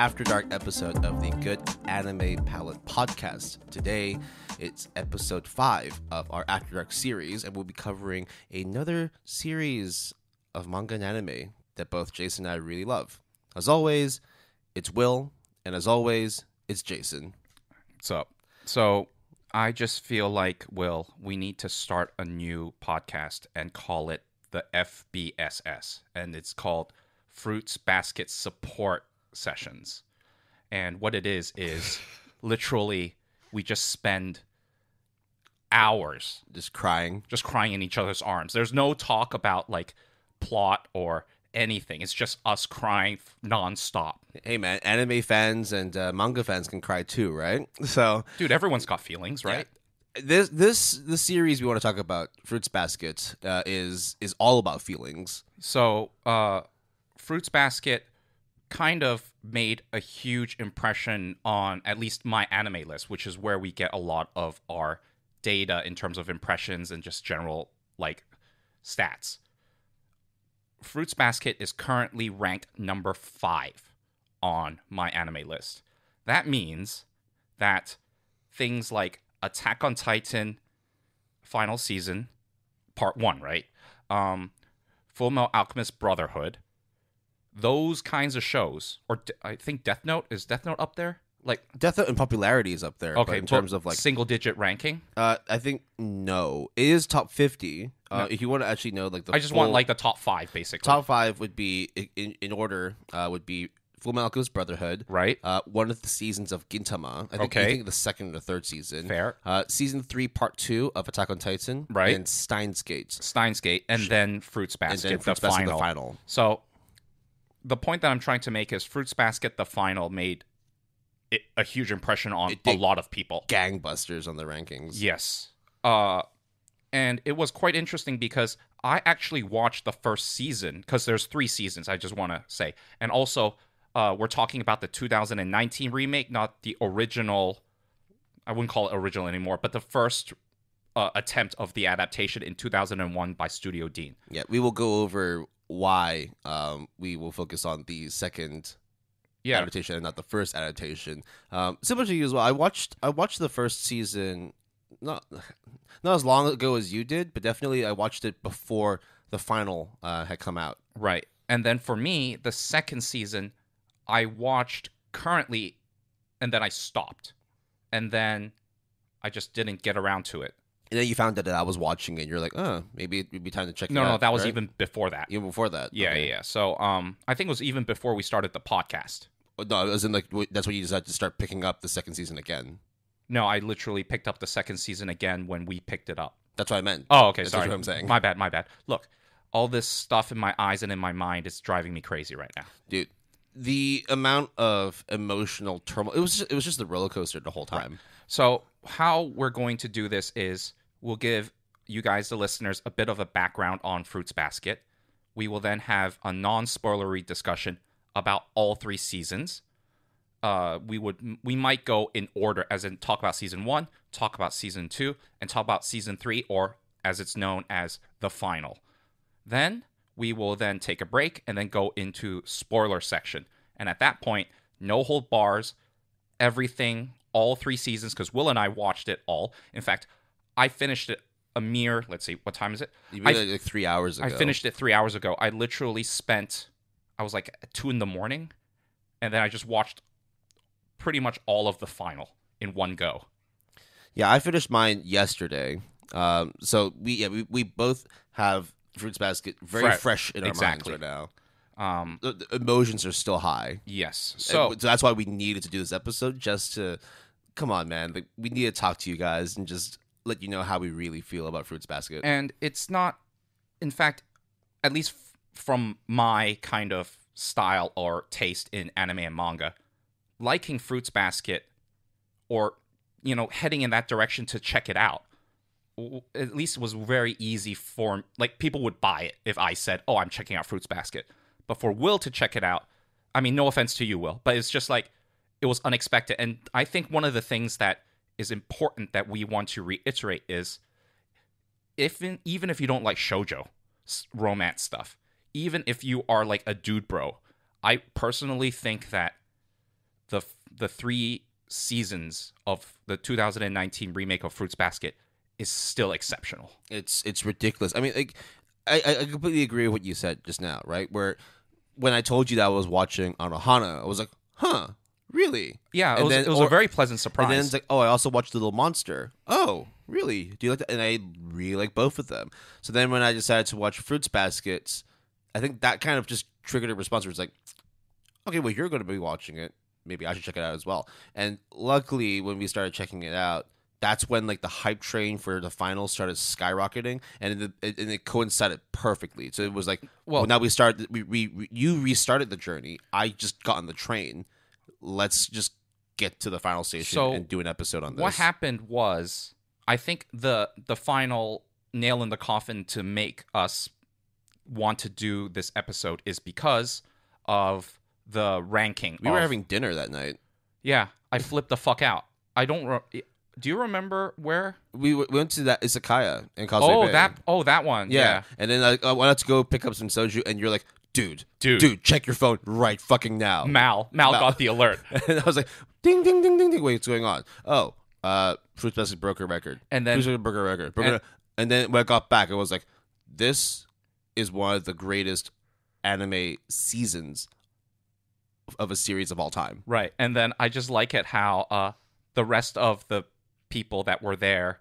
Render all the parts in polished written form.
After Dark episode of the Good Anime Palette podcast. Today, it's episode 5 of our After Dark series, and we'll be covering another series of manga and anime that both Jason and I really love. As always, it's Will, and as always, it's Jason. What's up? So, I just feel like, Will, we need to start a new podcast and call it the FBSS, and it's called Fruits Basket Support Sessions. And what it is literally we just spend hours just crying in each other's arms. There's no talk about like plot or anything. It's just us crying nonstop. Hey man, anime fans and manga fans can cry too, right? So, dude, everyone's got feelings, right? Yeah. This series we want to talk about, Fruits Basket, is all about feelings. So, Fruits Basket kind of made a huge impression on at least my anime list, which is where we get a lot of our data in terms of impressions and just general like stats. Fruits Basket is currently ranked number 5 on my anime list. That means that things like Attack on Titan final season, part 1, right? Full Metal Alchemist Brotherhood, those kinds of shows, or I think Death Note, is Death Note up there? Like Death Note in popularity is up there. Okay, but in terms of like single digit ranking, I think no, it is top 50. No. If you want to actually know, like I just want like the top 5 basically. Top 5 would be in order. Would be Full Metal Alchemist Brotherhood, right? One of the seasons of Gintama. I think the second or third season. Fair. Season 3, part 2 of Attack on Titan, right? And Steins Gate, and then Fruits Basket, the final. So the point that I'm trying to make is Fruits Basket, the final, made a huge impression on a lot of people. Gangbusters on the rankings. Yes. And it was quite interesting because I actually watched the first season, because there's 3 seasons, I just want to say. And also, we're talking about the 2019 remake, not the original. I wouldn't call it original anymore, but the first attempt of the adaptation in 2001 by Studio Dean. Yeah, we will go over why we will focus on the second adaptation and not the first adaptation. Similar to you as well, I watched the first season not as long ago as you did, but definitely I watched it before the final had come out. Right. And then for me, the second season I watched currently, and then I stopped. And then I just didn't get around to it. And then you found out that I was watching it, and you're like, maybe it'd be time to check it out. No, that was right? even before that. Even before that? Yeah, okay. yeah. So I think it was even before we started the podcast. No, as in like that's when you decided to start picking up the second season again. No, I literally picked up the second season again when we picked it up. That's what I meant. Oh, okay, that's sorry. What I'm saying. My bad. Look, all this stuff in my eyes and in my mind is driving me crazy right now. Dude, the amount of emotional turmoil, it was just the roller coaster the whole time. Right. So how we're going to do this is we'll give you guys, the listeners, a bit of a background on Fruits Basket. We will then have a non-spoilery discussion about all 3 seasons. We might go in order, as in talk about season 1, talk about season 2, and talk about season 3, or as it's known as the final. Then we will then take a break and then go into spoiler section. And at that point, no hold bars, everything, all 3 seasons, because Will and I watched it all. In fact, I finished it a mere, let's see, what time is it? You made it like 3 hours ago. I finished it 3 hours ago. I literally I was like at 2 a.m, and then I just watched pretty much all of the final in one go. Yeah, I finished mine yesterday. So we both have Fruits Basket very fresh in our minds right now. The emotions are still high. Yes. So that's why we needed to do this episode, just to, come on, man. Like, we need to talk to you guys and just let you know how we really feel about Fruits Basket. And it's not, in fact, at least from my kind of style or taste in anime and manga, liking Fruits Basket or, heading in that direction to check it out, at least was very easy for, like, people would buy it if I said, oh, I'm checking out Fruits Basket. But for Will to check it out, I mean, no offense to you, Will, but it's just like, it was unexpected. And I think one of the things that is important that we want to reiterate is, even if you don't like shoujo romance stuff, even if you are like a dude bro, I personally think that the 3 seasons of the 2019 remake of Fruits Basket is still exceptional. It's ridiculous. I mean, like, I completely agree with what you said just now, right? Where when I told you that I was watching Anohana, I was like, huh, really? Yeah, And it was a very pleasant surprise. And then it's like, oh, I also watched Little Monster. Oh, really? Do you like that? And I really like both of them. So then when I decided to watch Fruits Baskets, I think that kind of just triggered a response where it's like, okay, well, you're going to be watching it. Maybe I should check it out as well. And luckily, when we started checking it out, that's when like the hype train for the finals started skyrocketing, and it coincided perfectly. So it was like, well, now we started. You restarted the journey. I just got on the train. Let's just get to the final station and do an episode on this. What happened was, I think the final nail in the coffin to make us want to do this episode is because of the ranking. We were having dinner that night. Yeah, I flipped the fuck out. I don't. Do you remember where we went to? That Izakaya in Causeway Bay. That one. Yeah. And then I wanted to go pick up some soju, and you're like, dude, check your phone right fucking now. Mal got the alert, and I was like, ding, ding, ding, ding, ding. Wait, what's going on? Oh, Fruits Basket broke a record. And then broke a record. And then when I got back, I was like, this is one of the greatest anime seasons of a series of all time. Right. And then I just like it how the rest of the people that were there,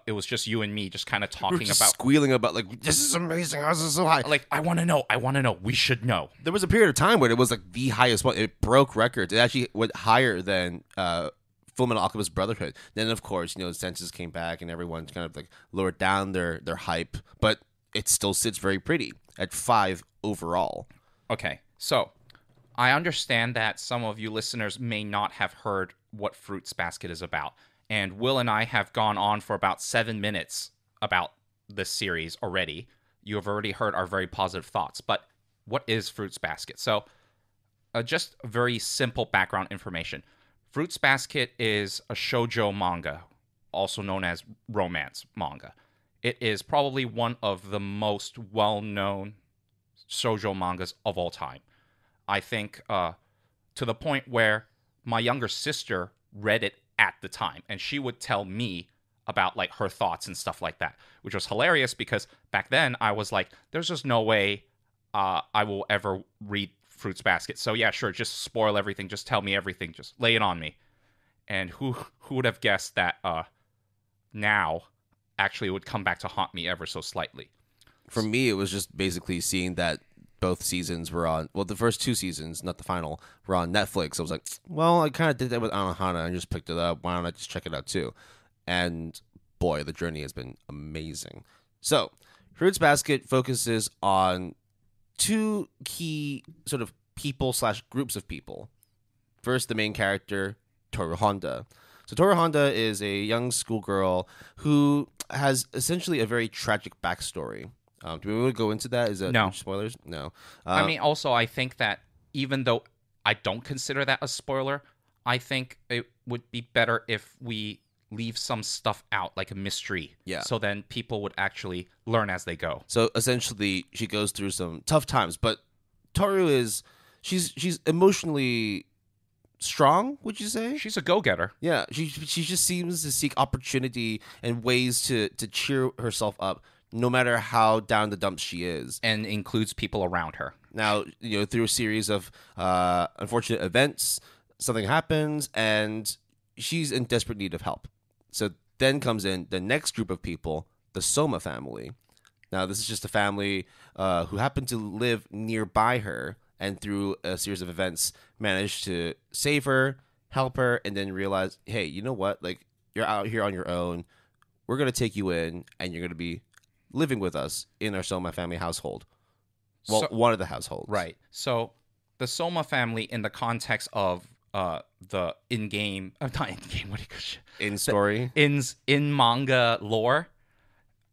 it was just you and me just kind of talking about squealing about like, this is amazing, how is this so high? Like, I want to know, we should know. There was a period of time where it was like the highest one. It broke records. It actually went higher than Fullmetal Alchemist Brotherhood. Then of course, the census came back and everyone kind of like lowered down their hype, but it still sits very pretty at 5 overall. Okay, so I understand that some of you listeners may not have heard what Fruits Basket is about. And Will and I have gone on for about 7 minutes about this series already. You have already heard our very positive thoughts. But what is Fruits Basket? So just very simple background information. Fruits Basket is a shoujo manga, also known as romance manga. It is probably one of the most well-known shoujo mangas of all time. I think to the point where my younger sister read it at the time, and she would tell me about like her thoughts and stuff like that, which was hilarious because back then I was like, there's just no way I will ever read Fruits Basket. So yeah, sure, just spoil everything, just tell me everything, just lay it on me. And who would have guessed that now actually it would come back to haunt me ever so slightly. For me, it was just basically seeing that both seasons were on, well, the first 2 seasons, not the final, were on Netflix. I was like, well, I kind of did that with Anohana. I just picked it up. Why don't I just check it out too? And boy, the journey has been amazing. So, Fruits Basket focuses on 2 key sort of people/groups of people. First, the main character, Toru Honda. So Toru Honda is a young schoolgirl who has essentially a very tragic backstory. Do we want to go into that? Is that no spoilers? No. I mean, also, I think that even though I don't consider that a spoiler, I think it would be better if we leave some stuff out, like a mystery. Yeah. So then people would actually learn as they go. So essentially, she goes through some tough times, but Toru she's emotionally strong, would you say? She's a go-getter. Yeah. She just seems to seek opportunity and ways to cheer herself up, no matter how down the dumps she is. And includes people around her. Now, through a series of unfortunate events, something happens, and she's in desperate need of help. So then comes in the next group of people, the Soma family. Now, this is just a family who happened to live nearby her, and through a series of events, managed to save her, help her, and then realize, hey, you know what? Like, you're out here on your own. We're going to take you in, and you're going to be living with us in our Soma family household. Well, one of the households. Right. So the Soma family, in the context of the in-game, not in-game, what do you call it? In-story? In manga lore,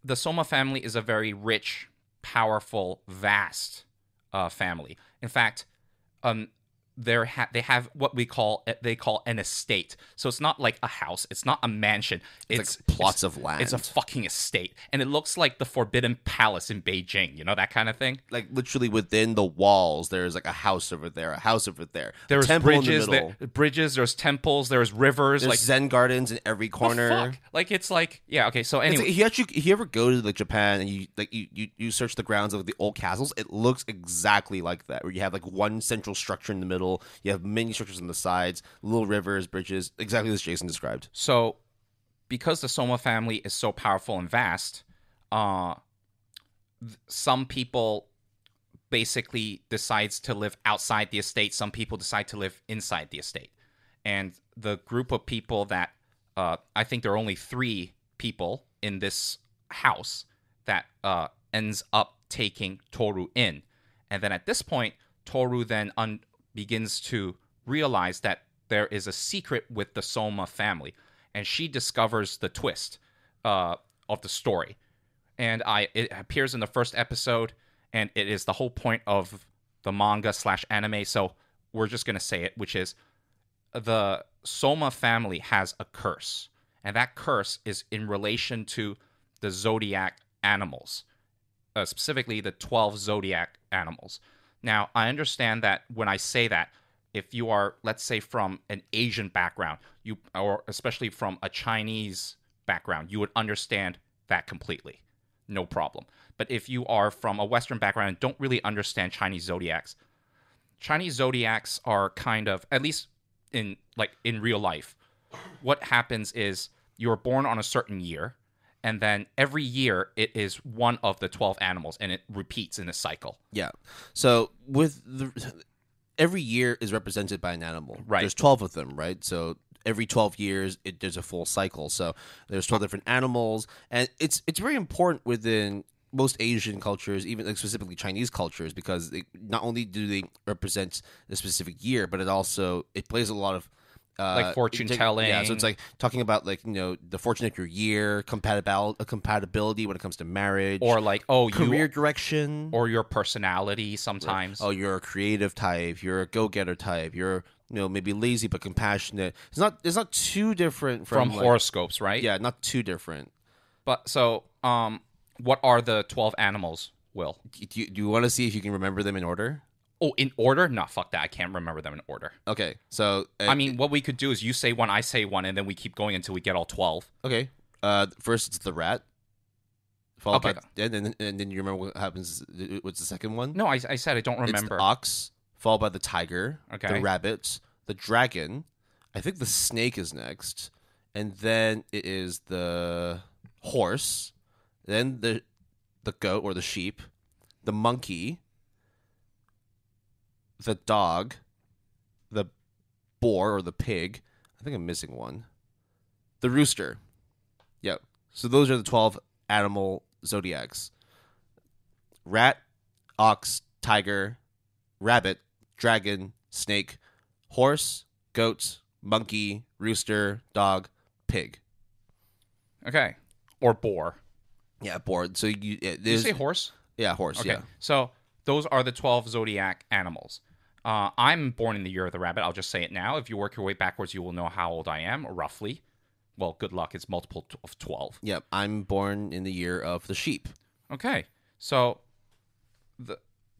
the Soma family is a very rich, powerful, vast family. In fact, they have what they call an estate. So it's not like a house. It's not a mansion. It's like plots of land. It's a fucking estate, and it looks like the Forbidden Palace in Beijing. You know, that kind of thing. Like literally within the walls, there's like a house over there, a house over there. There's temple bridges, in the middle. bridges. There's temples. There's rivers. There's like Zen gardens in every corner. the fuck? Like it's like yeah. Okay. So anyway, if you ever go to like Japan and you search the grounds of the old castles, it looks exactly like that. Where you have like one central structure in the middle, you have many structures on the sides, little rivers, bridges, exactly as Jason described. So, because the Soma family is so powerful and vast, some people basically decides to live outside the estate. Some people decide to live inside the estate. And the group of people that, I think there are only 3 people in this house that ends up taking Toru in. And then at this point, Toru then begins to realize that there is a secret with the Soma family. And she discovers the twist of the story. And it appears in the first episode, and it is the whole point of the manga/anime. So we're just going to say it, which is the Soma family has a curse. And that curse is in relation to the zodiac animals, specifically the 12 zodiac animals. Now, I understand that when I say that, if you are, let's say, from an Asian background, or especially from a Chinese background, you would understand that completely. No problem. But if you are from a Western background and don't really understand Chinese zodiacs are kind of, at least in real life, what happens is you're born on a certain year, and then every year it is one of the 12 animals, and it repeats in a cycle. Yeah. So every year is represented by an animal. Right. There's 12 of them, right? So every 12 years, there's a full cycle. So there's 12 different animals, and it's very important within most Asian cultures, even like specifically Chinese cultures, because not only do they represent a specific year, but it plays a lot of like fortune telling. Yeah, so it's like talking about like the fortune of your year, compatibility when it comes to marriage, or like career direction, or your personality sometimes. Right. Oh, you're a creative type, you're a go-getter type, you're maybe lazy but compassionate. It's not too different from horoscopes, right? Yeah, not too different. But so what are the 12 animals, Will? Do you want to see if you can remember them in order? Oh, in order? No, fuck that. I can't remember them in order. Okay, so I mean, what we could do is you say one, I say one, and then we keep going until we get all 12. Okay. First it's the rat. Followed by, and then you remember what happens? What's the second one? No, I said I don't remember. It's the ox, followed by the tiger, okay, the rabbit, the dragon. I think the snake is next, and then it is the horse, then the goat or the sheep, the monkey, the dog, the boar or the pig. I think I'm missing one. The rooster. Yep. So those are the 12 animal zodiacs. Rat, ox, tiger, rabbit, dragon, snake, horse, goat, monkey, rooster, dog, pig. Okay. Or boar. Yeah, boar. So Did you say horse? Yeah, horse. Okay. Yeah. So those are the 12 zodiac animals. I'm born in the year of the rabbit. I'll just say it now. If you work your way backwards, you will know how old I am, roughly. Well, good luck. It's multiple of 12. Yep. I'm born in the year of the sheep. Okay. So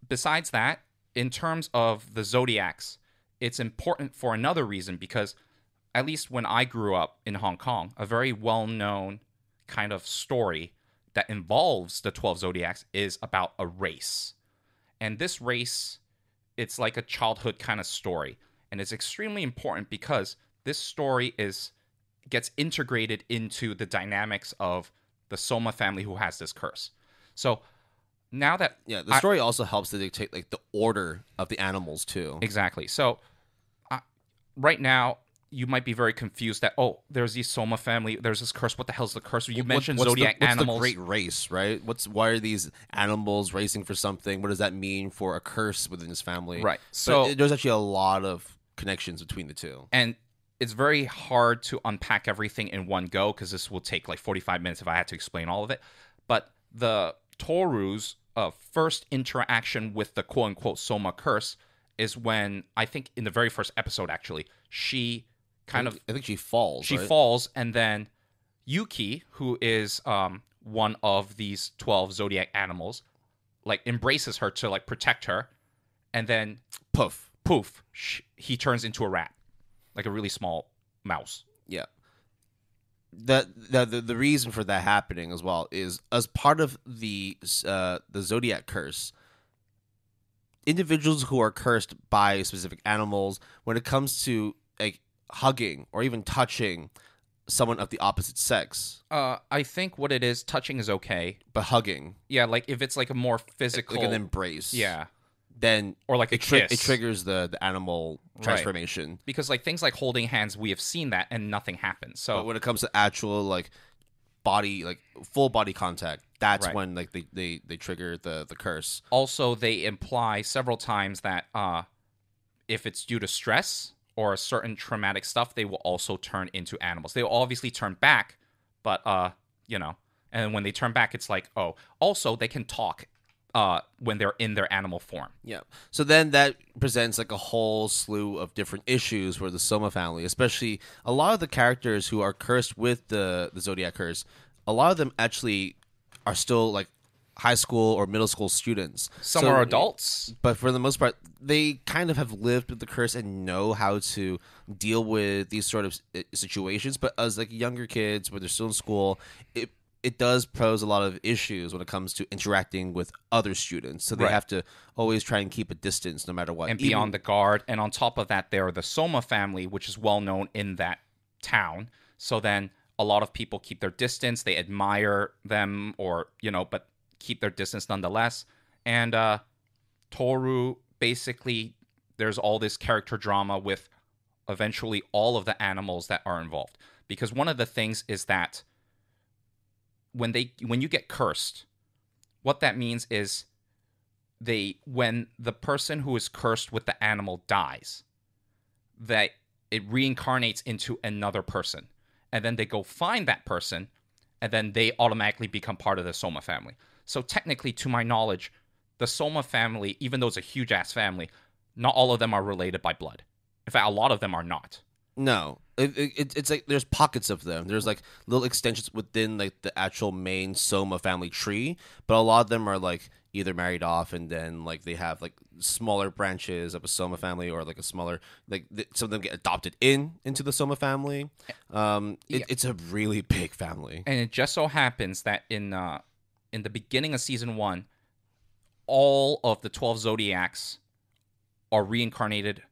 besides that, in terms of the zodiacs, it's important for another reason because at least when I grew up in Hong Kong, a very well-known kind of story that involves the 12 zodiacs is about a race. And this race, it's like a childhood kind of story. And it's extremely important because this story gets integrated into the dynamics of the Soma family who has this curse. So now that... Yeah, the story also helps to dictate like the order of the animals too. Exactly. So right now, you might be very confused that, there's the Soma family, there's this curse. What the hell's the curse? You mentioned zodiac animals. What's the great race, right? Why are these animals racing for something? What does that mean for a curse within this family? Right. So there's actually a lot of connections between the two. And it's very hard to unpack everything in one go because this will take like 45 minutes if I had to explain all of it. But the Toru's first interaction with the quote-unquote Soma curse is when, I think in the very first episode, actually, she kind of... I think she falls, She right? falls, and then Yuki, who is one of these 12 zodiac animals, like embraces her to like protect her, and then poof, he turns into a rat, like a really small mouse. Yeah. The reason for that happening as well is as part of the zodiac curse. Individuals who are cursed by specific animals, when it comes to like hugging or even touching someone of the opposite sex, I think what it is, touching is okay, but hugging, yeah, like if it's like a more physical, like an embrace, yeah, then or like a kiss, it triggers the animal transformation. Right. Because like things like holding hands, we have seen that and nothing happens. So but when it comes to actual like body, like full body contact, that's right. when like they trigger the curse. Also, they imply several times that if it's due to stress or a certain traumatic stuff, they will also turn into animals. They will obviously turn back, but and when they turn back, it's like, oh, also they can talk when they're in their animal form. Yeah. So then that presents like a whole slew of different issues for the Soma family, especially a lot of the characters who are cursed with the Zodiac curse. A lot of them actually are still like high school or middle school students. Some are adults. But for the most part, they kind of have lived with the curse and know how to deal with these sort of situations. But as like younger kids, when they're still in school, it does pose a lot of issues when it comes to interacting with other students. So they have to always try and keep a distance no matter what. And be on the guard. And on top of that, they're the Soma family, which is well known in that town. So then a lot of people keep their distance. They admire them or, but keep their distance nonetheless. And Toru, basically, there's all this character drama with eventually all of the animals that are involved. Because one of the things is that when you get cursed, what that means is when the person who is cursed with the animal dies, that it reincarnates into another person. And then they go find that person, and then they automatically become part of the Soma family. So technically, to my knowledge, the Soma family, even though it's a huge-ass family, not all of them are related by blood. In fact, a lot of them are not. No. It's like there's pockets of them. There's like little extensions within like the actual main Soma family tree, but a lot of them are like either married off and then like they have like smaller branches of a Soma family, or like a smaller some of them get adopted into the Soma family. It's a really big family. And it just so happens that in the beginning of season 1, all of the 12 Zodiacs are reincarnated.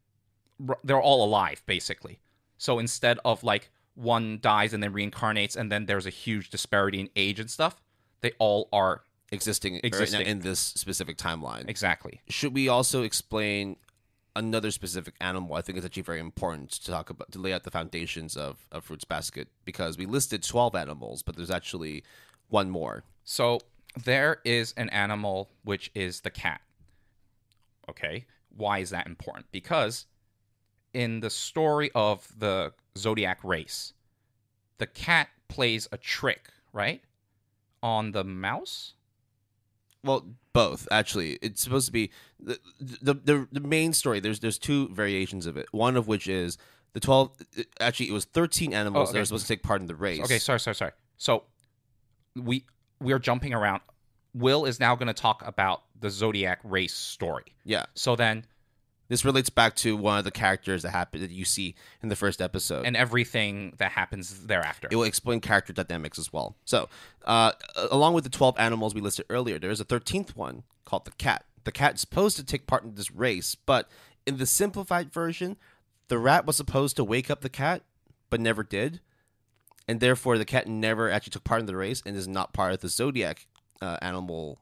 They're all alive, basically. So instead of like one dies and then reincarnates and then there's a huge disparity in age and stuff, they all are existing right now in this specific timeline. Exactly. Should we also explain another specific animal? I think it's actually very important to talk about, to lay out the foundations of Fruits Basket, because we listed 12 animals, but there's actually one more. So there is an animal which is the cat. Okay. Why is that important? Because in the story of the Zodiac race, the cat plays a trick, right? On the mouse? Well, both, actually. It's supposed to be the main story. There's two variations of it. One of which is the 12, actually it was 13 animals that were supposed to take part in the race. Okay, sorry. So we are jumping around. Will is now going to talk about the Zodiac race story. Yeah. So then this relates back to one of the characters that you see in the first episode. And everything that happens thereafter. It will explain character dynamics as well. So, along with the 12 animals we listed earlier, there is a 13th one called the cat. The cat is supposed to take part in this race, but in the simplified version, the rat was supposed to wake up the cat, but never did. And therefore, the cat never actually took part in the race and is not part of the Zodiac animal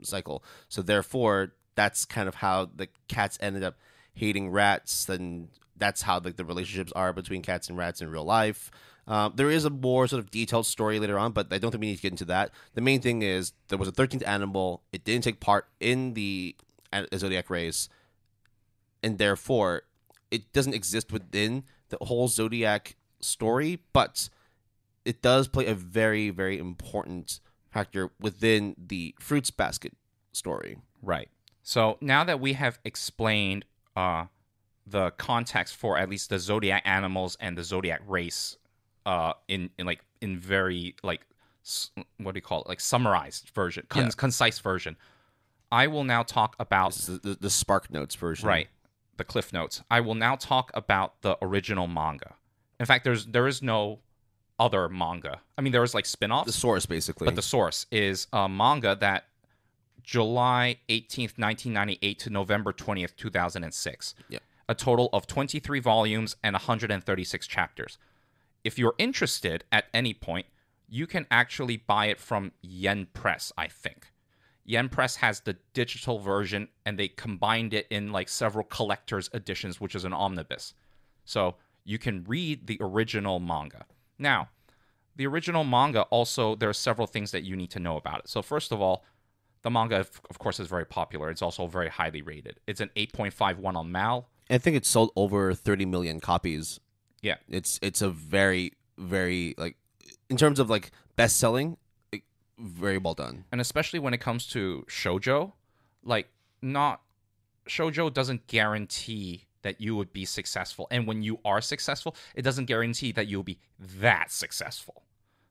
cycle. So therefore, that's kind of how the cats ended up hating rats, and that's how the relationships are between cats and rats in real life. There is a more sort of detailed story later on, but I don't think we need to get into that. The main thing is there was a 13th animal. It didn't take part in the Zodiac race, and therefore it doesn't exist within the whole Zodiac story, but it does play a very, very important factor within the Fruits Basket story. Right. So now that we have explained the context for at least the zodiac animals and the zodiac race in very like what do you call it, like summarized version, concise version. I will now talk about This is the Spark Notes version, right, the Cliff Notes. I will now talk about the original manga. In fact, there is no other manga. I mean, there is like spin-offs. The source, basically. But the source is a manga that July 18th, 1998 to November 20th, 2006. Yeah. A total of 23 volumes and 136 chapters. If you're interested at any point, you can actually buy it from Yen Press, I think. Yen Press has the digital version, and they combined it in like several collector's editions, which is an omnibus. So you can read the original manga. Now, the original manga also, there are several things that you need to know about it. So first of all, the manga, of course, is very popular. It's also very highly rated. It's an 8.51 on Mal. I think it's sold over 30 million copies. Yeah. It's a very, very, like, in terms of, like, best-selling, very well done. And especially when it comes to shoujo, like, shoujo doesn't guarantee that you would be successful. And when you are successful, it doesn't guarantee that you'll be that successful.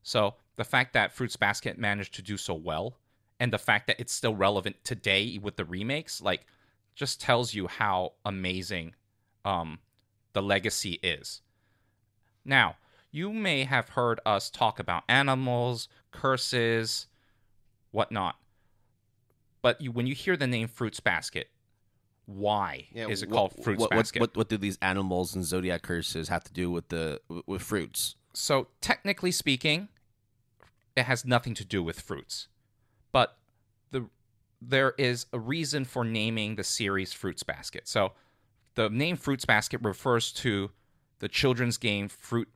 So the fact that Fruits Basket managed to do so well, and the fact that it's still relevant today with the remakes, like, just tells you how amazing the legacy is. Now, you may have heard us talk about animals, curses, whatnot. But when you hear the name Fruits Basket, why is it called Fruits Basket? What do these animals and zodiac curses have to do with fruits? So technically speaking, it has nothing to do with fruits. But there is a reason for naming the series Fruits Basket. So the name Fruits Basket refers to the children's game Fruit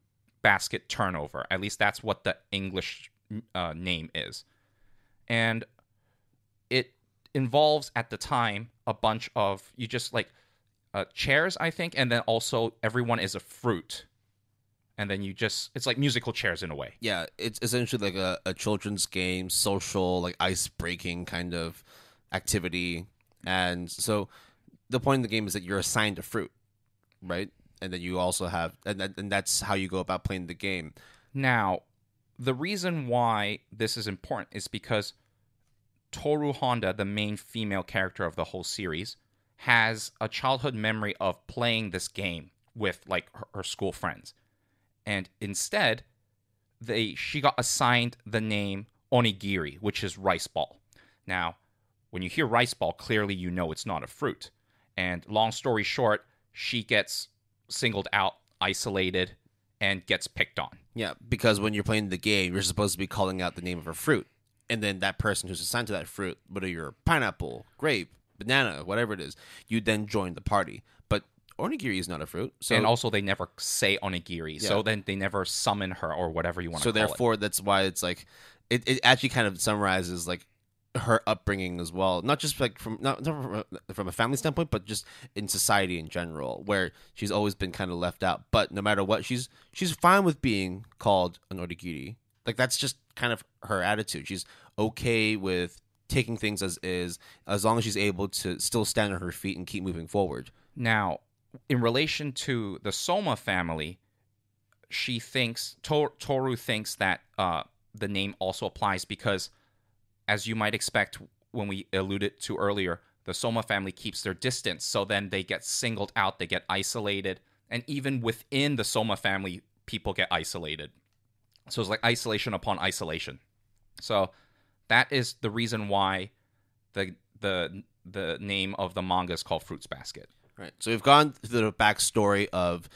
Basket Turnover. At least that's what the English name is. And it involves, at the time, a bunch of, you just like chairs, I think, and then also everyone is a fruit. And then it's like musical chairs in a way. Yeah, it's essentially like a children's game, social, like ice-breaking kind of activity. And so the point of the game is that you're assigned a fruit, right? And then you also have, and that's how you go about playing the game. Now, the reason why this is important is because Toru Honda, the main female character of the whole series, has a childhood memory of playing this game with like her school friends. And instead, she got assigned the name onigiri, which is rice ball. Now, when you hear rice ball, clearly you know it's not a fruit. And long story short, she gets singled out, isolated, and gets picked on. Yeah, because when you're playing the game, you're supposed to be calling out the name of a fruit. And then that person who's assigned to that fruit, whether you're pineapple, grape, banana, whatever it is, you then join the party. But onigiri is not a fruit. So, and also they never say onigiri, so then they never summon her or whatever you want to call it. So therefore, that's why it's like, it actually kind of summarizes like her upbringing as well, not just like from a family standpoint, but just in society in general, where she's always been kind of left out. But no matter what, she's fine with being called an onigiri. Like, that's just kind of her attitude. She's okay with taking things as is, as long as she's able to still stand on her feet and keep moving forward. Now, in relation to the Soma family, she thinks Toru thinks that the name also applies because, as you might expect, when we alluded to earlier, the Soma family keeps their distance, so then they get singled out, they get isolated, and even within the Soma family, people get isolated. So it's like isolation upon isolation. So that is the reason why the name of the manga is called Fruits Basket. Right. So we've gone through the backstory of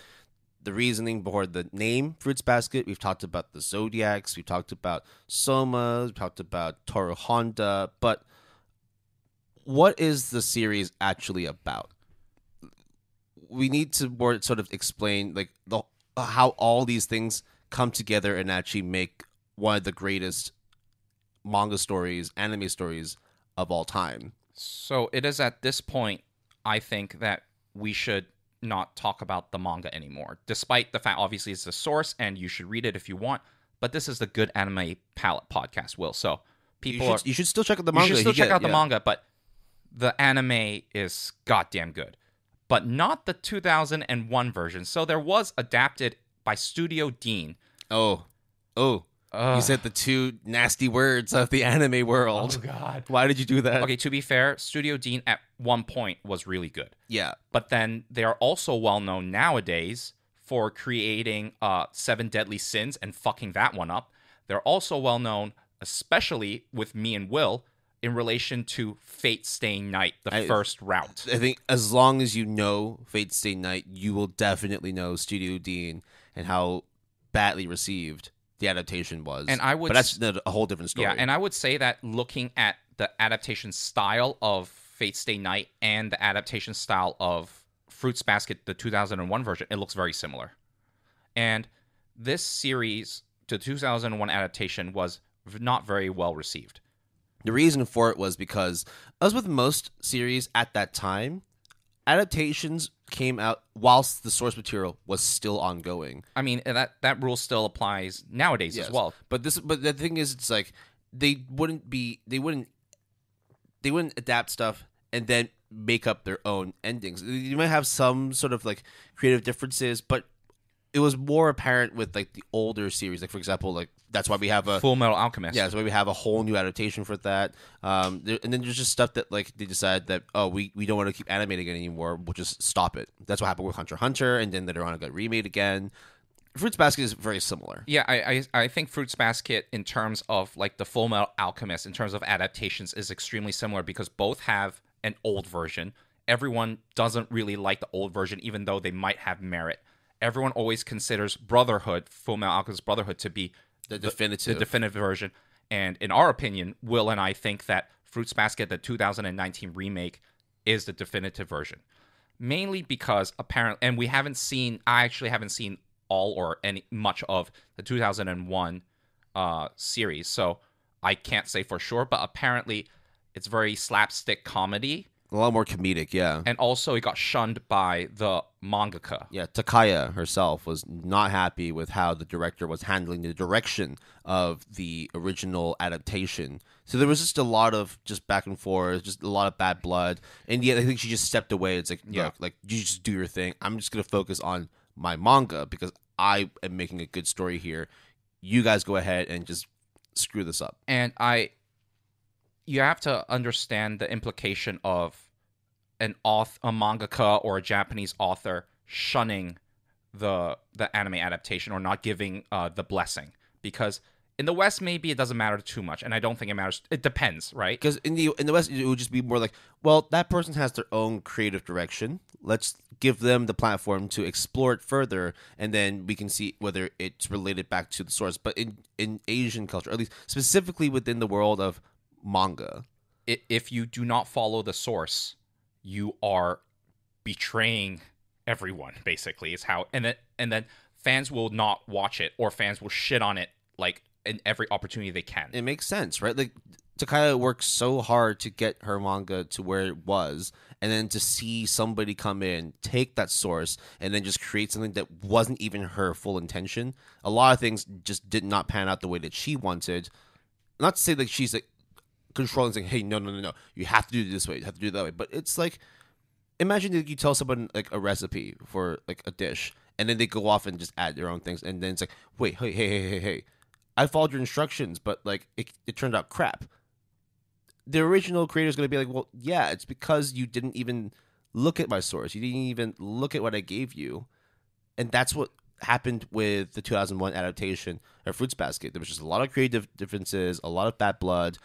the reasoning behind the name Fruits Basket. We've talked about the Zodiacs. We've talked about Soma. We've talked about Toru Honda. But what is the series actually about? We need to more sort of explain like how all these things come together and actually make one of the greatest manga stories, anime stories of all time. So it is at this point, I think, that we should not talk about the manga anymore, despite the fact, obviously, it's the source and you should read it if you want. But this is the Good Anime Palette podcast, Will. So you should still check out the manga. You should still check out the manga, but the anime is goddamn good. but not the 2001 version. So there was adapted by Studio Dean. Oh. You said the two nasty words of the anime world. Oh, God. Why did you do that? Okay, to be fair, Studio Dean at one point was really good. Yeah. But then they are also well known nowadays for creating Seven Deadly Sins and fucking that one up. They're also well known, especially with me and Will, in relation to Fate Stay Night, the first route. I think as long as you know Fate Stay Night, you will definitely know Studio Dean and how badly received the adaptation was. But that's a whole different story. Yeah, and I would say that looking at the adaptation style of Fate Stay Night and the adaptation style of Fruits Basket, the 2001 version, it looks very similar. And this series, the 2001 adaptation, was not very well received. The reason for it was because, as with most series at that time, adaptations came out whilst the source material was still ongoing. I mean, that rule still applies nowadays as well. But the thing is, it's like they wouldn't adapt stuff and then make up their own endings. You might have some sort of like creative differences, but it was more apparent with like the older series. Like, for example, like that's why we have a Full Metal Alchemist. Yeah, that's why we have a whole new adaptation for that. And then there's just stuff that like they decide that we don't want to keep animating it anymore. We'll just stop it. That's what happened with Hunter x Hunter, and then later on it got remade again. Fruits Basket is very similar. Yeah, I think Fruits Basket, in terms of like the Full Metal Alchemist, in terms of adaptations, is extremely similar because both have an old version. Everyone doesn't really like the old version, even though they might have merit. Everyone always considers Brotherhood, Full Metal Alchemist Brotherhood, to be the definitive version. And in our opinion, Will and I think that Fruits Basket, the 2019 remake, is the definitive version. Mainly because apparently, and I actually haven't seen all or much of the 2001 series, so I can't say for sure, but apparently it's very slapstick comedy. A lot more comedic, yeah. And also it got shunned by the mangaka. Yeah, Takaya herself was not happy with how the director was handling the direction of the original adaptation. So there was just a lot of just back and forth, just a lot of bad blood. And yet I think she just stepped away. It's like, look, like, you just do your thing. I'm just going to focus on my manga because I am making a good story here. You guys go ahead and just screw this up. And you have to understand the implication of a mangaka or a Japanese author shunning the anime adaptation or not giving the blessing, because in the West maybe it doesn't matter too much, and I don't think it matters. It depends, right? Because in the West it would just be more like, well, that person has their own creative direction. Let's give them the platform to explore it further, and then we can see whether it's related back to the source. But in Asian culture, or at least specifically within the world of manga, if you do not follow the source, you are betraying everyone, basically. Is how, and then fans will not watch it, or fans will shit on it like in every opportunity they can. It makes sense, right? Like, Takaya worked so hard to get her manga to where it was, and then to see somebody come in, take that source, and then just create something that wasn't even her full intention. A lot of things just did not pan out the way that she wanted. Not to say that she's like controlling, saying, hey, no, you have to do it this way, you have to do it that way. But it's like, imagine that you tell someone like a recipe for like a dish, and then they go off and just add their own things, and then it's like, wait, hey, I followed your instructions, but like it turned out crap. The original creator is going to be like, well, yeah, it's because you didn't even look at my source, you didn't even look at what I gave you. And that's what happened with the 2001 adaptation of Fruits Basket. There was just a lot of creative differences, a lot of bad blood,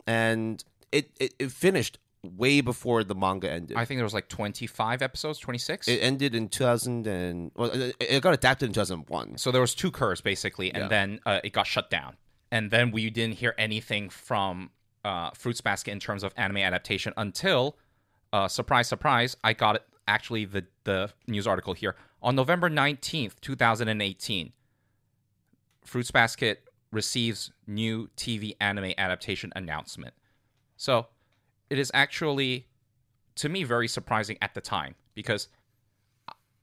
and it finished way before the manga ended. I think there was like 25 episodes, 26. It ended in 2000 and it got adapted in 2001. So there was 2 curves basically, and then it got shut down. And then we didn't hear anything from Fruits Basket in terms of anime adaptation until surprise, surprise, I got it, actually the news article here on November 19th, 2018. Fruits Basket receives new TV anime adaptation announcement. So it is actually, to me, very surprising at the time, because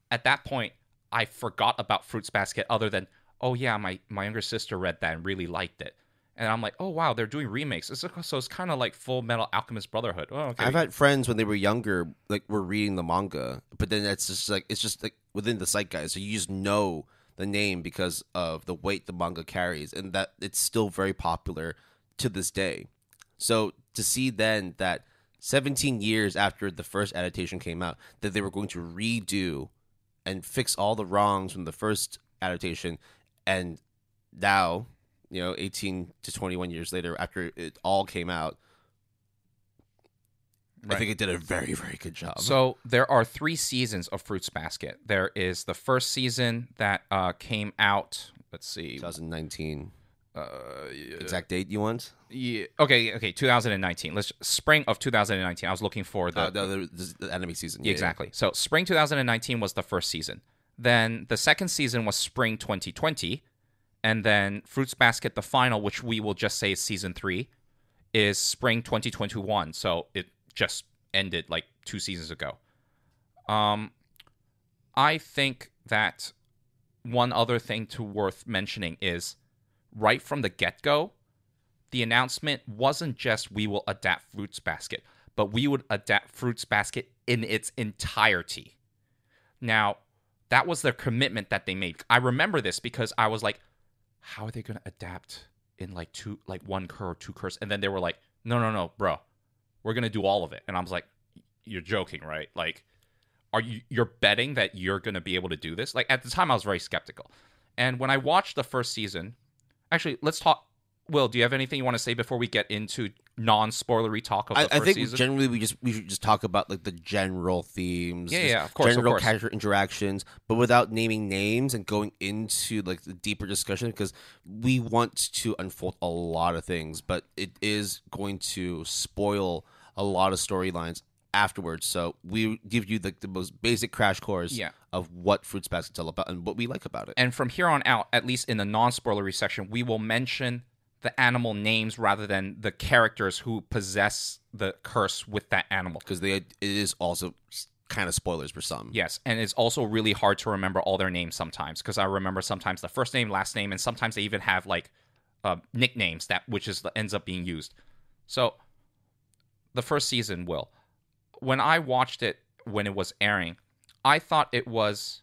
at that point, I forgot about Fruits Basket, other than, oh yeah, my younger sister read that and really liked it. And I'm like, oh wow, they're doing remakes. So it's kind of like Full Metal Alchemist Brotherhood. Oh, okay. I've had friends when they were younger, like were reading the manga, but then it's just like within the zeitgeist. So you just know the name because of the weight the manga carries, and that it's still very popular to this day. So to see then that 17 years after the first adaptation came out, that they were going to redo and fix all the wrongs from the first adaptation, and now, 18 to 21 years later, after it all came out, I think it did a very, very good job. So there are 3 seasons of Fruits Basket. There is the first season that came out, let's see. 2019. Exact date you want? Yeah. Okay. 2019. Spring of 2019. I was looking for the anime season. Yeah, exactly. So spring 2019 was the first season. Then the second season was spring 2020. And then Fruits Basket, the final, which we will just say is season 3, is spring 2021. So it just ended like 2 seasons ago. I think that one other thing worth mentioning is right from the get-go, the announcement wasn't just we will adapt Fruits Basket, but we would adapt Fruits Basket in its entirety. Now, that was their commitment that they made. I remember this because I was like, how are they going to adapt in like 1 cour or 2 cours? And then they were like, no, bro, we're going to do all of it. And I was like, you're joking, right? Like, you're betting that you're going to be able to do this? Like, at the time, I was very skeptical. And when I watched the first season, actually, let's talk. Will, do you have anything you want to say before we get into non-spoilery talk of the first season? I think generally we should just talk about like the general themes, of course, general character interactions, but without naming names and going into like the deeper discussion, because we want to unfold a lot of things, but it is going to spoil a lot of storylines afterwards. So we give you the most basic crash course of what Fruits Basket's all about and what we like about it. And from here on out, at least in the non-spoilery section, we will mention the animal names rather than the characters who possess the curse with that animal. Because it is also kind of spoilers for some. Yes, and it's also really hard to remember all their names sometimes, because I remember sometimes the first name, last name, and sometimes they even have like nicknames ends up being used. So the first season, when I watched it when it was airing, I thought it was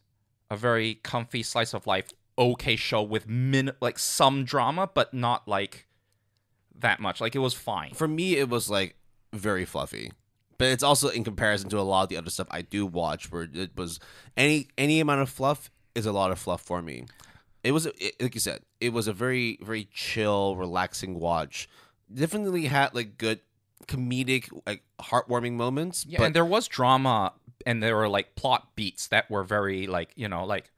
a very comfy slice of life, okay show with like some drama, but not like that much. Like, it was fine. For me, it was like very fluffy, but it's also in comparison to a lot of the other stuff I do watch, where it was any amount of fluff is a lot of fluff for me. Like you said, it was a very, very chill, relaxing watch. Definitely had like good comedic, like heartwarming moments. Yeah, and there was drama, and there were like plot beats that were very like, like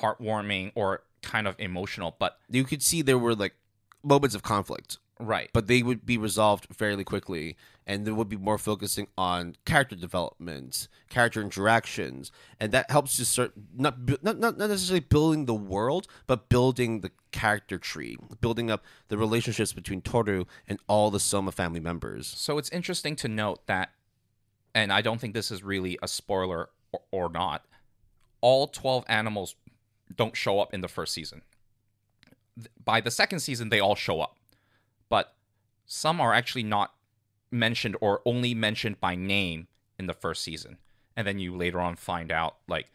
heartwarming or kind of emotional, but you could see there were like moments of conflict, right? But they would be resolved fairly quickly, and there would be more focusing on character development, character interactions, and that helps to start not necessarily building the world, but building the character tree, building up the relationships between Toru and all the Soma family members. So it's interesting to note that, and I don't think this is really a spoiler or not, all 12 animals don't show up in the first season. By the second season, they all show up. But some are actually not mentioned or only mentioned by name in the first season. And then you later on find out, like,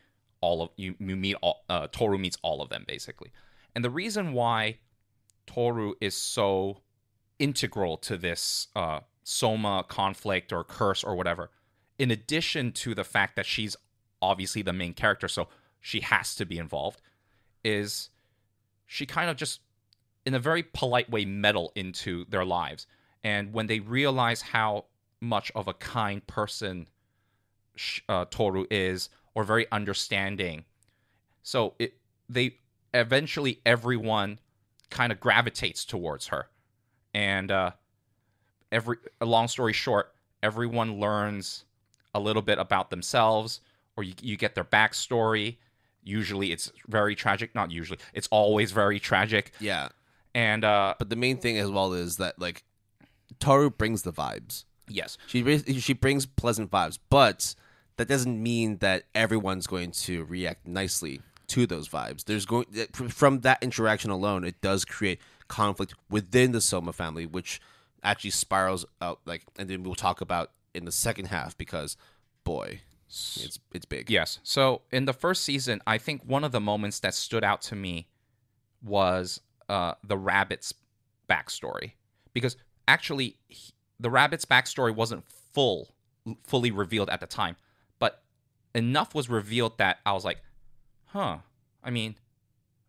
you meet Toru meets all of them, basically. And the reason why Toru is so integral to this Soma conflict or curse or whatever, in addition to the fact that she's obviously the main character, so she has to be involved, is she kind of just, in a very polite way, meddle into their lives. And when they realize how much of a kind person Toru is, or very understanding, so eventually everyone kind of gravitates towards her. And a long story short, everyone learns a little bit about themselves, or you get their backstory. Usually it's very tragic. Not usually. It's always very tragic. Yeah. And but the main thing as well is that, like, Toru brings the vibes. Yes. She brings pleasant vibes, but that doesn't mean that everyone's going to react nicely to those vibes. From that interaction alone, it does create conflict within the Soma family, which actually spirals out, like, and then we'll talk about in the second half because, boy, it's big. Yes. So in the first season, I think one of the moments that stood out to me was the rabbit's backstory, because actually the rabbit's backstory wasn't fully revealed at the time, but enough was revealed that I was like, huh, I mean,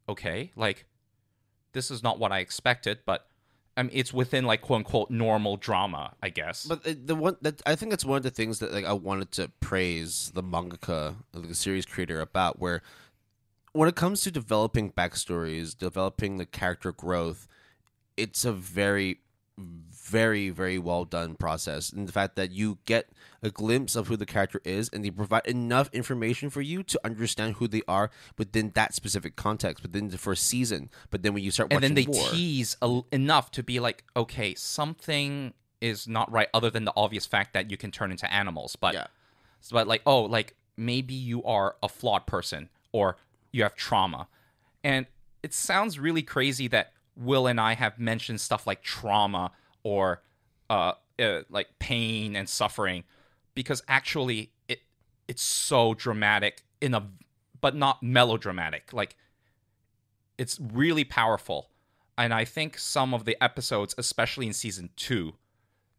okay, like, this is not what I expected, but I mean, it's within, like, quote unquote normal drama, I guess. But the one that I think it's one of the things that, like, I wanted to praise the mangaka, the series creator, about, where when it comes to developing backstories, developing the character growth, it's a very, very, very well done process. And the fact that you get a glimpse of who the character is, and they provide enough information for you to understand who they are within that specific context, within the first season. But then when you start watching and then they more, tease enough to be like, okay, something is not right, other than the obvious fact that you can turn into animals. But, yeah. but like, oh, like, maybe you are a flawed person, or you have trauma. And it sounds really crazy that Will and I have mentioned stuff like trauma or like pain and suffering, because actually it's so dramatic but not melodramatic. Like, it's really powerful. And I think some of the episodes, especially in season 2,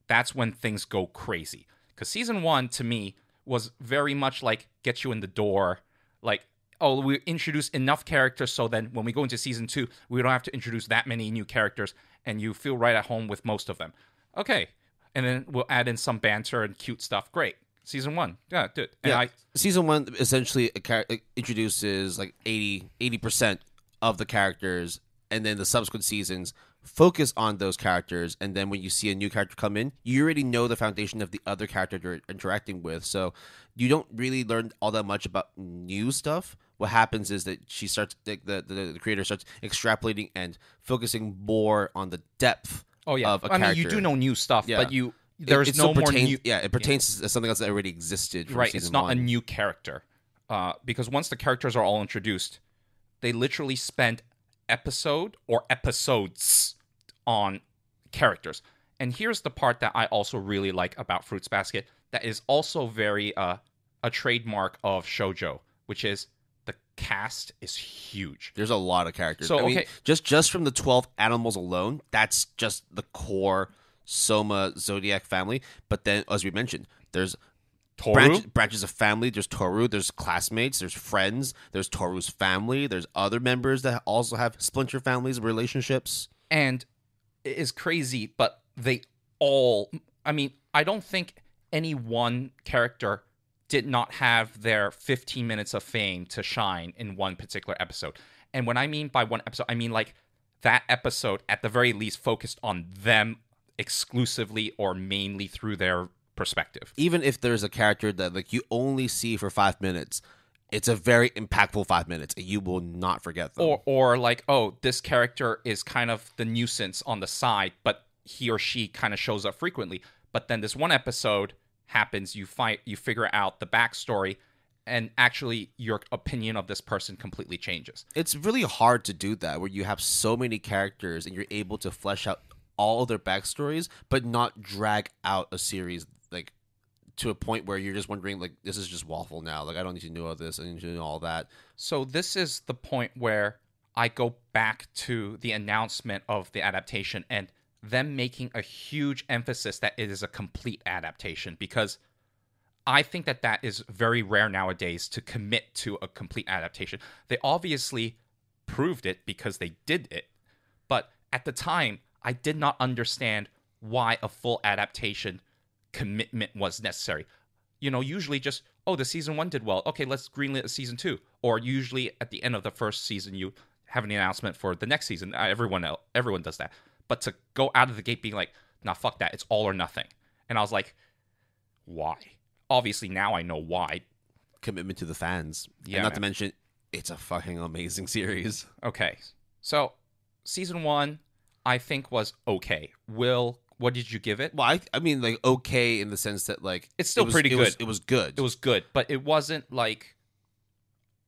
that's when things go crazy. Because season 1, to me, was very much like, get you in the door, like, oh, we introduce enough characters so then when we go into season 2, we don't have to introduce that many new characters, and you feel right at home with most of them. Okay. And then we'll add in some banter and cute stuff. Great. Season 1. Yeah, good. And season 1 essentially introduces like 80% of the characters, and then the subsequent seasons focus on those characters, and then when you see a new character come in, you already know the foundation of the other character you're interacting with, so you don't really learn all that much about new stuff. What happens is that she starts, the creator starts extrapolating and focusing more on the depth of a character. I mean, you do know new stuff, but there's no more new. Yeah, it pertains to something else that already existed from right, season it's not 1. a new character. Because once the characters are all introduced, they literally spend episodes on characters. And here's the part that I also really like about Fruits Basket that is also very a trademark of shoujo, which is the cast is huge. There's a lot of characters. So, I mean, just from the 12 animals alone, that's just the core Soma Zodiac family. But then, as we mentioned, there's branches of family. There's Toru, there's classmates, there's friends, there's Toru's family, there's other members that also have splinter families, relationships. And it is crazy, but they all, I mean, I don't think any one character did not have their 15 minutes of fame to shine in one particular episode. And when I mean by one episode, I mean like that episode at the very least focused on them exclusively or mainly through their perspective. Even if there's a character that, like, you only see for 5 minutes, it's a very impactful 5 minutes, and you will not forget them. Or like, oh, this character is kind of the nuisance on the side, but he or she kind of shows up frequently. But then this one episode happens, you figure out the backstory, and actually your opinion of this person completely changes. It's really hard to do that, where you have so many characters and you're able to flesh out all of their backstories, but not drag out a series like to a point where you're just wondering, like, this is just waffle now. Like, I don't need to know all this. I need to know all that. So this is the point where I go back to the announcement of the adaptation and them making a huge emphasis that it is a complete adaptation, because I think that is very rare nowadays to commit to a complete adaptation. They obviously proved it because they did it, but at the time, I did not understand why a full adaptation commitment was necessary. You know, usually just, oh, the season 1 did well. Okay, let's greenlit a season 2. Or usually at the end of the first season, you have an announcement for the next season. Everyone does that. But to go out of the gate being like, nah, fuck that. It's all or nothing. And I was like, why? Obviously, now I know why. Commitment to the fans. Yeah, and not to mention, it's a fucking amazing series. Okay. So, season 1, I think, was okay. Will, what did you give it? Well, I mean, like, okay in the sense that, like, it's still pretty good. It was good. It was good, but it wasn't like,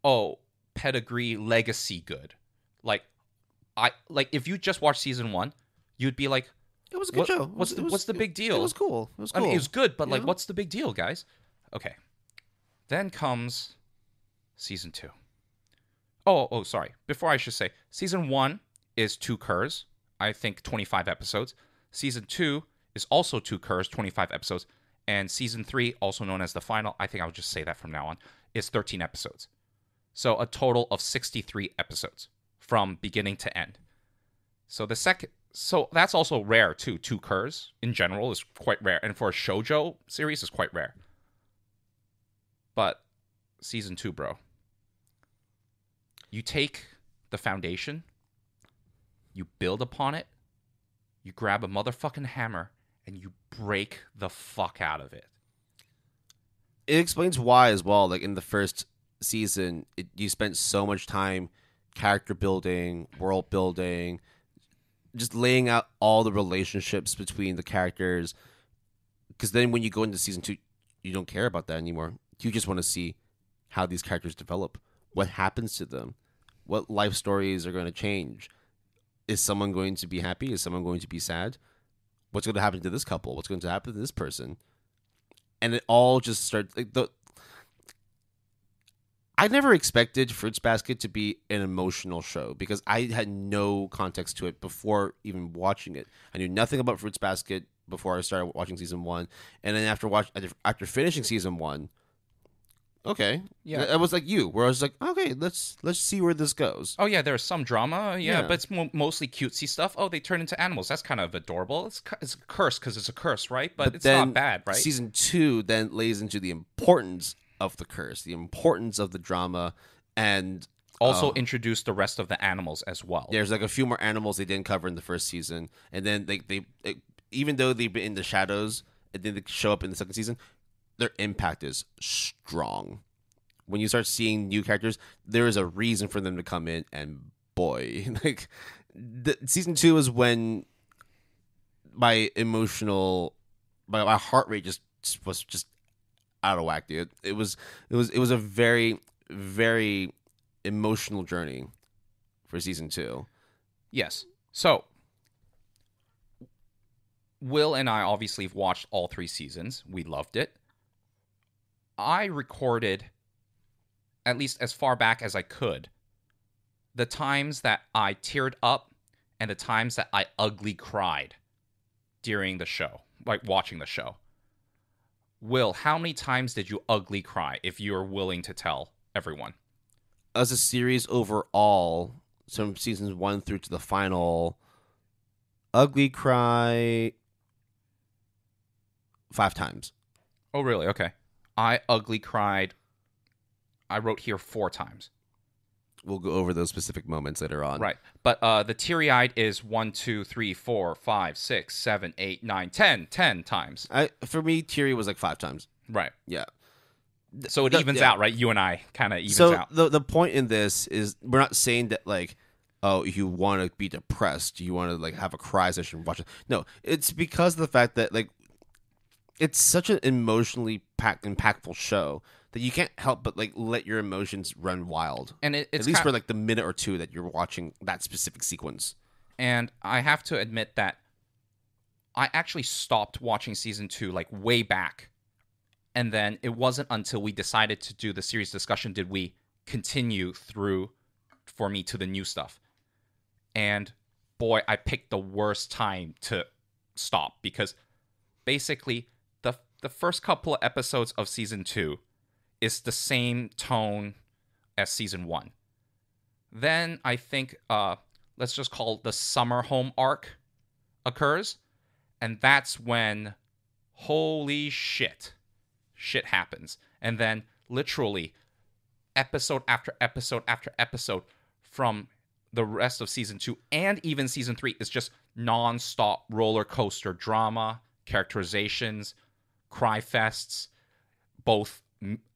oh, pedigree legacy good. Like if you just watch season 1, you'd be like, It was a good show. What's the big deal? It was cool. It was cool. I mean, it was good, but Yeah. what's the big deal, guys? Okay. Then comes season 2. Oh, sorry. Before I should say, season 1 is 2 curs. I think 25 episodes. Season 2 is also 2 curs, 25 episodes. And season 3, also known as the final, I think I'll just say that from now on, is 13 episodes. So a total of 63 episodes from beginning to end. So that's also rare too. 2 curs in general is quite rare. And for a shoujo series is quite rare. But season 2, bro. You take the foundation, you build upon it, you grab a motherfucking hammer, and you break the fuck out of it. It explains why as well. Like in the first season, you spent so much time character building, world building, just laying out all the relationships between the characters. Because then when you go into season 2, you don't care about that anymore. You just want to see how these characters develop, what happens to them, what life stories are going to change. Is someone going to be happy? Is someone going to be sad? What's going to happen to this couple? What's going to happen to this person? And it all just starts. I never expected Fruits Basket to be an emotional show because I had no context to it before even watching it. I knew nothing about Fruits Basket before I started watching season 1, and then after finishing season 1, okay, Yeah. I was like you, where I was like, okay, let's see where this goes. Oh, yeah, there's some drama, Yeah. but it's mostly cutesy stuff. Oh, they turn into animals. That's kind of adorable. It's a curse because it's a curse, right? But it's then not bad, right? Season 2 then lays into the importance of the curse, the importance of the drama, and Also introduce the rest of the animals as well. there's like a few more animals they didn't cover in the first season, and then they even though they've been in the shadows and then they show up in the second season, their impact is strong. When you start seeing new characters, there is a reason for them to come in, and boy, like season 2 is when my heart rate was just out of whack, dude. It was a very, very emotional journey for season 2. Yes. So, Will and I obviously have watched all 3 seasons. We loved it. I recorded, at least as far back as I could, the times that I teared up and the times that I ugly cried during the show, like watching the show. Will, how many times did you ugly cry, if you're willing to tell everyone? As a series overall, from seasons 1 through to the final, ugly cry 5 times. Oh, really? Okay. I ugly cried, I wrote here 4 times. We'll go over those specific moments later on. Right. But the teary-eyed is 1, 2, 3, 4, 5, 6, 7, 8, 9, 10. 10 times. For me, teary was like 5 times. Right. Yeah. So it evens out, right? You and I kind of evens out. So the point in this is we're not saying that like, oh, you want to be depressed, you want to like have a cry session and watch it. No, it's because of the fact that like it's such an emotionally impactful show that you can't help but like let your emotions run wild. And it's at least for like the minute or two that you're watching that specific sequence. And I have to admit that I actually stopped watching season 2 like way back. And then it wasn't until we decided to do the series discussion did we continue through for me to the new stuff. And boy, I picked the worst time to stop because basically the first couple of episodes of season 2 is the same tone as season 1. Then I think let's just call it the summer home arc occurs, and that's when holy shit happens. And then literally episode after episode after episode from the rest of season 2 and even season 3 is just non-stop roller coaster drama, characterizations, cry fests, both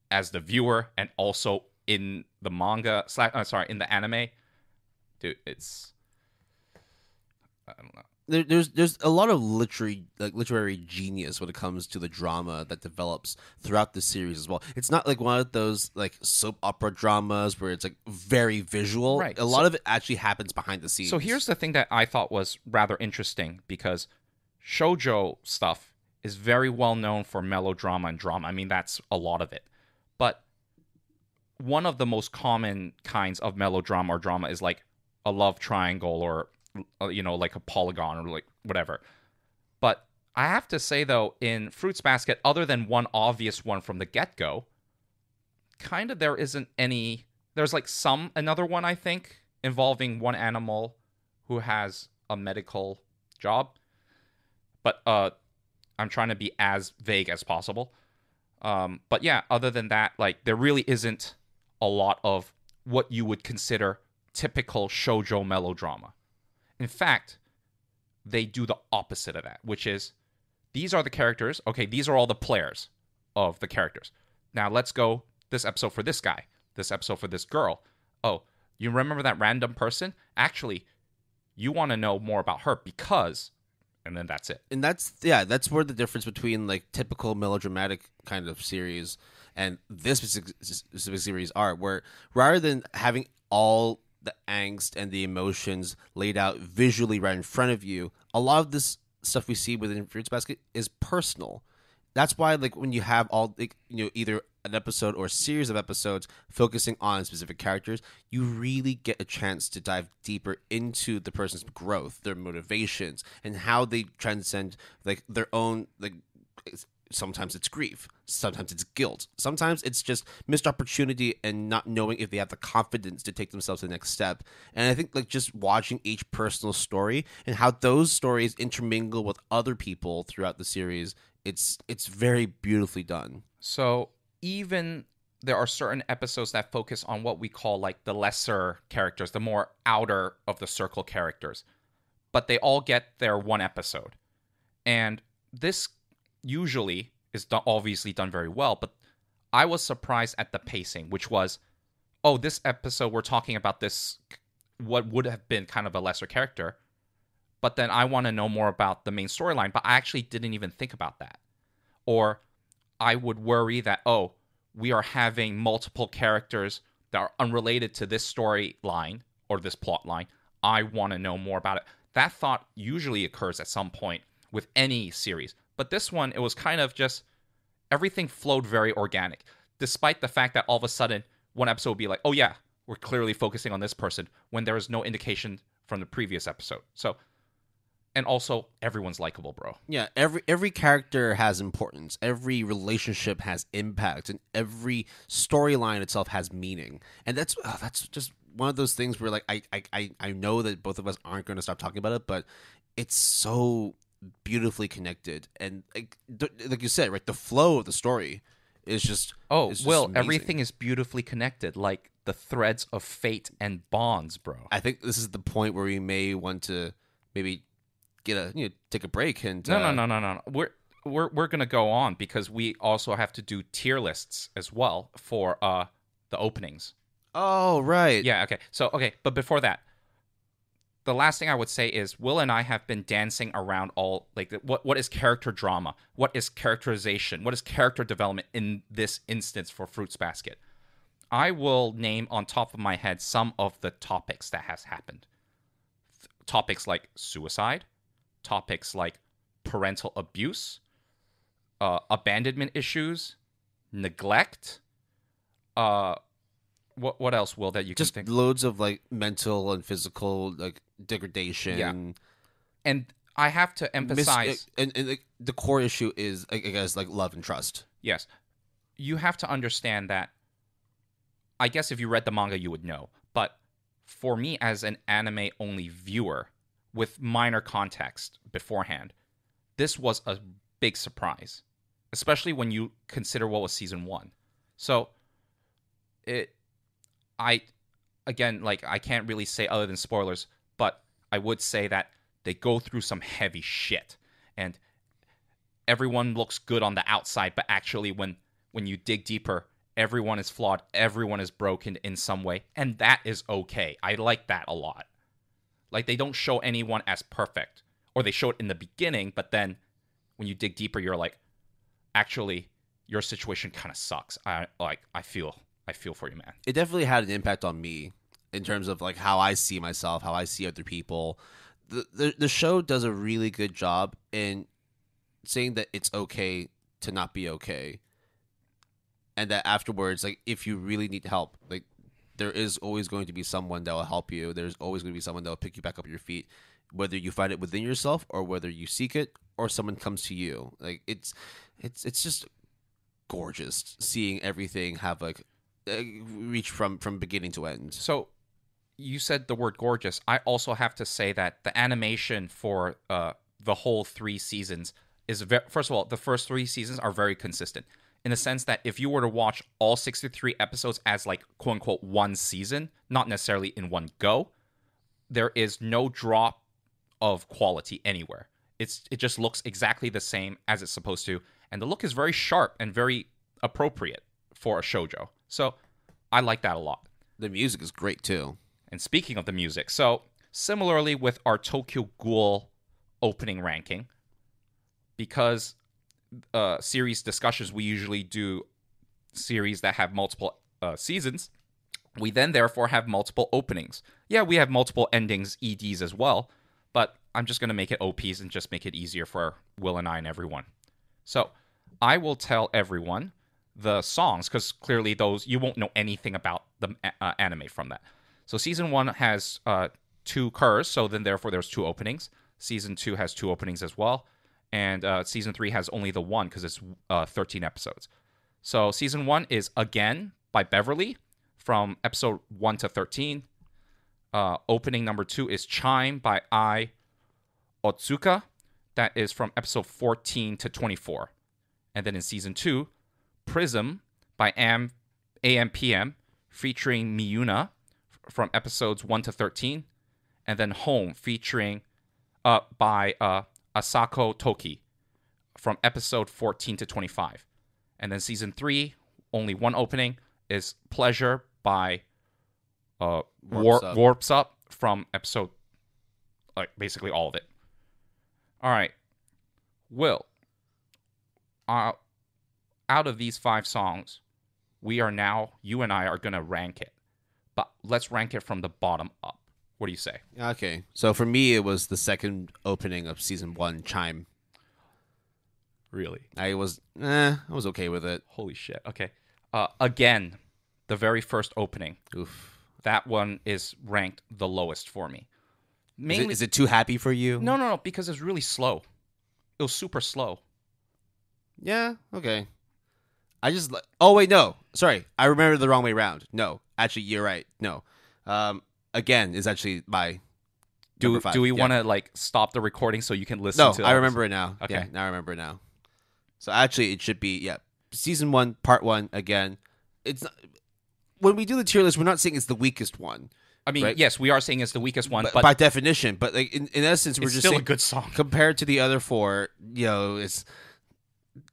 as the viewer and also in the manga in the anime. Dude, it's don't know. There's a lot of literary genius when it comes to the drama that develops throughout the series as well. It's not like one of those like soap opera dramas where it's like very visual. Right. A lot of it actually happens behind the scenes. So here's the thing that I thought was rather interesting, because shoujo stuff is very well known for melodrama and drama. I mean, that's a lot of it. But one of the most common kinds of melodrama or drama is like a love triangle, or like a polygon, or like whatever. But I have to say, though, in Fruits Basket, other than one obvious one from the get-go, kind of there isn't any. There's like another one, I think, involving one animal who has a medical job. But I'm trying to be as vague as possible. But yeah, other than that, like, there really isn't a lot of what you would consider typical shoujo melodrama. In fact, they do the opposite of that, which is, these are the characters. Okay, these are all the players of the characters. Now let's go this episode for this guy, this episode for this girl. Oh, you remember that random person? Actually, you want to know more about her because, and then that's it. And that's where the difference between like typical melodramatic kind of series and this specific series are, where rather than having all the angst and the emotions laid out visually right in front of you, a lot of this stuff we see within Fruits Basket is personal. That's why, like, when you have all, like, either an episode or a series of episodes focusing on specific characters, you really get a chance to dive deeper into the person's growth, their motivations, and how they transcend like their own, like, sometimes it's grief, sometimes it's guilt, sometimes it's just missed opportunity and not knowing if they have the confidence to take themselves to the next step. And I think, like, just watching each personal story and how those stories intermingle with other people throughout the series, it's very beautifully done. So even there are certain episodes that focus on what we call like the lesser characters, the more outer of the circle characters, but they all get their one episode. And this usually is obviously done very well, but I was surprised at the pacing, which was, oh, this episode we're talking about this, what would have been kind of a lesser character, but then I want to know more about the main storyline, but I actually didn't even think about that. Or I would worry that, oh, we are having multiple characters that are unrelated to this storyline or this plot line. I want to know more about it. That thought usually occurs at some point with any series. But this one, it was kind of just, everything flowed very organic, despite the fact that all of a sudden one episode would be like, oh yeah, we're clearly focusing on this person, when there was no indication from the previous episode. So, and also, everyone's likable, bro. Yeah, every character has importance. Every relationship has impact, and every storyline itself has meaning. And that's just one of those things where, like, I know that both of us aren't going to stop talking about it, but it's so beautifully connected. And like you said, right, the flow of the story is just everything is beautifully connected, like the threads of fate and bonds, bro. I think this is the point where we may want to maybe take a break and no. We're gonna go on, because we also have to do tier lists as well for the openings. Oh, right. Yeah. Okay. But before that, the last thing I would say is Will and I have been dancing around all, like, what is character drama, what is characterization, what is character development in this instance for Fruits Basket. I will name on top of my head some of the topics that has happened. Topics like suicide. Topics like parental abuse, abandonment issues, neglect. What else, Will, that you just can think? Loads of like mental and physical like degradation. Yeah. And I have to emphasize, and the core issue is, I guess, like love and trust. Yes, you have to understand that. I guess if you read the manga, you would know. But for me, as an anime only viewer, with minor context beforehand, this was a big surprise, especially when you consider what was season 1. So, I can't really say other than spoilers, but I would say that they go through some heavy shit, and everyone looks good on the outside, but actually when you dig deeper, everyone is flawed, everyone is broken in some way, and that is okay. I like that a lot. Like, they don't show anyone as perfect. Or they show it in the beginning, but then when you dig deeper, you're like, actually, your situation kind of sucks. I feel for you, man. It definitely had an impact on me in terms of like how I see myself, how I see other people. The show does a really good job in saying that it's okay to not be okay, and that afterwards, like, if you really need help, like, there is always going to be someone that will help you. There's always going to be someone that will pick you back up your feet, whether you find it within yourself or whether you seek it or someone comes to you. Like, it's just gorgeous seeing everything have like reach from beginning to end. So you said the word gorgeous. I also have to say that the animation for the whole 3 seasons is first of all, the first 3 seasons are very consistent in the sense that if you were to watch all 63 episodes as like quote unquote one season, not necessarily in one go, there is no drop of quality anywhere. It just looks exactly the same as it's supposed to, and the look is very sharp and very appropriate for a shoujo. So I like that a lot. The music is great too. And speaking of the music, so similarly with our Tokyo Ghoul opening ranking, because series discussions, we usually do series that have multiple seasons. We then therefore have multiple openings. Yeah, we have multiple endings, EDs as well, but I'm just going to make it OPs and just make it easier for Will and I and everyone. So I will tell everyone the songs, because clearly those, you won't know anything about the anime from that. So season 1 has 2 curs, so then therefore there's 2 openings. Season 2 has 2 openings as well. And season 3 has only the 1 because it's 13 episodes. So season 1 is Again by Beverly from episode 1 to 13. Opening number 2 is Chime by Ai Otsuka. That is from episode 14 to 24. And then in season 2, Prism by AMPM featuring Miyuna from episodes 1 to 13. And then Home featuring by Asako Toki from episode 14 to 25. And then season 3, only 1 opening, is Pleasure by Warps Up from episode, like, basically all of it. All right. Will, out of these 5 songs, you and I are going to rank it. But let's rank it from the bottom up. What do you say? Okay. So for me, it was the second opening of season 1, Chime. Really? I was okay with it. Holy shit. Okay. Again, the very first opening. Oof. That one is ranked the lowest for me. Mainly, is it too happy for you? No, because it's really slow. It was super slow. Yeah, okay. Oh, wait, no. Sorry. I remember the wrong way around. No. Actually, you're right. No. Again is actually my number 5. Do we want to like stop the recording so you can listen to I remember it now. Okay. Yeah, now I remember it now. So actually it should be, season 1, part 1, Again. It's not, when we do the tier list, we're not saying it's the weakest one. I mean, right? Yes, we are saying it's the weakest one, but by definition. But like in essence, we're just still saying a good song compared to the other 4. It's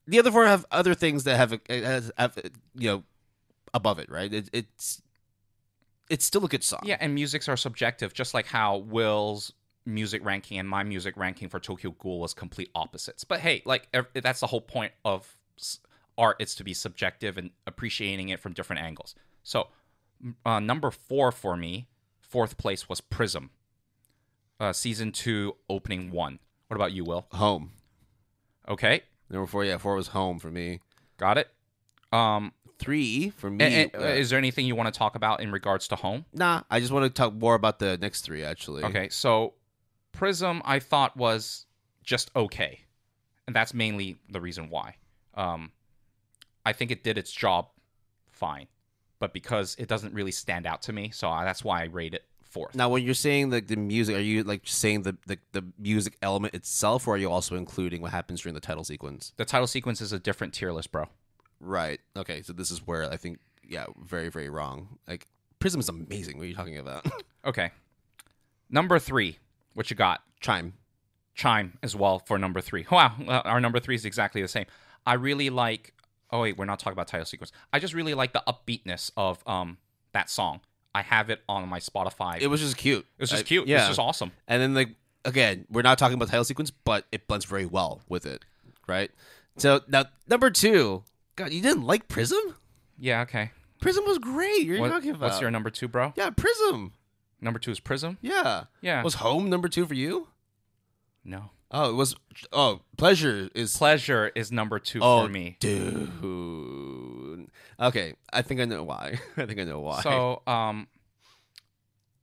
the other 4 have other things that have above it, right? It's still a good song. Yeah, and musics are subjective, just like how Will's music ranking and my music ranking for Tokyo Ghoul was complete opposites. But hey, like, that's the whole point of art. It's to be subjective and appreciating it from different angles. So number 4 for me, 4th place, was Prism. Season 2, opening 1. What about you, Will? Home. Okay. Number 4, 4 was Home for me. Got it. 3 for me. Is there anything you want to talk about in regards to Home? Nah, I just want to talk more about the next 3, actually. Okay, so Prism I thought was just okay. And that's mainly the reason why. I think it did its job fine. But because it doesn't really stand out to me, so that's why I rate it 4th. Now, when you're saying like the music, are you like saying the music element itself, or are you also including what happens during the title sequence? The title sequence is a different tier list, bro. Right. Okay, so this is where I think, very, very wrong. Like, Prism is amazing. What are you talking about? Okay. Number 3, what you got? Chime as well for number 3. Wow, our number 3 is exactly the same. I really like... Oh, wait, we're not talking about title sequence. I just really like the upbeatness of that song. I have it on my Spotify. It was just cute. It was just cute. Yeah. It's just awesome. And then, like, again, we're not talking about the title sequence, but it blends very well with it, right? So now, number 2. God, you didn't like Prism? Yeah, okay. Prism was great. You're talking about. What's your number 2, bro? Yeah, Prism. Number 2 is Prism? Yeah. Yeah. Was Home number 2 for you? No. Oh, it was. Oh, Pleasure is. Pleasure is number 2 for me. Dude. Okay, I think I know why. So,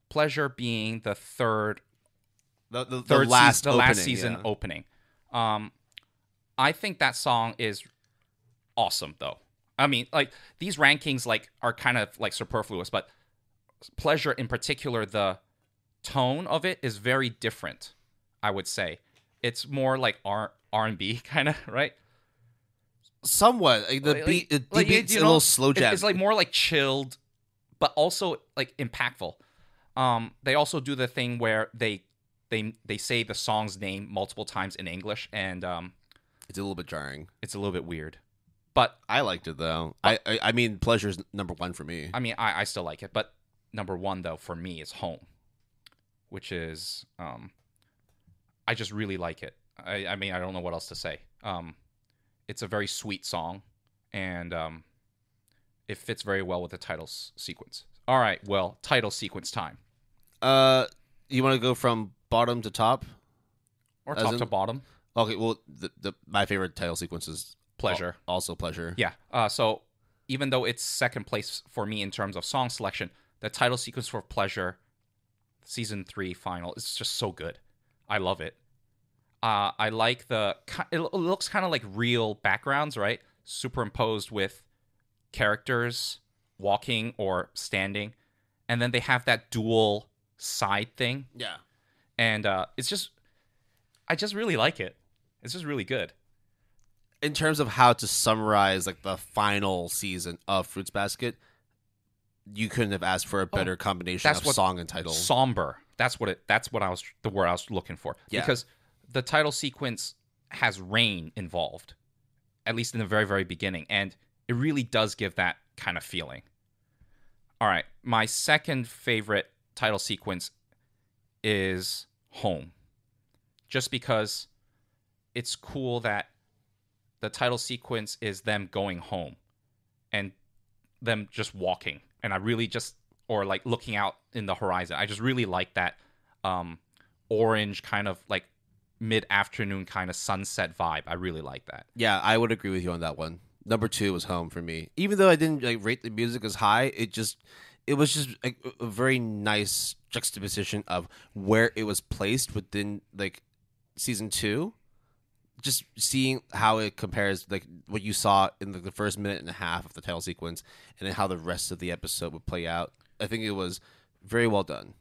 Pleasure being the third the last season opening. I think that song is awesome, though. I mean, like, these rankings like are kind of like superfluous, but Pleasure in particular, the tone of it is very different, I would say. It's more like R&B kind of, right? Somewhat. Like, the beat's a little slow jazz. It's like more like chilled, but also like impactful. They also do the thing where they say the song's name multiple times in English, and it's a little bit jarring. It's a little bit weird. But I liked it, though. I mean, Pleasure's number 1 for me. I mean, I still like it, but number 1, though, for me is Home, which is I just really like it. I mean, I don't know what else to say. It's a very sweet song, and it fits very well with the title sequence. All right, well, title sequence time. You want to go from bottom to top? Or top to bottom? Okay, well, my favorite title sequence is Pleasure. Also Pleasure. Yeah. So even though it's second place for me in terms of song selection, the title sequence for Pleasure, season 3 final, is just so good. I love it. I like it looks kind of like real backgrounds, right? Superimposed with characters walking or standing. And then they have that dual side thing. Yeah. And I just really like it. It's just really good. In terms of how to summarize like the final season of Fruits Basket, you couldn't have asked for a better combination of song and title. Somber. That's the word I was looking for. Yeah. Because the title sequence has rain involved, at least in the very, very beginning, and it really does give that kind of feeling. All right, my second favorite title sequence is Home. Just because it's cool that the title sequence is them going home and them just walking. And I really or like looking out in the horizon. I just really like that orange kind of like mid-afternoon kind of sunset vibe. I really like that. Yeah, I would agree with you on that one. Number 2 was Home for me. Even though I didn't like rate the music as high, it was just like a very nice juxtaposition of where it was placed within like season 2. Just seeing how it compares, like what you saw in the first minute and a half of the title sequence, and then how the rest of the episode would play out. I think it was very well done.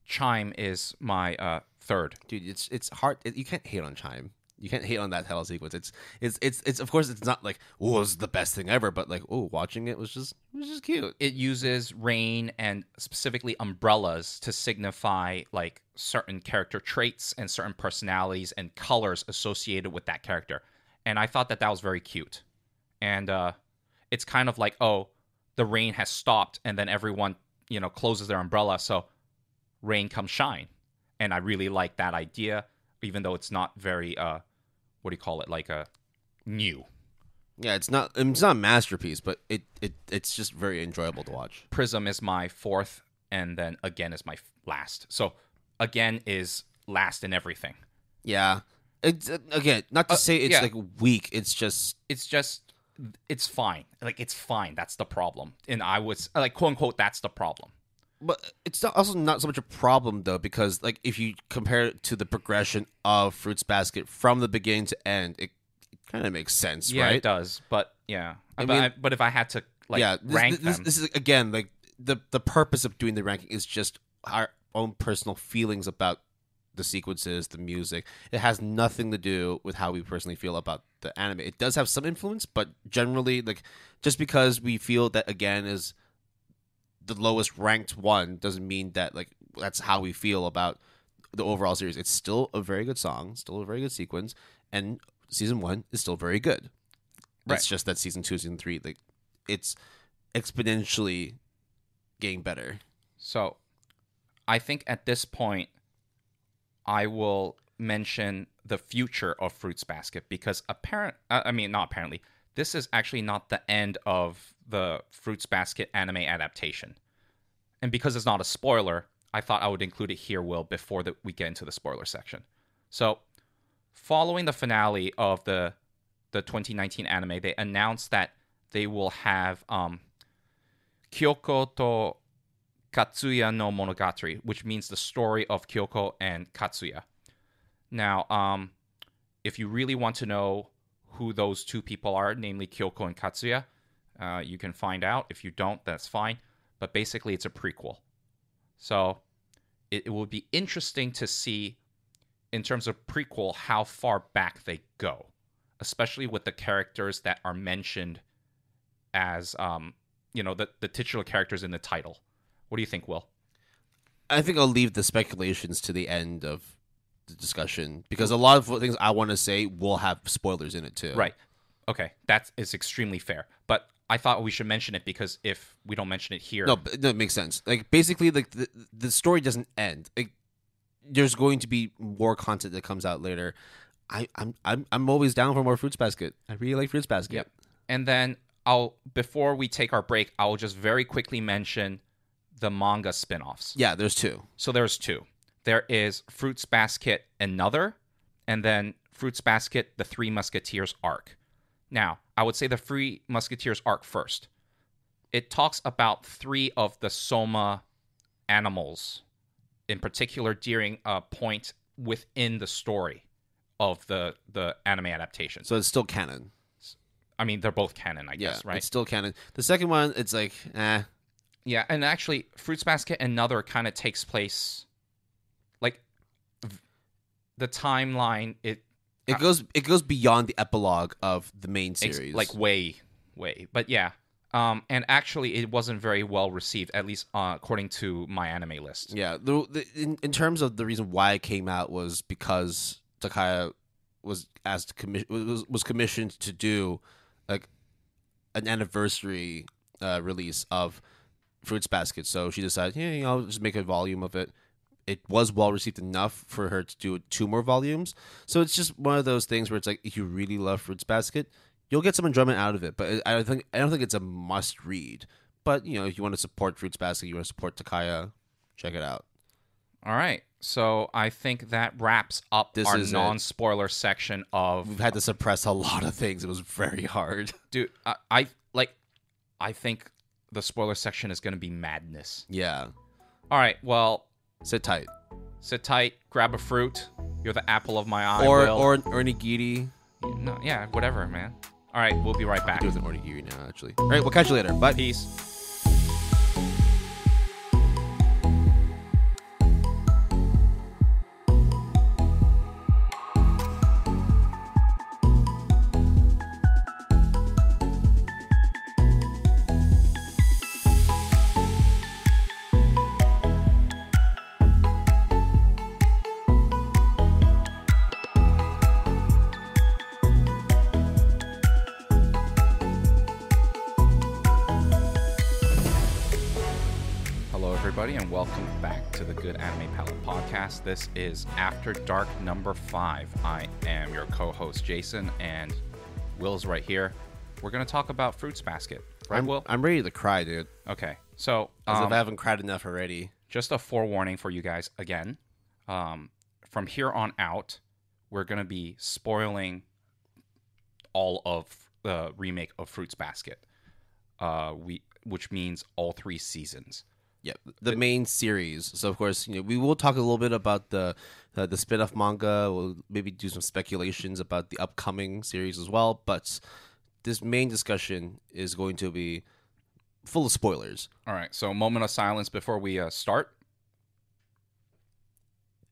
Chime is my third. Dude, it's hard. You can't hate on Chime. You can't hate on that title sequence. It's of course it's not like it was the best thing ever, but like watching it was just cute. It uses rain and specifically umbrellas to signify like certain character traits and certain personalities and colors associated with that character. And I thought that was very cute. And it's kind of like, the rain has stopped and then everyone, closes their umbrella, so rain comes shine. And I really like that idea, even though it's not very what do you call it? Like a new. Yeah, it's not a masterpiece, but it's just very enjoyable to watch. Prism is my fourth, and then Again is my last. So Again is last in everything. Yeah. It's again, not to say it's like weak. It's fine. Like it's fine. That's the problem. And I was like, quote unquote, that's the problem. But it's also not so much a problem though, because like if you compare it to the progression of Fruits Basket from the beginning to end, it kind of makes sense, yeah, right? It does. But yeah, but if I had to rank them, this is again like the purpose of doing the ranking is just our own personal feelings about the sequences, the music. It has nothing to do with how we personally feel about the anime. It does have some influence, but generally, like just because we feel that Again is the lowest ranked one doesn't mean that like that's how we feel about the overall series. It's still a very good song, still a very good sequence, and season 1 is still very good. Right. It's just that season 2, season 3, like it's exponentially getting better. So I think at this point, I will mention the future of Fruits Basket because not apparently, this is actually not the end of the Fruits Basket anime adaptation. And because it's not a spoiler, I thought I would include it here, Will, before we get into the spoiler section. So, following the finale of the 2019 anime, they announced that they will have Kyoko to Katsuya no Monogatari, which means the story of Kyoko and Katsuya. Now, if you really want to know who those two people are, namely Kyoko and Katsuya, you can find out. If you don't, that's fine. But basically, it's a prequel. So it will be interesting to see, in terms of prequel, how far back they go, especially with the characters that are mentioned as, the titular characters in the title. What do you think, Will? I think I'll leave the speculations to the end of the discussion because a lot of things I want to say will have spoilers in it too. Right. Okay. That is extremely fair. But I thought we should mention it because if we don't mention it here... No, it makes sense. Like, basically, like the story doesn't end. Like, there's going to be more content that comes out later. I'm always down for more Fruits Basket. I really like Fruits Basket. Yep. And then before we take our break, I'll just very quickly mention the manga spin-offs. Yeah, there's two. So there's two. There is Fruits Basket Another, and then Fruits Basket The Three Musketeers arc. Now, I would say the Three Musketeers arc first. It talks about three of the Soma animals, in particular during a point within the story of the anime adaptation. So it's still canon. I mean, they're both canon, I guess, right? It's still canon. The second one, it's like, Yeah, and actually, Fruits Basket Another kind of takes place, like, the timeline, it goes beyond the epilogue of the main series. Like, way. But yeah, and actually, it wasn't very well received, at least according to my anime list. Yeah, in terms of the reason why it came out was because Takaya was commissioned to do, like, an anniversary release of Fruits Basket, so she decided, I'll just make a volume of it. It was well received enough for her to do 2 more volumes. So it's just one of those things where it's like, if you really love Fruits Basket, you'll get some enjoyment out of it. But I don't think it's a must read. But if you want to support Fruits Basket, you want to support Takaya, check it out. All right, so I think that wraps up our non-spoiler section of. We've had to suppress a lot of things. It was very hard, dude. I think the spoiler section is going to be madness. Yeah. All right. Well, sit tight. Grab a fruit. You're the apple of my eye. Or an onigiri. No, yeah, whatever, man. All right. We'll be right back. I'll do it with an onigiri now, actually. All right. We'll catch you later. Bye. Peace. And welcome back to the Good Anime Palette Podcast. This is After Dark number 5. I am your co-host Jason, and Will's right here. We're going to talk about Fruits Basket, right, Will? I'm ready to cry, dude. Okay, so as if I haven't cried enough already. Just a forewarning for you guys again. From here on out, we're going to be spoiling all of the remake of Fruits Basket, which means all 3 seasons. Yeah, the main series. So, of course, we will talk a little bit about the spin-off manga. We'll maybe do some speculations about the upcoming series as well. But this main discussion is going to be full of spoilers. All right, so moment of silence before we start.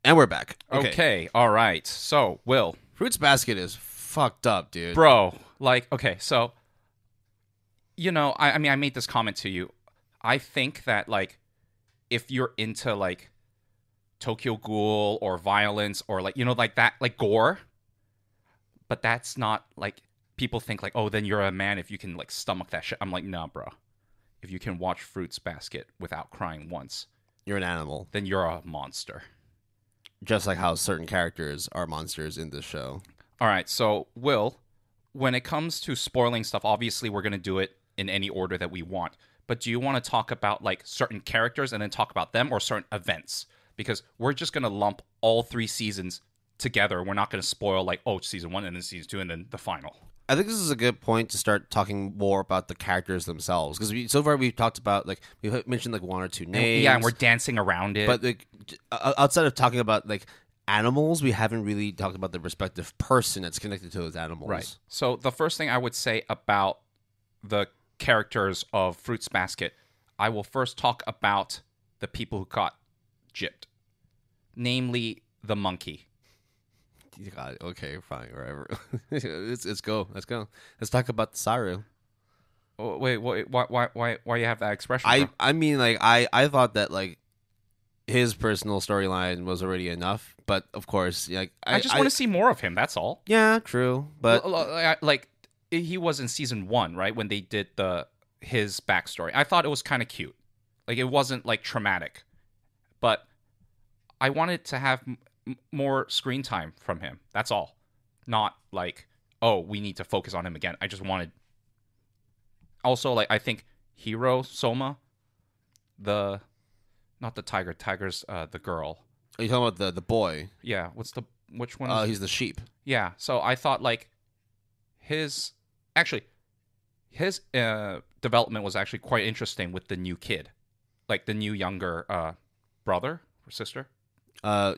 And we're back. Okay, all right. So, Will. Fruits Basket is fucked up, dude. Bro, okay, so, I made this comment to you. I think that, if you're into, Tokyo Ghoul or violence or, that, gore, but that's not, people think, oh, then you're a man if you can, stomach that shit. I'm like, nah, bro. If you can watch Fruits Basket without crying once, You're an animal. then you're a monster. Just like how certain characters are monsters in this show. All right, so Will, when it comes to spoiling stuff, obviously we're going to do it in any order that we want. But do you want to talk about like certain characters and then talk about them, or certain events? Because we're just going to lump all 3 seasons together. We're not going to spoil like, oh, season 1 and then season 2 and then the final. I think this is a good point to start talking more about the characters themselves, because so far we've talked about, like, we've mentioned like 1 or 2 names. Yeah, and we're dancing around it. But like, outside of talking about like animals, we haven't really talked about the respective person that's connected to those animals. Right. So the first thing I would say about the characters of Fruits Basket, I will first talk about the people who got gypped, namely the monkey. God, okay, fine, whatever. Let's go. Let's talk about the Saru. Oh, wait, why you have that expression? I mean, like, I thought that like his personal storyline was already enough, but of course, like, I just want to see more of him. That's all. Yeah, true, but like he was in season 1, right, when they did his backstory. I thought it was kind of cute. Like, it wasn't like traumatic, but I wanted to have more screen time from him. That's all. Not like, oh, we need to focus on him again. I just wanted. Also, like, I think Hiro Soma, not the tiger. Tiger's the girl. Are you talking about the boy? Yeah. Which one? He's the sheep. Yeah. So I thought like his development was actually quite interesting with the new kid, like the new younger brother or sister.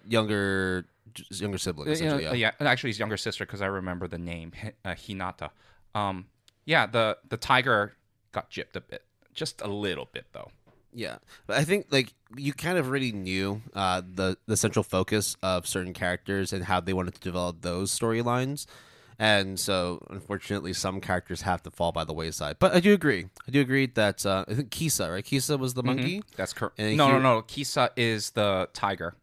Younger sibling, essentially, yeah. Actually, his younger sister, because I remember the name, Hinata. Yeah, the tiger got gypped a bit, just a little bit though. Yeah, but I think like you kind of already knew the central focus of certain characters and how they wanted to develop those storylines, and so unfortunately some characters have to fall by the wayside. But I do agree that I think Kisa, right? Kisa was the monkey. That's correct. No. Kisa is the tiger.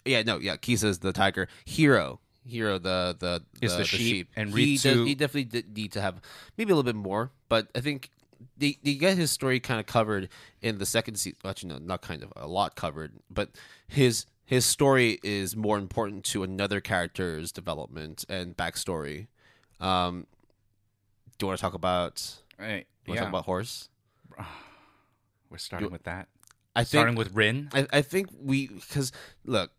Yeah, Kisa is the tiger. Hiro, the sheep, and he Ritsu. definitely did need to have maybe a little bit more, but I think they get his story kind of covered in the second season. Actually, no, not kind of, a lot covered, but his story is more important to another character's development and backstory. Do you want to talk about? Right. Talk about Horse? We're starting with that. Starting with Rin. I think because look,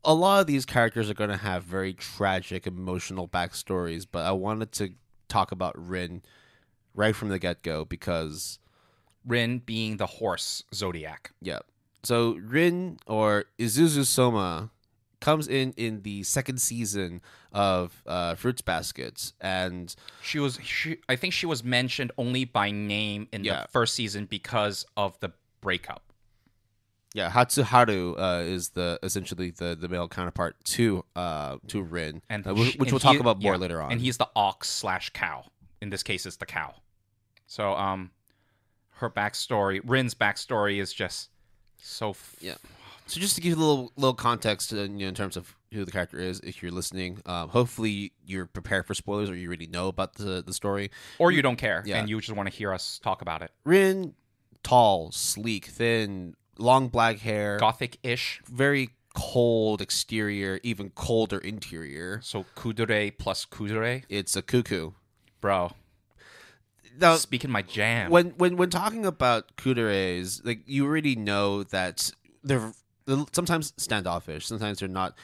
a lot of these characters are going to have very tragic, emotional backstories, but I wanted to talk about Rin right from the get-go because Rin being the horse zodiac. Yeah. So Rin, or Isuzu Soma, comes in the second season of Fruits Baskets, and I think she was mentioned only by name in the first season because of the breakup. Yeah, Hatsuharu is essentially the male counterpart to Rin, and which we'll talk about more later on. And he's the ox/cow. In this case, it's the cow. So her backstory, Rin's backstory, is just so. So just to give you a little context, in terms of who the character is, if you're listening, hopefully you're prepared for spoilers, or you already know about the story, or you don't care and you just want to hear us talk about it. Rin, tall, sleek, thin. Long black hair. Gothic-ish. Very cold exterior, even colder interior. So kudere plus kudere? It's a cuckoo. Bro. Now, speaking my jam. When talking about kuderes, like, you already know that they're sometimes standoffish. Sometimes they're not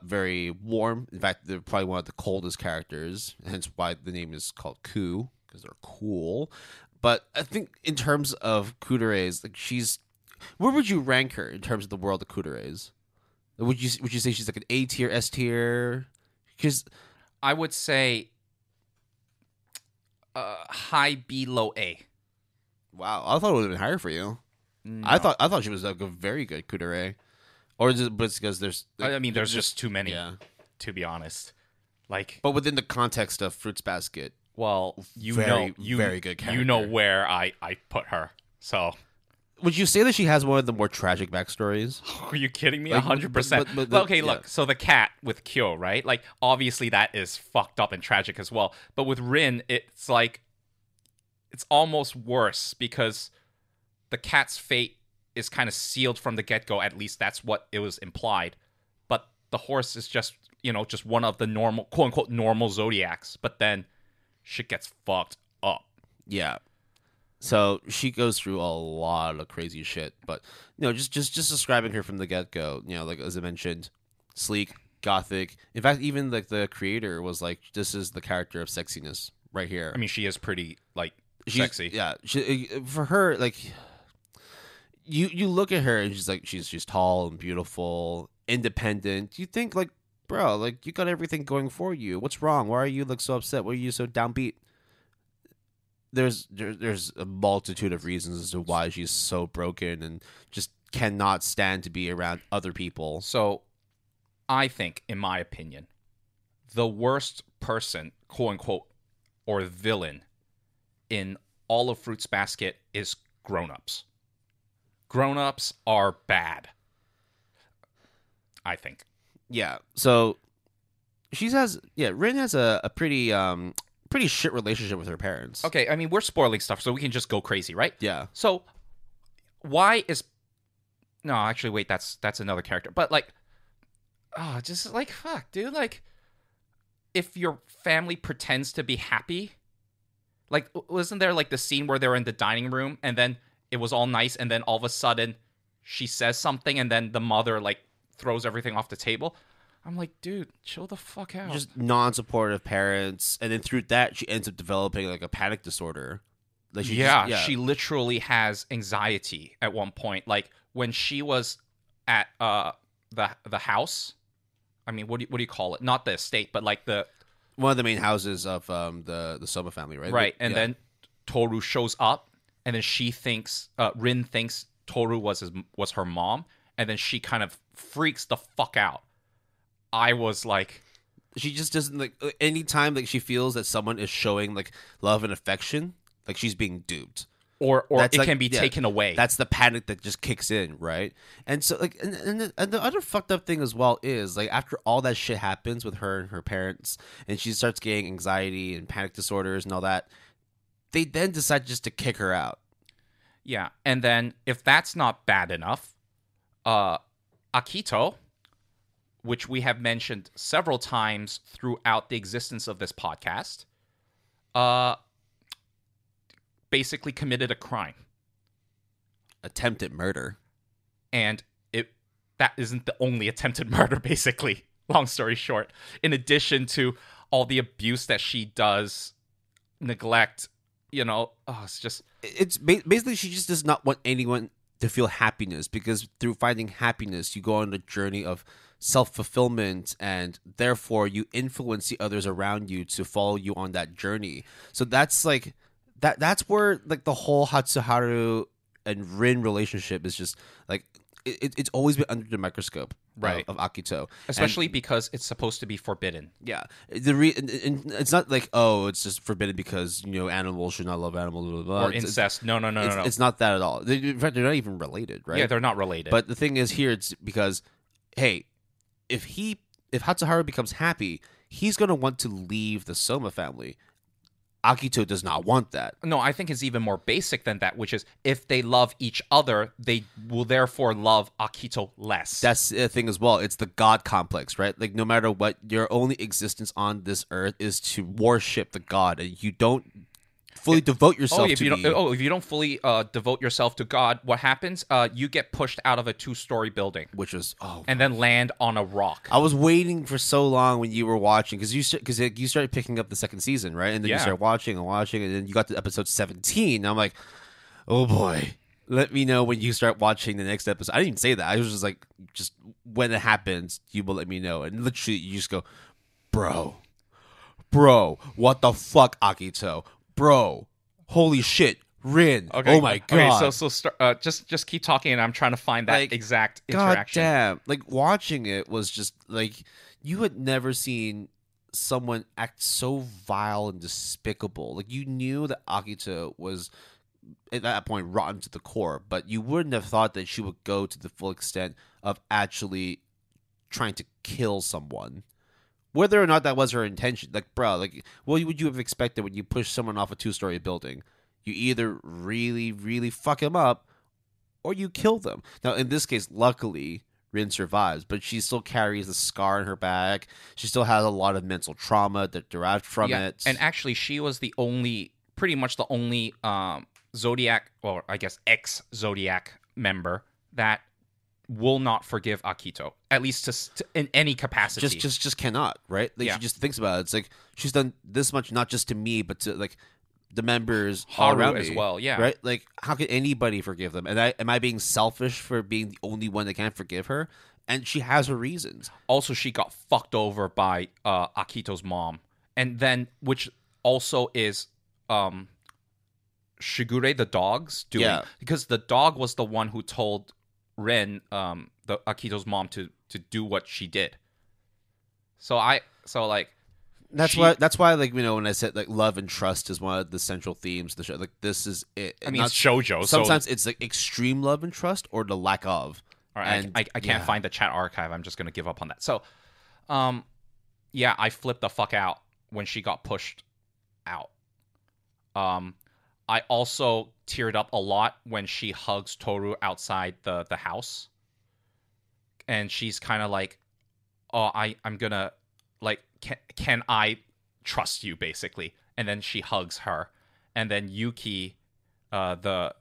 very warm. In fact, they're probably one of the coldest characters, hence why the name is called Ku, because they're cool. But I think in terms of kuderes, like, where would you rank her in terms of the world of kuderes? Would you say she's like an A tier, S tier? Because I would say high B, low A. Wow, I thought it would have been higher for you. No. I thought she was like a very good kudere, or is it because there's? I mean, there's just too many. Yeah. To be honest, like, but within the context of Fruits Basket, well, very good character. You know where I put her. So, would you say that she has one of the more tragic backstories? Are you kidding me? 100%. Okay, look. So the cat with Kyo, right? Like, obviously that is fucked up and tragic as well. But with Rin, it's like, it's almost worse because the cat's fate is kind of sealed from the get-go. At least that's what it was implied. But the horse is just, just one of the normal, quote-unquote, normal zodiacs. But then shit gets fucked up. Yeah. So she goes through a lot of crazy shit. But, just describing her from the get-go, like, as I mentioned, sleek, gothic. In fact, even, like, the creator was like, this is the character of sexiness right here. I mean, she is pretty, like, sexy. Yeah. For her, like... You look at her and she's tall and beautiful, independent. You think, like, bro, like, you got everything going for you. What's wrong? Why are you, like, so upset? Why are you so downbeat? There's a multitude of reasons as to why she's so broken and just cannot stand to be around other people. So I think, in my opinion, the worst person, quote unquote, or villain in all of Fruits Basket is grown-ups. Grown-ups are bad, I think. Yeah. So Rin has a pretty shit relationship with her parents. Okay, I mean, we're spoiling stuff, so we can just go crazy, right? Yeah. So why is... No, actually, wait, that's another character. But, like, just, like, fuck, dude. Like, if your family pretends to be happy... Like, wasn't there, like, the scene where they're in the dining room, and then it was all nice, and then all of a sudden she says something, and then the mother, like, throws everything off the table? I'm like, dude, chill the fuck out. Just non-supportive parents, and then through that, she ends up developing, like, a panic disorder. Like, she literally has anxiety at one point. Like, when she was at the house, I mean, what do you call it? Not the estate, but, like, one of the main houses of the Soma family, right? Right, and then Toru shows up, and then Rin thinks Toru was her mom, and then she kind of freaks the fuck out. I was like... She just doesn't, like, anytime, like, she feels that someone is showing, like, love and affection, like, she's being duped. Or it can be taken away. That's the panic that just kicks in, right? And so, like, and the other fucked up thing as well is, like, after all that shit happens with her and her parents, and she starts getting anxiety and panic disorders and all that, they then decide just to kick her out. Yeah, and then if that's not bad enough, Akito, which we have mentioned several times throughout the existence of this podcast, basically committed a crime. Attempted murder. And that isn't the only attempted murder, basically. Long story short. In addition to all the abuse that she does, neglect, it's just... It's basically she just does not want anyone to feel happiness, because through finding happiness, you go on a journey of self-fulfillment, and therefore you influence the others around you to follow you on that journey. So that's like... That's where, like, the whole Hatsuharu and Rin relationship is just, like, it's always been under the microscope, right, of Akito. Especially because it's supposed to be forbidden. Yeah. And it's not like, oh, it's just forbidden because, animals should not love animals. Blah, blah, blah. Or incest. No. It's not that at all. In fact, they're not even related, right? Yeah, they're not related. But the thing is here, it's because, hey, if Hatsuharu becomes happy, he's going to want to leave the Soma family. Akito does not want that. No, I think it's even more basic than that, which is if they love each other, they will therefore love Akito less. That's the thing as well. It's the God complex, right? Like, no matter what, your only existence on this earth is to worship the God, and you don't fully devote yourself if you don't fully devote yourself to God, what happens? You get pushed out of a 2-story building, which was and then land on a rock. I was waiting for so long when you were watching, because you started picking up the second season, right? And then you started watching, and then you got to episode 17. And I'm like, oh boy, let me know when you start watching the next episode. I didn't even say that. I was just like, just when it happens, you will let me know. And literally, you just go, bro, what the fuck, Akito? Bro, holy shit, Rin. Okay. Oh my god. Okay, so just keep talking, and I'm trying to find that exact interaction. God damn. Like, watching it was just like, you had never seen someone act so vile and despicable. Like, you knew that Akito was at that point rotten to the core, but you wouldn't have thought that she would go to the full extent of actually trying to kill someone. Whether or not that was her intention. Like, bro, like, what would you have expected when you push someone off a 2-story building? You either really, really fuck him up, or you kill them. Now, in this case, luckily, Rin survives, but she still carries the scar in her back. She still has a lot of mental trauma that derived from it. And actually, she was pretty much the only Zodiac, or I guess ex-Zodiac member that will not forgive Akito, at least in any capacity. Just cannot, right? Like, she just thinks about it. It's like, she's done this much, not just to me, but to like the members all around as me, well. Yeah, right. Like, how can anybody forgive them? And am I being selfish for being the only one that can't forgive her? And she has her reasons. Also, she got fucked over by Akito's mom, and then which also is Shigure the dog's doing, because the dog was the one who told Rin, the Akito's mom, to do what she did. That's why like, you know, when I said like love and trust is one of the central themes of the show, like this is it. I mean, it's shoujo. Sometimes it's like extreme love and trust or the lack of. All right, I can't find the chat archive. I'm just gonna give up on that. So, yeah, I flipped the fuck out when she got pushed out. I also teared up a lot when she hugs Toru outside the house, and she's kind of like, "Oh, I'm gonna like, can I trust you?" basically, and then she hugs her, and then Yuki, the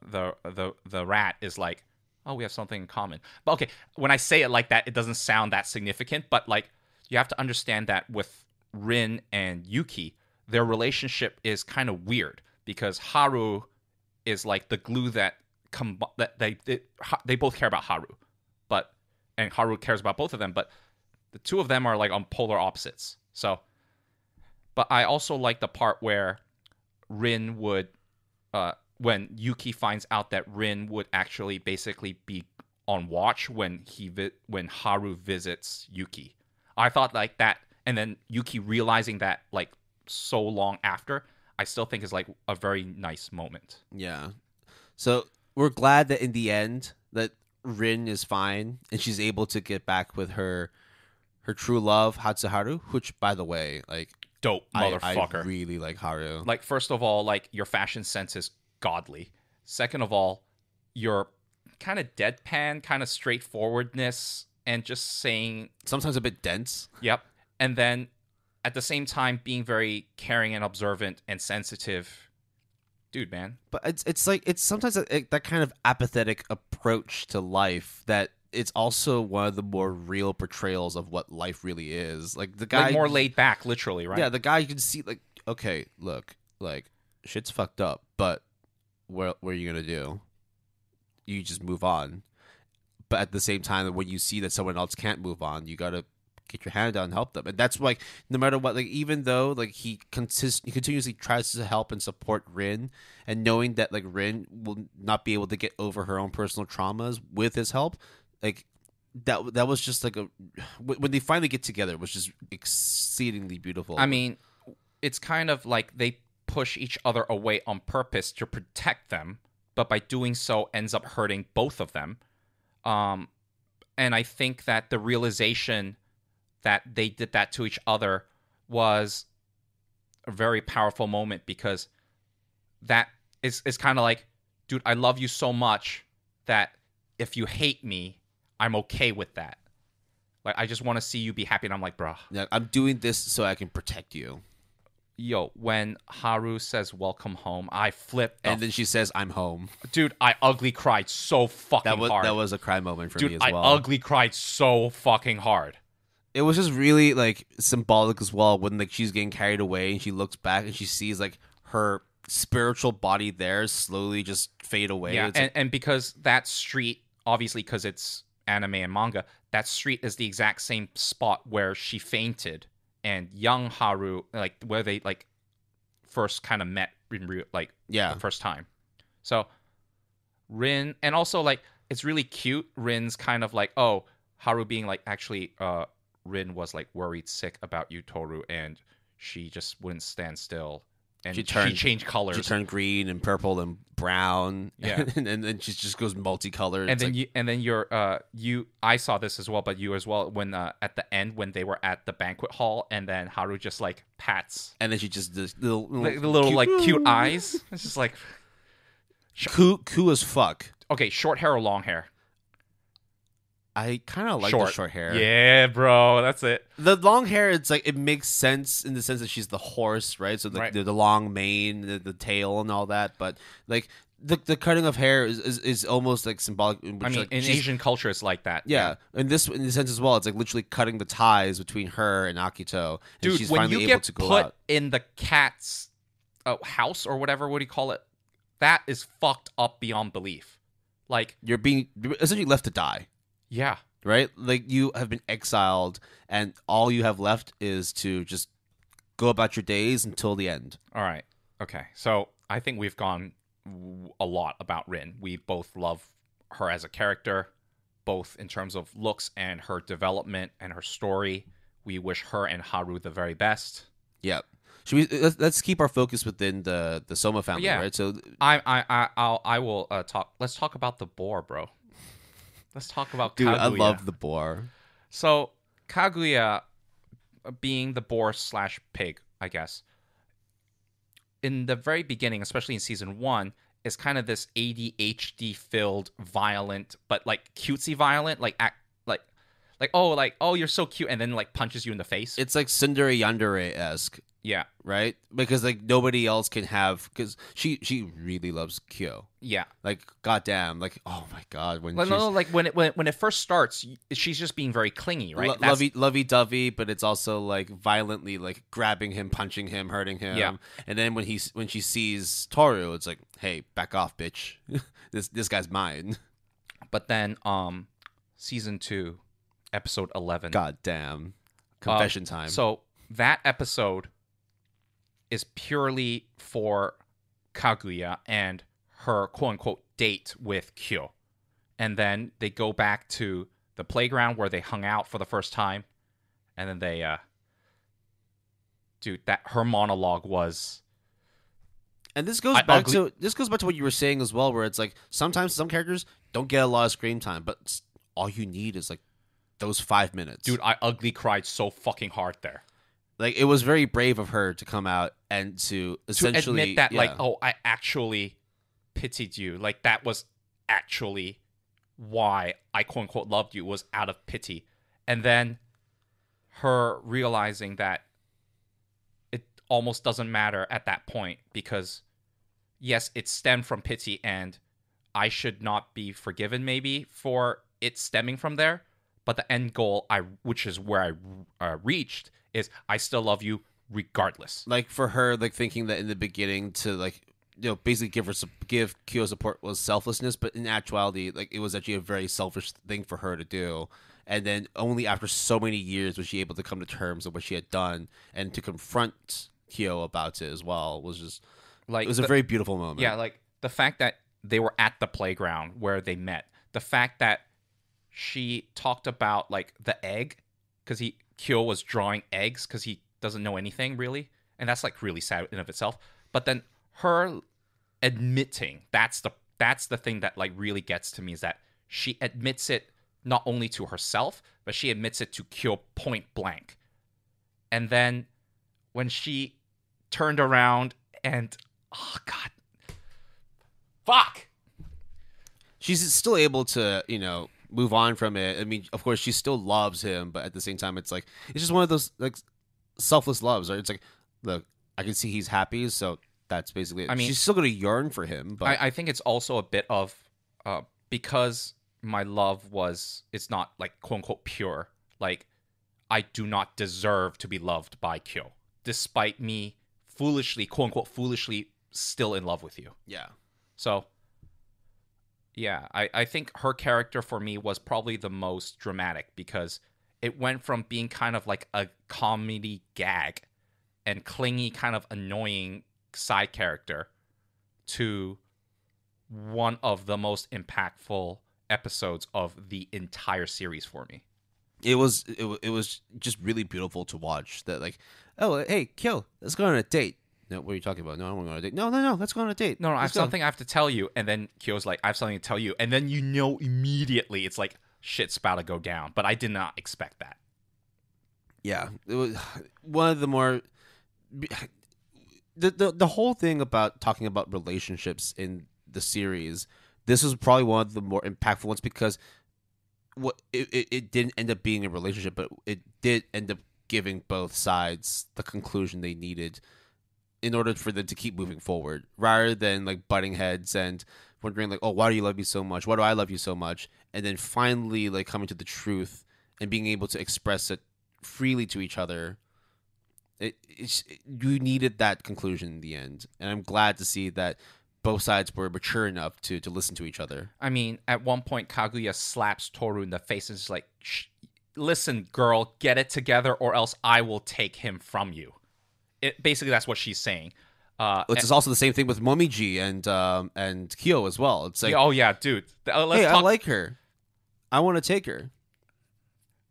rat, is like, "Oh, we have something in common." But okay, when I say it like that, it doesn't sound that significant, but like, you have to understand that with Rin and Yuki, their relationship is kind of weird because Haru is like the glue that they both care about Haru, and Haru cares about both of them, but the two of them are like on polar opposites. So, but I also like the part where Rin would, when Yuki finds out that Rin would actually basically be on watch when Haru visits Yuki. I thought like that, and then Yuki realizing that like so long after, I still think is like a very nice moment. Yeah. So we're glad that in the end that Rin is fine and she's able to get back with her true love, Hatsuharu, which, by the way, like, dope motherfucker. I really like Haru. Like, first of all, like, your fashion sense is godly. Second of all, your kind of deadpan, kind of straightforwardness, and just saying... sometimes a bit dense. Yep. And then, at the same time, being very caring and observant and sensitive. Dude, man. But it's like, it's sometimes that kind of apathetic approach to life that it's also one of the more real portrayals of what life really is. Like, the guy... like, more laid back, literally, right? Yeah, the guy you can see, like, okay, look, like, shit's fucked up, but what are you going to do? You just move on. But at the same time, when you see that someone else can't move on, you got to get your hand out and help them. And that's like, no matter what, like, even though like he continuously tries to help and support Rin, and knowing that like Rin will not be able to get over her own personal traumas with his help, like that was just like when they finally get together, it was just exceedingly beautiful. I mean, it's kind of like they push each other away on purpose to protect them, but by doing so ends up hurting both of them. And I think that the realization that they did that to each other was a very powerful moment, because that is kind of like, dude, I love you so much that if you hate me, I'm okay with that. Like, I just want to see you be happy. And I'm like, bruh. Yeah, I'm doing this so I can protect you. Yo, when Haru says welcome home, I flipped. And then she says, I'm home. Dude, I ugly cried so fucking hard. That was a cry moment for me as well. I ugly cried so fucking hard. It was just really like symbolic as well when like she's getting carried away and she looks back and she sees like her spiritual body there slowly just fade away. Yeah, and because that street, obviously because it's anime and manga, that street is the exact same spot where she fainted, and young Haru, like where they like first kind of met in real, like the first time. So Rin, and also like it's really cute. Rin's kind of like, oh, Haru being like, actually, Rin was like worried sick about you, Toru, and she just wouldn't stand still. And she changed colors. She turned green and purple and brown. Yeah, and then she just goes multicolored. And then I saw this as well, but you as well, when at the end when they were at the banquet hall, and then Haru just like pats, and then she just does little like cute eyes. It's just like, Cool as fuck. Okay, short hair or long hair? I kind of like Short. the short hair. Yeah, bro, that's it. The long hair, it's like it makes sense in the sense that she's the horse, right? So Right. the long mane, the tail, and all that. But like the cutting of hair is almost like symbolic. In which, I mean, like, in Asian culture, it's like that. yeah, in the sense as well, it's like literally cutting the ties between her and Akito, and Dude, she's when finally you able get to go put out. in the cat's house or whatever, what do you call it? That is fucked up beyond belief. Like, You're essentially left to die, yeah. right? Like you have been exiled, and all you have left is to just go about your days until the end. All right. Okay. So I think we've gone a lot about Rin. We both love her as a character, both in terms of looks and her development and her story. We wish her and Haru the very best. Yeah. Should we let's keep our focus within the Soma family, Yeah. right? So I will talk. Let's talk about the boar, bro. Let's talk about dude, Kaguya. I love the boar. So Kaguya, being the boar / pig, I guess. In the very beginning, especially in season 1, is kind of this ADHD filled, violent, but like cutesy violent, like oh you're so cute, and then like punches you in the face. It's like Tsundere Yandere-esque, Yeah, right? Because like nobody else can have, because she really loves Kyo. yeah. Like goddamn, like oh my god, when Like, she's no, like when it first starts, she's just being very clingy, right? That's- lovey-dovey, but it's also like violently like grabbing him, punching him, hurting him. Yeah. And then when she sees Toru, it's like, hey, back off, bitch. this guy's mine. But then, season 2, episode 11. God damn. Confession time. So that episode is purely for Kaguya and her quote-unquote date with Kyo. And then they go back to the playground where they hung out for the first time. And then they, dude, her monologue was... And this goes back to what you were saying as well, where it's like sometimes some characters don't get a lot of screen time, but all you need is like those 5 minutes. Dude, I ugly cried so fucking hard there. Like it was very brave of her to come out and to essentially admit that, yeah. like, oh, I actually pitied you. Like that was actually why I quote unquote loved you, was out of pity. And then her realizing that it almost doesn't matter at that point, because yes, it stemmed from pity and I should not be forgiven maybe for it stemming from there, but the end goal, which is where I reached, is I still love you regardless. Like for her, like thinking that in the beginning to like, you know, basically give Kyo support was selflessness, but in actuality, like it was actually a very selfish thing for her to do. And then only after so many years was she able to come to terms with what she had done and to confront Kyo about it as well. Was just like, it was a very beautiful moment. Yeah, like the fact that they were at the playground where they met, the fact that she talked about like the egg, because Kyo was drawing eggs because he doesn't know anything really, and that's like really sad in of itself. But then her admitting, that's the thing that like really gets to me, is that she admits it not only to herself, but she admits it to Kyo point blank. And then when she turned around and oh god, fuck, she's still able to, you know, move on from it. I mean, of course, she still loves him, but at the same time, it's like it's just one of those like selfless loves. Right? It's like, look, I can see he's happy, so that's basically it. I mean, she's still gonna yearn for him, but I think it's also a bit of because my love it's not like quote unquote pure. Like I do not deserve to be loved by Kyo, despite me foolishly, quote unquote foolishly, still in love with you. Yeah. So yeah, I think her character for me was probably the most dramatic, because it went from being kind of like a comedy gag and clingy, kind of annoying side character to one of the most impactful episodes of the entire series for me. It was just really beautiful to watch. That like, oh hey, Kyo, let's go on a date. No, what are you talking about? No, I don't want to go on a date. No, let's go on a date. No, I have something I have to tell you. And then Kyo's like, I have something to tell you. And then you know immediately it's like shit's about to go down. But I did not expect that. Yeah, it was one of the more the whole thing about talking about relationships in the series, this was probably one of the more impactful ones because it didn't end up being a relationship, but it did end up giving both sides the conclusion they needed in order for them to keep moving forward, rather than like butting heads and wondering like, oh, why do you love me so much? Why do I love you so much? And then finally like coming to the truth and being able to express it freely to each other. You needed that conclusion in the end, and I'm glad to see that both sides were mature enough to listen to each other. I mean, at one point, Kaguya slaps Toru in the face and is like, listen, girl, get it together or else I will take him from you. Basically, that's what she's saying. It's also the same thing with Momiji and Kyo as well. It's like, oh, yeah, dude. I like her. I want to take her.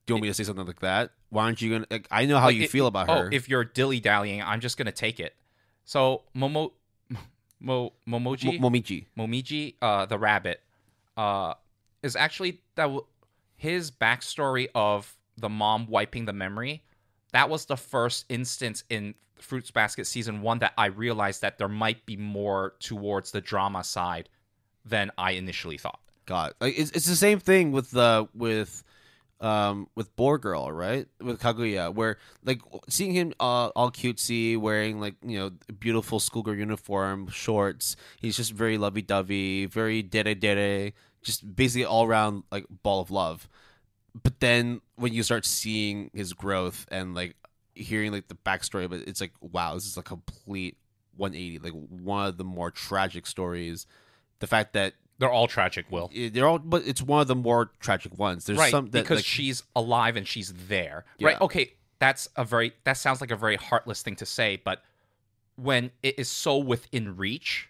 Do you want me to say something like that? Why aren't you going to... Like, I know how you feel about her. If you're dilly-dallying, I'm just going to take it. So, Momiji, the rabbit, is actually his backstory of the mom wiping the memory. That was the first instance in Fruits Basket Season 1 that I realized that there might be more towards the drama side than I initially thought. God, like it's the same thing with Boar Girl, right? With Kaguya, where like seeing him all cutesy, wearing like beautiful schoolgirl uniform, shorts. He's just very lovey-dovey, very dere, just basically all around like ball of love. But then when you start seeing his growth and like hearing like the backstory of it, it's like, wow, this is a complete 180. Like one of the more tragic stories. The fact that they're all tragic, Will. They're all, but it's one of the more tragic ones. There's right, some that, because like, she's alive and she's there. Yeah. Right? Okay, that sounds like a very heartless thing to say, but when it is so within reach,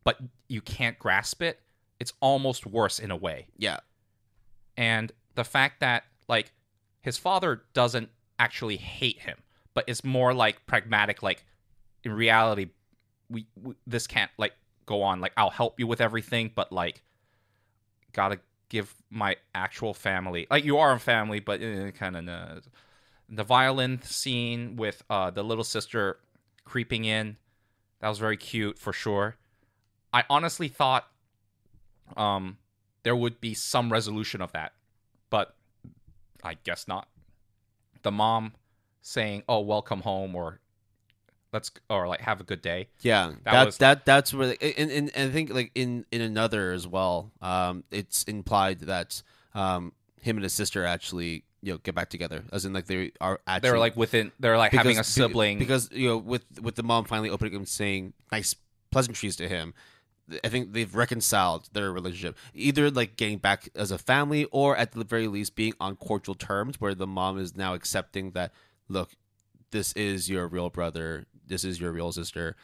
but you can't grasp it, it's almost worse in a way. Yeah. And the fact that like his father doesn't actually hate him, but it's more like pragmatic. Like in reality, we this can't like go on. Like I'll help you with everything, but like gotta give my actual family. Like you are a family, but kind of the violin scene with the little sister creeping in. That was very cute for sure. I honestly thought there would be some resolution of that, but I guess not. The mom saying, "Oh, welcome home," or like have a good day. Yeah, that's where, and I think like in another as well. It's implied that him and his sister actually get back together, as in like they are actually they're like having a sibling because with the mom finally opening and saying nice pleasantries to him. I think they've reconciled their relationship, either like getting back as a family or at the very least being on cordial terms, where the mom is now accepting that, look, this is your real brother, this is your real sister.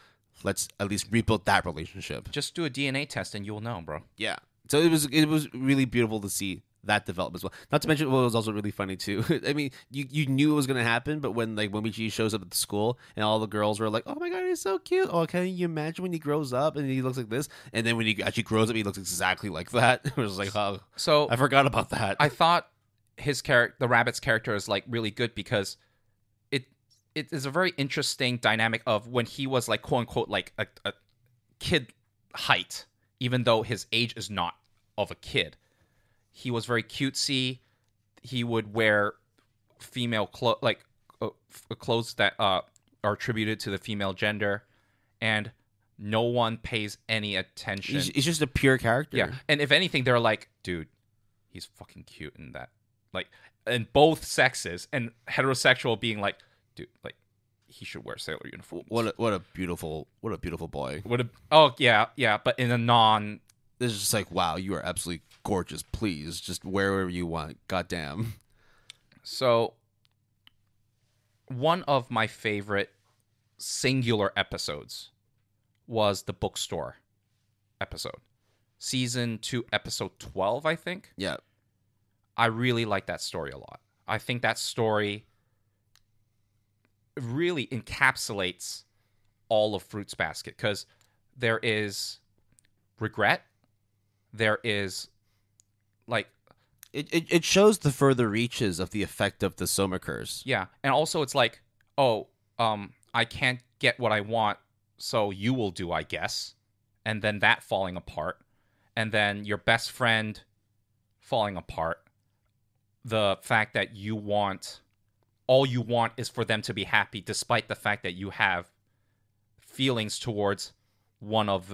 Let's at least rebuild that relationship. Just do a DNA test and you'll know, bro. Yeah. So it was really beautiful to see that develop as well. Not to mention, well, it was also really funny too. I mean, you knew it was gonna happen, but when like Momiji shows up at the school and all the girls were like, "Oh my god, he's so cute! Oh, can you imagine when he grows up and he looks like this?" And then when he actually grows up, he looks exactly like that. It was like, oh, so I forgot about that. I thought the rabbit's character is like really good because it is a very interesting dynamic of when he was like quote unquote like a kid height, even though his age is not of a kid. He was very cutesy. He would wear female clothes that are attributed to the female gender, and no one pays any attention. He's just a pure character. Yeah, and if anything, they're like, dude, he's fucking cute in that. Like, in both sexes, and heterosexual being like, dude, like, he should wear sailor uniforms. What a beautiful boy. But in a non. It's just like, wow, you are absolutely gorgeous. Please, just wear whatever you want. Goddamn. So, one of my favorite singular episodes was the bookstore episode. Season 2, episode 12, I think. Yeah. I really like that story a lot. I think that story really encapsulates all of Fruits Basket because there is regret. There is like it shows the further reaches of the effect of the Soma curse. Yeah, and also it's like, I can't get what I want, so you will do, I guess. and then that falling apart, and then your best friend falling apart. The fact that all you want is for them to be happy, despite the fact that you have feelings towards one of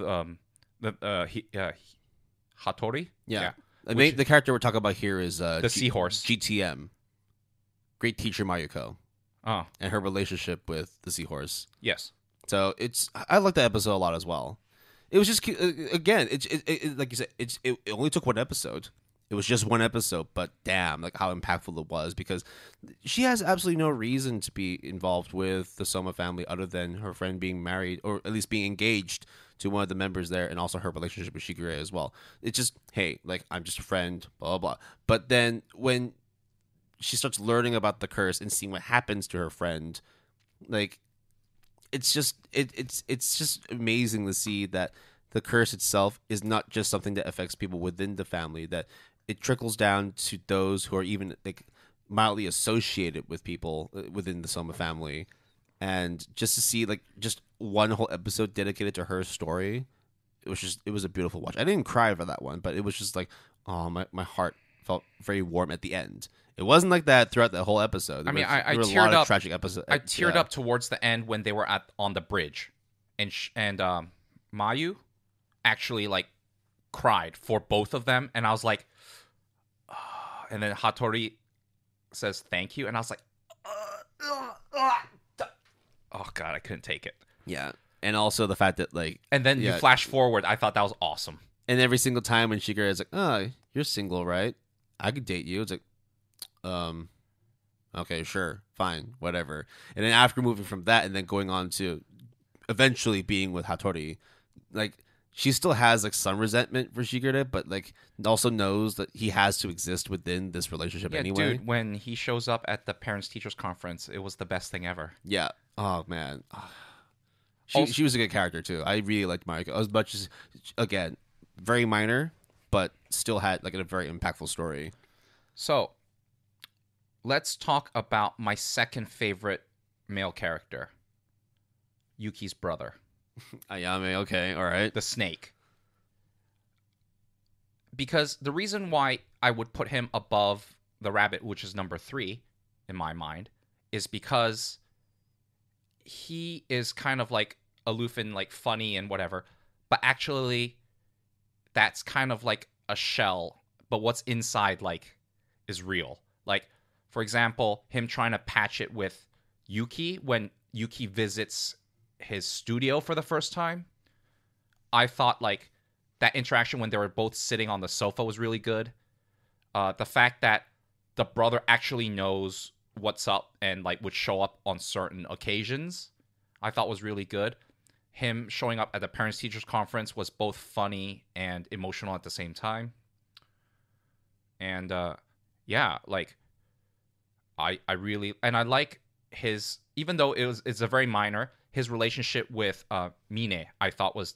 Hattori. Yeah. I mean, the character we're talking about here is the seahorse. GTM, Great Teacher Mayuko, Oh, and her relationship with the seahorse. yes. So I like that episode a lot as well. It was just again, like you said, it only took one episode. It was just one episode, but damn, like how impactful it was, because she has absolutely no reason to be involved with the Soma family other than her friend being married, or at least being engaged to one of the members there, and also her relationship with Shigure as well. It's just, hey, like, I'm just a friend, blah, blah, blah. But then when she starts learning about the curse and seeing what happens to her friend, like, it's just amazing to see that the curse itself is not just something that affects people within the family, that it trickles down to those who are even like mildly associated with people within the Soma family. And just to see like just one whole episode dedicated to her story, it was a beautiful watch. I didn't cry for that one, but it was just like, oh, my heart felt very warm at the end. It wasn't like that throughout the whole episode. I there were teared a lot up. of tragic episodes. I teared up towards the end when they were on the bridge, and Mayu actually like cried for both of them, and I was like, oh. And then Hattori says thank you, and I was like, oh god, I couldn't take it. Yeah, and also the fact that like, and then you flash forward, I thought that was awesome. And every single time when Shigure is like, oh, you're single, right? I could date you. It's like, okay, sure, fine, whatever. And then after moving from that and then going on to eventually being with Hattori, like, she still has like some resentment for Shigure, but like also knows that he has to exist within this relationship anyway. Dude, when he shows up at the parents teachers conference, it was the best thing ever. Yeah. Oh man. She was a good character too. I really liked Mariko as much as, again, very minor, but still had like a very impactful story. So let's talk about my second favorite male character, Yuki's brother. Ayame, okay, all right. The snake. Because the reason why I would put him above the rabbit, which is number 3 in my mind, is because he is kind of like aloof and like funny and whatever, but actually that's kind of like a shell, but what's inside like is real. Like, for example, him trying to patch it with Yuki when Yuki visits his studio for the first time. I thought like that interaction when they were both sitting on the sofa was really good. The fact that the brother actually knows what's up and like would show up on certain occasions, I thought was really good. Him showing up at the parents teachers conference was both funny and emotional at the same time. And yeah, like I really, and I like his, even though it's a very minor, his relationship with Mine, I thought was,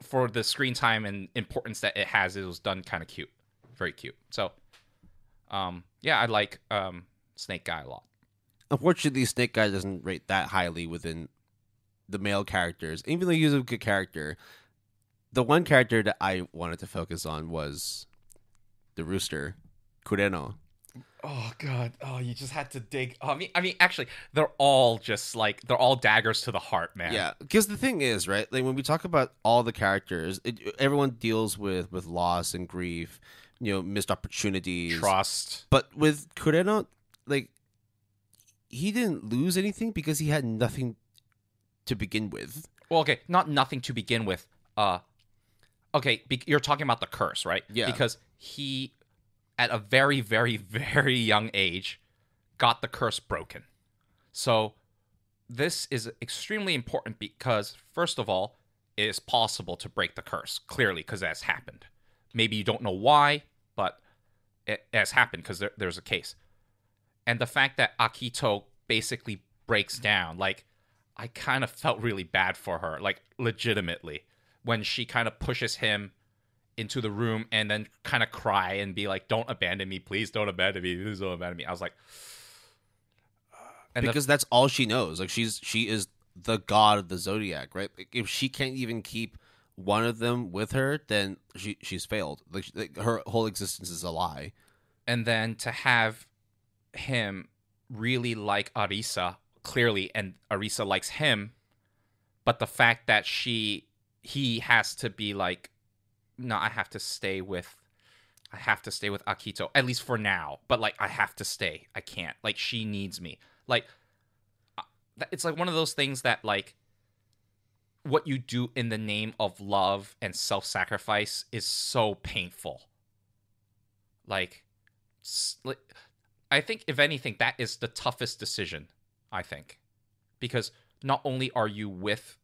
for the screen time and importance that it has, it was done kind of cute. Very cute. So, yeah, I like Snake Guy a lot. Unfortunately, Snake Guy doesn't rate that highly within the male characters. Even though he's a good character, the one character that I wanted to focus on was the rooster, Kureno. Oh god! Oh, you just had to dig. I mean, actually, they're all just like, they're all daggers to the heart, man. Yeah, because the thing is, right? Like when we talk about all the characters, everyone deals with loss and grief, missed opportunities, trust. But with Kureno, like, he didn't lose anything because he had nothing to begin with. Well, okay, not nothing to begin with. Okay, you're talking about the curse, right? Yeah. Because he, at a very, very, very young age, got the curse broken. So this is extremely important because, first of all, it is possible to break the curse, clearly, because it has happened. Maybe you don't know why, but it has happened because there's a case. And the fact that Akito basically breaks down, like, I kind of felt really bad for her, like, legitimately, when she kind of pushes him into the room and then kind of cry and be like, don't abandon me, please don't abandon me, please don't abandon me. I was like, because that's all she knows. Like, she is the god of the zodiac, right? Like, if she can't even keep one of them with her, then she's failed. Like her whole existence is a lie. And then to have him really like Arisa clearly, and Arisa likes him, but the fact that he has to be like, no, I have to stay with Akito, at least for now. But like, I have to stay. I can't. Like, she needs me. Like, it's like one of those things that like, what you do in the name of love and self-sacrifice is so painful. Like, I think if anything, that is the toughest decision. I think, because not only are you with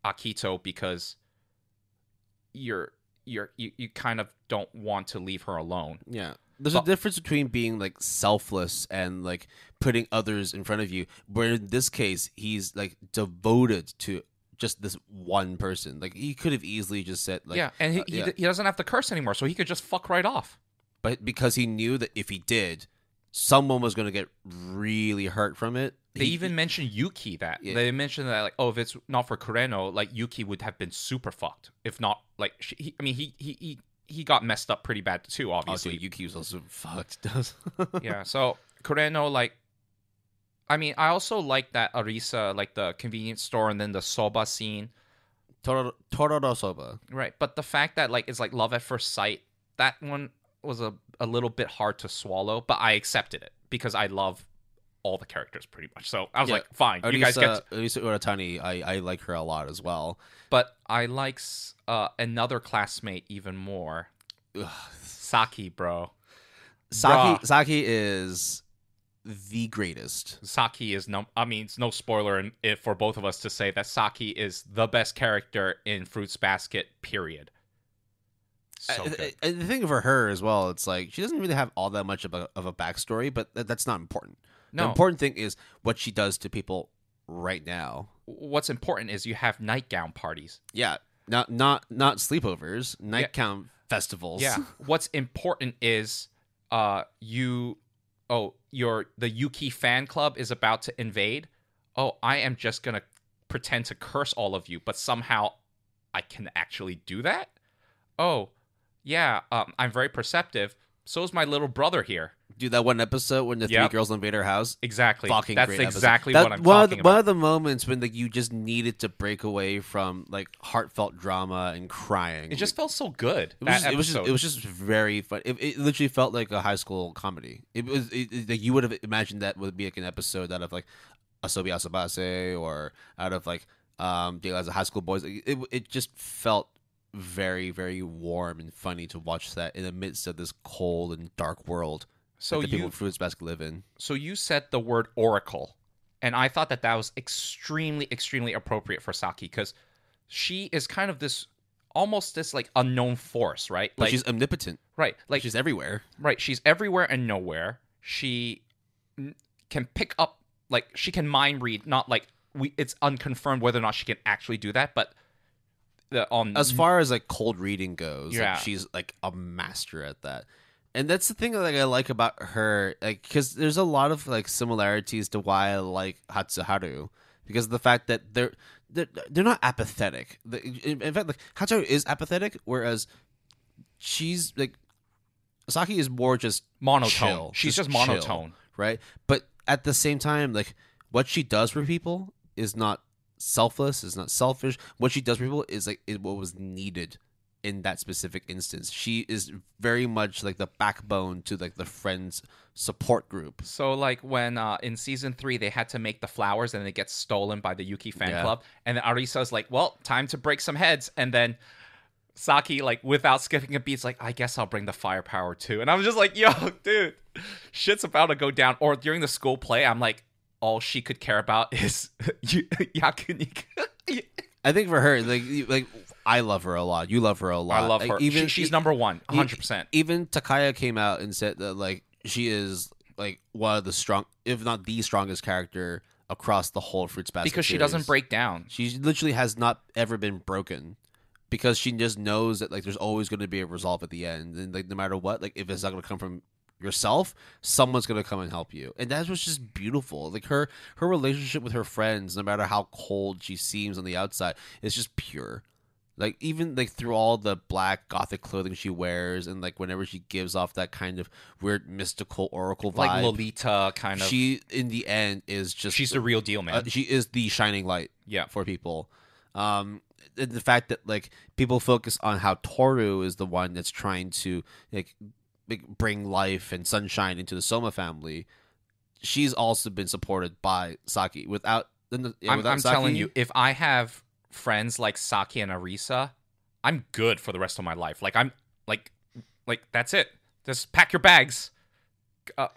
Akito because you kind of don't want to leave her alone. Yeah. There's a difference between being like selfless and like putting others in front of you, where in this case he's like devoted to just this one person. Like he could have easily just said like, yeah, and he doesn't have to curse anymore, so he could just fuck right off. But because he knew that if he did, someone was going to get really hurt from it. They even mentioned Yuki that. Yeah. They mentioned that, like, oh, if it's not for Kureno, like, Yuki would have been super fucked. If not, like, he got messed up pretty bad, too, obviously. Yuki was also fucked. Yeah, so Kureno, like, I mean, I also like that Arisa, like, the convenience store and then the soba scene. Tororo soba. Right, but the fact that, like, it's, like, love at first sight, that one was a little bit hard to swallow, but I accepted it because I love all the characters pretty much. So I was like, fine, Arisa, you guys get Arisa Uratani, I like her a lot as well. But I like another classmate even more. Saki, bro. Saki is the greatest. Saki is it's no spoiler for both of us to say that Saki is the best character in Fruits Basket, period. So good. The thing for her as well, it's like she doesn't really have all that much of a backstory, but that's not important. No. The important thing is what she does to people right now. What's important is you have nightgown parties. Yeah, not sleepovers, nightgown festivals. Yeah. What's important is the Yuki fan club is about to invade. Oh, I am just gonna pretend to curse all of you, but somehow I can actually do that. Oh, yeah, I'm very perceptive. So is my little brother here. Dude, that one episode when the three girls invade her house? Exactly. Fucking That's great exactly episode. what I'm talking about. One of the moments when like you just needed to break away from like heartfelt drama and crying. It just felt so good. It was just very fun. It literally felt like a high school comedy. Like you would have imagined that would be like an episode out of like Asobi Asabase or out of like Day as a High School Boys. It just felt very, very warm and funny to watch that in the midst of this cold and dark world that the people in Fruits Basket live in. So you said the word oracle, and I thought that was extremely, extremely appropriate for Saki because she is kind of this like unknown force, right? But like, she's omnipotent. Right. Like she's everywhere. Right. She's everywhere and nowhere. She can pick up, like she can mind read, not like it's unconfirmed whether or not she can actually do that, but as far as like cold reading goes, yeah. like, she's like a master at that. And that's the thing that like, I like about her, like because there's a lot of like similarities to why I like Hatsuharu, because of the fact that they're not apathetic. In fact, like Hatsuharu is apathetic, whereas she's like Saki is more just monotone. Chill, she's just monotone, chill, right? But at the same time, like what she does for people is not selfless, is not selfish. What she does for people is like what was needed in that specific instance. She is very much like the backbone to like the friends support group. So like when in season 3 they had to make the flowers and they get stolen by the Yuki fan club, and then Arisa's like, well, time to break some heads, and then Saki, like without skipping a beat, is like, I guess I'll bring the firepower too. And I was just like, yo, dude, shit's about to go down. Or during the school play, I'm like, all she could care about is Yakunika. I think for her, like I love her a lot. You love her a lot. I love her. Even she's number one, 100%. Even Takaya came out and said that like she is like one of the strong, if not the strongest character across the whole Fruits Basket because she series. doesn't break down. She literally has not ever been broken because she just knows that like there's always going to be a resolve at the end, and like no matter what, like if it's not going to come from yourself, someone's gonna come and help you, and that was just beautiful. Like her relationship with her friends, no matter how cold she seems on the outside, is just pure. Like even like through all the black gothic clothing she wears, and like whenever she gives off that kind of weird mystical oracle vibe, Like Lolita kind of. she in the end is just She's the real deal, man. she is the shining light Yeah. for people. And the fact that like people focus on how Toru is the one that's trying to like bring life and sunshine into the Soma family, she's also been supported by Saki. Without I'm Saki, telling you, if I have friends like Saki and Arisa, I'm good for the rest of my life. Like I'm like that's it. Just pack your bags.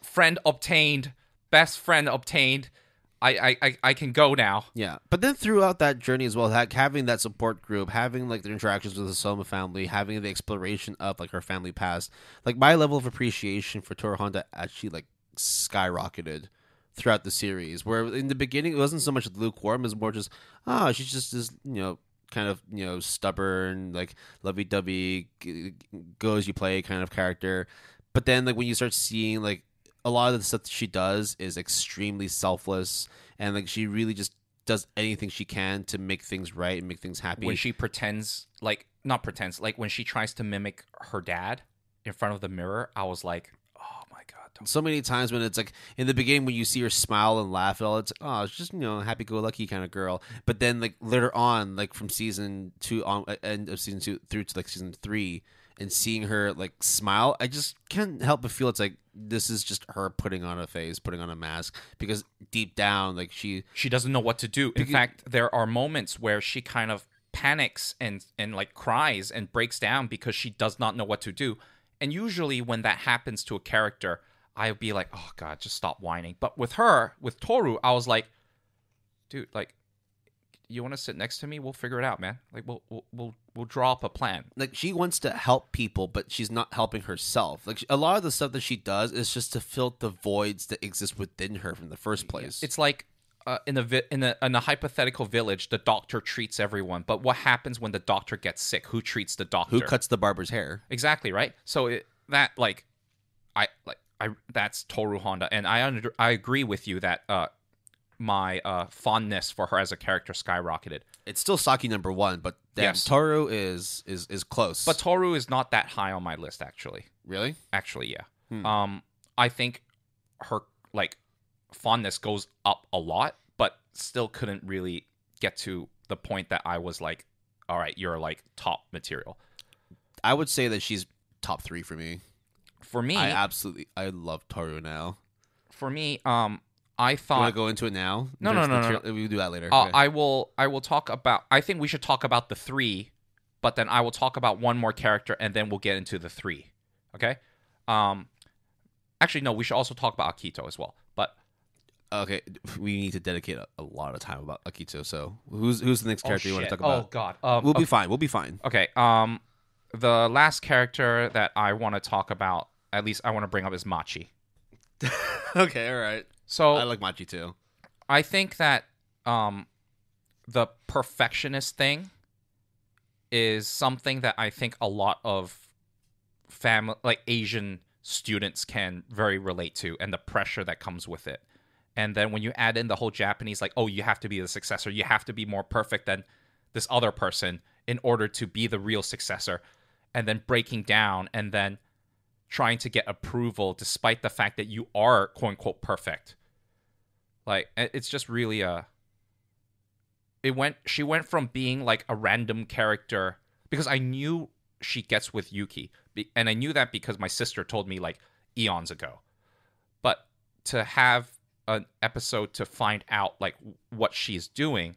Friend obtained, best friend obtained. I can go now. Yeah, but then throughout that journey as well, having that support group, having like the interactions with the Soma family, having the exploration of like her family past, like my level of appreciation for Toru Honda actually like skyrocketed throughout the series. Where in the beginning it wasn't so much lukewarm; it was more just, she's just this kind of stubborn, like lovey-dovey, go as you play kind of character. But then like when you start seeing like a lot of the stuff that she does is extremely selfless, and like she really just does anything she can to make things right and make things happy. When she pretends, like not pretends, like when she tries to mimic her dad in front of the mirror, I was like, oh my god. So many times when it's like in the beginning when you see her smile and laugh at all, it's like, oh, it's just happy-go-lucky kind of girl. But then like later on, like from season 2 on end of season 2 through to like season 3, and seeing her like smile, I just can't help but feel it's like this is just her putting on a face, putting on a mask, because deep down like she doesn't know what to do. In fact, there are moments where she kind of panics and like cries and breaks down because she does not know what to do. And usually when that happens to a character, I'd be like, oh god, just stop whining. But with her, with Toru, I was like, dude, like, you want to sit next to me? We'll figure it out, man. Like we'll draw up a plan. Like she wants to help people, but she's not helping herself. Like a lot of the stuff that she does is just to fill the voids that exist within her from the first place. It's like in a hypothetical village, the doctor treats everyone, but what happens when the doctor gets sick? Who treats the doctor? Who cuts the barber's hair? Exactly, right? So that's Toru Honda, and I agree with you that my fondness for her as a character skyrocketed. It's still Saki number 1, but yes. Toru is close. But Toru is not that high on my list, actually. Really? Actually, yeah. I think her like fondness goes up a lot, but still couldn't really get to the point that I was like, all right, you're like top material. I would say that she's top 3 for me. For me, I love Toru now. For me, I thought. You want to go into it now? No. We'll do that later. Okay. I will talk about. I think we should talk about the 3, but then I will talk about one more character, and then we'll get into the 3. Okay. Actually, no. We should also talk about Akito as well. But okay, we need to dedicate a lot of time about Akito. So who's the next character you want to talk about? Oh god. We'll be fine. We'll be fine. Okay. The last character that I want to talk about, at least I want to bring up, is Machi. Okay. All right. So I like Machi too. I think that the perfectionist thing is something that I think a lot of Asian students can very relate to, and the pressure that comes with it. And then when you add in the whole Japanese, like, oh, you have to be the successor, you have to be more perfect than this other person in order to be the real successor, and then breaking down and then trying to get approval despite the fact that you are quote unquote perfect. Like, it's just really she went from being like a random character, because I knew she gets with Yuki, and I knew that because my sister told me like eons ago. But to have an episode to find out like what she's doing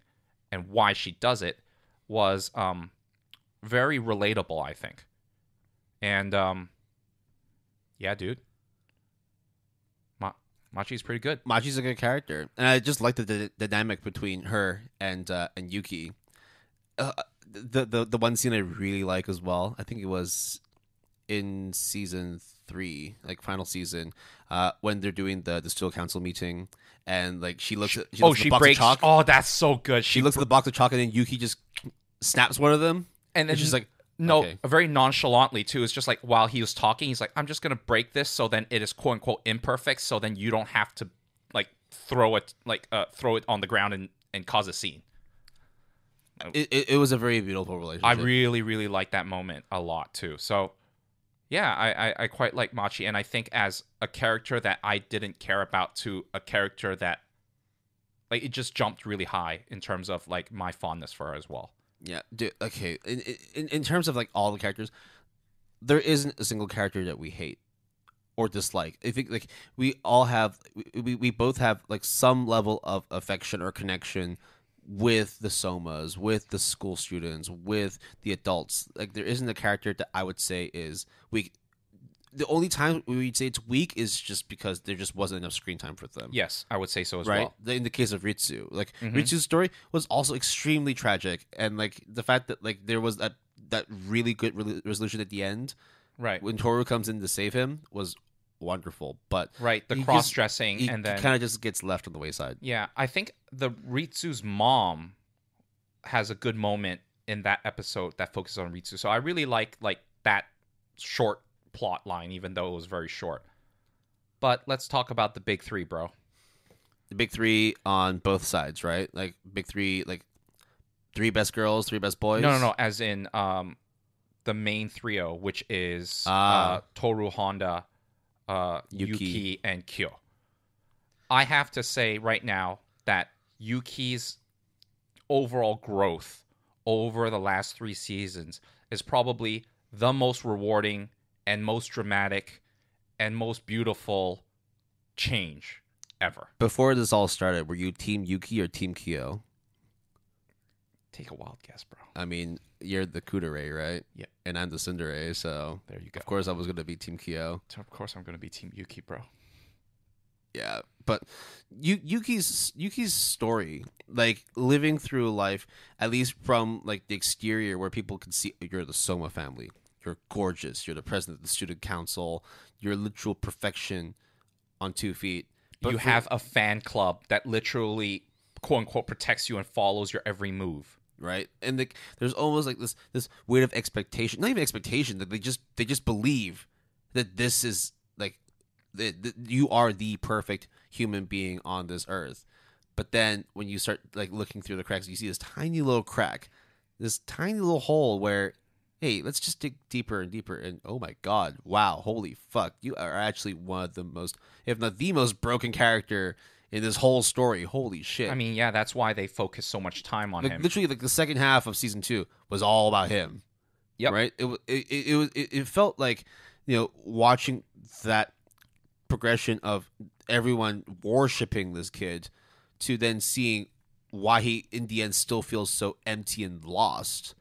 and why she does it was very relatable, I think. And yeah, dude, Machi's pretty good. Machi's a good character, and I just like the dynamic between her and Yuki. The one scene I really like as well, I think it was in season 3, like final season, when they're doing the student council meeting, and like she looks at the box breaks. of chalk. Oh, that's so good. She looks at the box of chalk, and then Yuki just snaps one of them, and then she's like, no, okay. Very nonchalantly too. It's just like while he was talking, he's like, I'm just gonna break this so then it is quote unquote imperfect, so then you don't have to like throw it on the ground and cause a scene. It was a very beautiful relationship. I really, really like that moment a lot too. So, yeah, I quite like Machi, and I think as a character that I didn't care about to a character that, like, it just jumped really high in terms of, like, my fondness for her as well. Yeah, dude, okay. In terms of like all the characters, there isn't a single character that we hate or dislike. I think like we all have, we both have like some level of affection or connection with the somas, with the school students, with the adults. Like there isn't a character that I would say is weak. The only time we'd say it's weak is just because there just wasn't enough screen time for them. Yes, I would say so as Right? well. In the case of Ritsu, like Ritsu's story was also extremely tragic, and like the fact that like there was that really good resolution at the end, Right. when Toru comes in to save him, was wonderful. But Right, the he cross-dressing, he and then kind of just gets left on the wayside. yeah, I think the Ritsu's mom has a good moment in that episode that focuses on Ritsu. So I really like that short plot line, even though it was very short. But let's talk about the big three, bro. The big three on both sides, right? Like big three, like three best girls, three best boys. No. As in the main trio, which is Toru, Honda, Yuki, and Kyo. I have to say right now that Yuki's overall growth over the last 3 seasons is probably the most rewarding and most dramatic and most beautiful change ever. Before this all started, were you Team Yuki or Team Kyo? Take a wild guess, bro. I mean, you're the Kudere, right? Yeah. And I'm the Tsundere, so There you go. of course I was going to be Team Kyo. So of course I'm going to be Team Yuki, bro. Yeah, but Yuki's story, like living through life, at least from like the exterior, where people can see you're the Soma family, you're gorgeous, you're the president of the student council, you're literal perfection on 2 feet. But You have a fan club that literally, quote unquote, protects you and follows your every move. right, and there's almost like this weight of expectation, not even expectation, that they just believe that this is like you are the perfect human being on this earth. But then when you start like looking through the cracks, you see this tiny little crack, this tiny little hole where, hey, let's just dig deeper and deeper, and oh my god, wow, holy fuck, you are actually one of the most, if not the most broken character in this whole story. Holy shit. I mean, yeah, that's why they focus so much time on like him. literally, like the second half of season 2 was all about him. Yep. Right. It felt like, watching that progression of everyone worshiping this kid, to then seeing why he in the end still feels so empty and lost.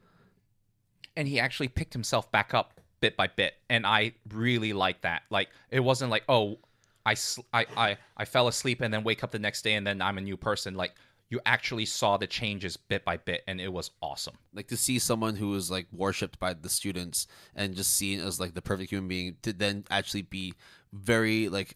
And he actually picked himself back up bit by bit, and I really like that. Like, it wasn't like, oh, I fell asleep and then wake up the next day and then I'm a new person. Like, you actually saw the changes bit by bit, and it was awesome. Like to see someone who was like worshipped by the students and just seen as like the perfect human being, to then actually be very like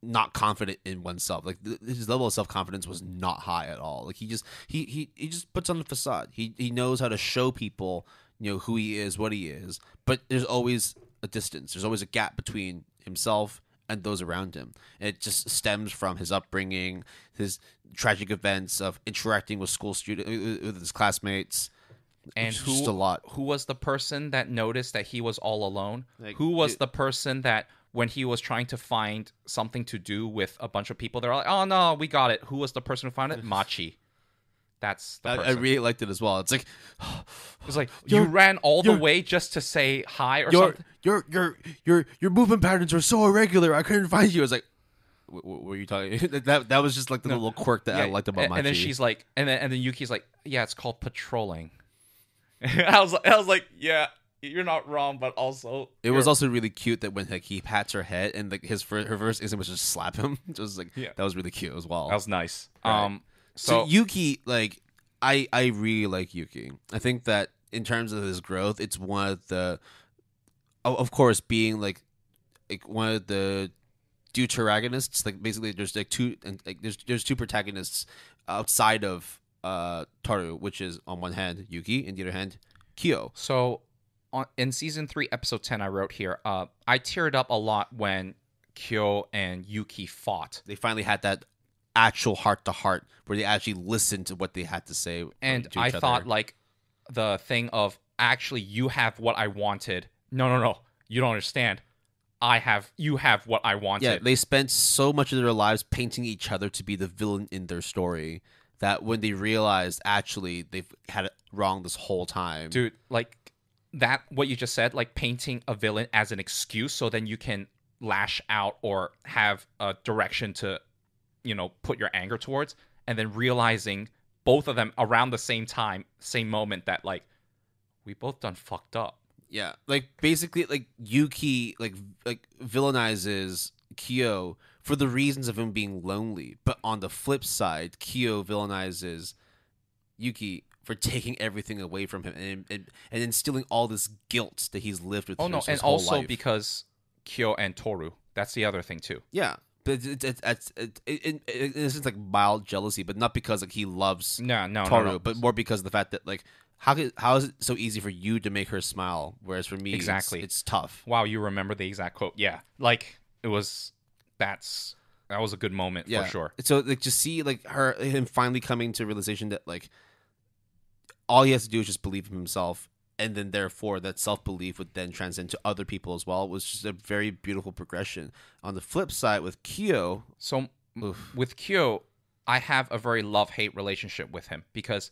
not confident in oneself. Like his level of self-confidence was not high at all. Like he just puts on the facade. He knows how to show people, who he is, what he is, but there's always a distance. There's always a gap between himself and those around him. And it just stems from his upbringing, his tragic events of interacting with school students, with his classmates. And It's just a lot. Who was the person that noticed that he was all alone? Like, Who was the person that when he was trying to find something to do with a bunch of people, they're like, oh no, we got it. Who was the person who found it? Machi. That's the I person. really liked it as well. It's like, It's like, you ran all the way just to say hi or something? your movement patterns are so irregular. I couldn't find you. I was like, what were you talking? that was just like the little quirk that I liked about Machi. And then she's like, and then Yuki's like, yeah, it's called patrolling. I was like, yeah, you're not wrong, but also it was also really cute that when like he pats her head and like her first instinct was just slap him. It was like, that was really cute as well. That was nice. Right. So Yuki, like I really like Yuki. I think that in terms of his growth, it's one of the, of course, being like one of the deuteragonists. Like basically, there's like two, and like there's two protagonists outside of Toru, which is on one hand Yuki, and the other hand Kyo. So in season 3, episode 10, I wrote here, I teared up a lot when Kyo and Yuki fought. They finally had that actual heart to heart where they actually listened to what they had to say And to I each thought other. like the thing of actually you have what I wanted. No. You don't understand. You have what I Yeah, wanted. they spent so much of their lives painting each other to be the villain in their story that when they realized actually they've had it wrong this whole time. Dude, like that what you just said, like painting a villain as an excuse so then you can lash out or have a direction to, put your anger towards, and then realizing both of them around the same time, same moment that like we both done fucked up. Yeah, like basically, like Yuki, like villainizes Kyo for the reasons of him being lonely, but on the flip side, Kyo villainizes Yuki for taking everything away from him and instilling all this guilt that he's lived with. Oh no, his and whole also life. because Kyo and Toru. That's the other thing too. Yeah, but in a sense like mild jealousy, but not because like he loves No. Toru, but more because of the fact that like how is it so easy for you to make her smile, whereas for me Exactly. it's tough. Wow, you remember the exact quote. Yeah. Like it was that was a good moment for sure. So like to see like him finally coming to realization that like all he has to do is just believe in himself, and then therefore that self-belief would then transcend to other people as well, was just a very beautiful progression. On the flip side with Kyo, So with Kyo, I have a very love-hate relationship with him because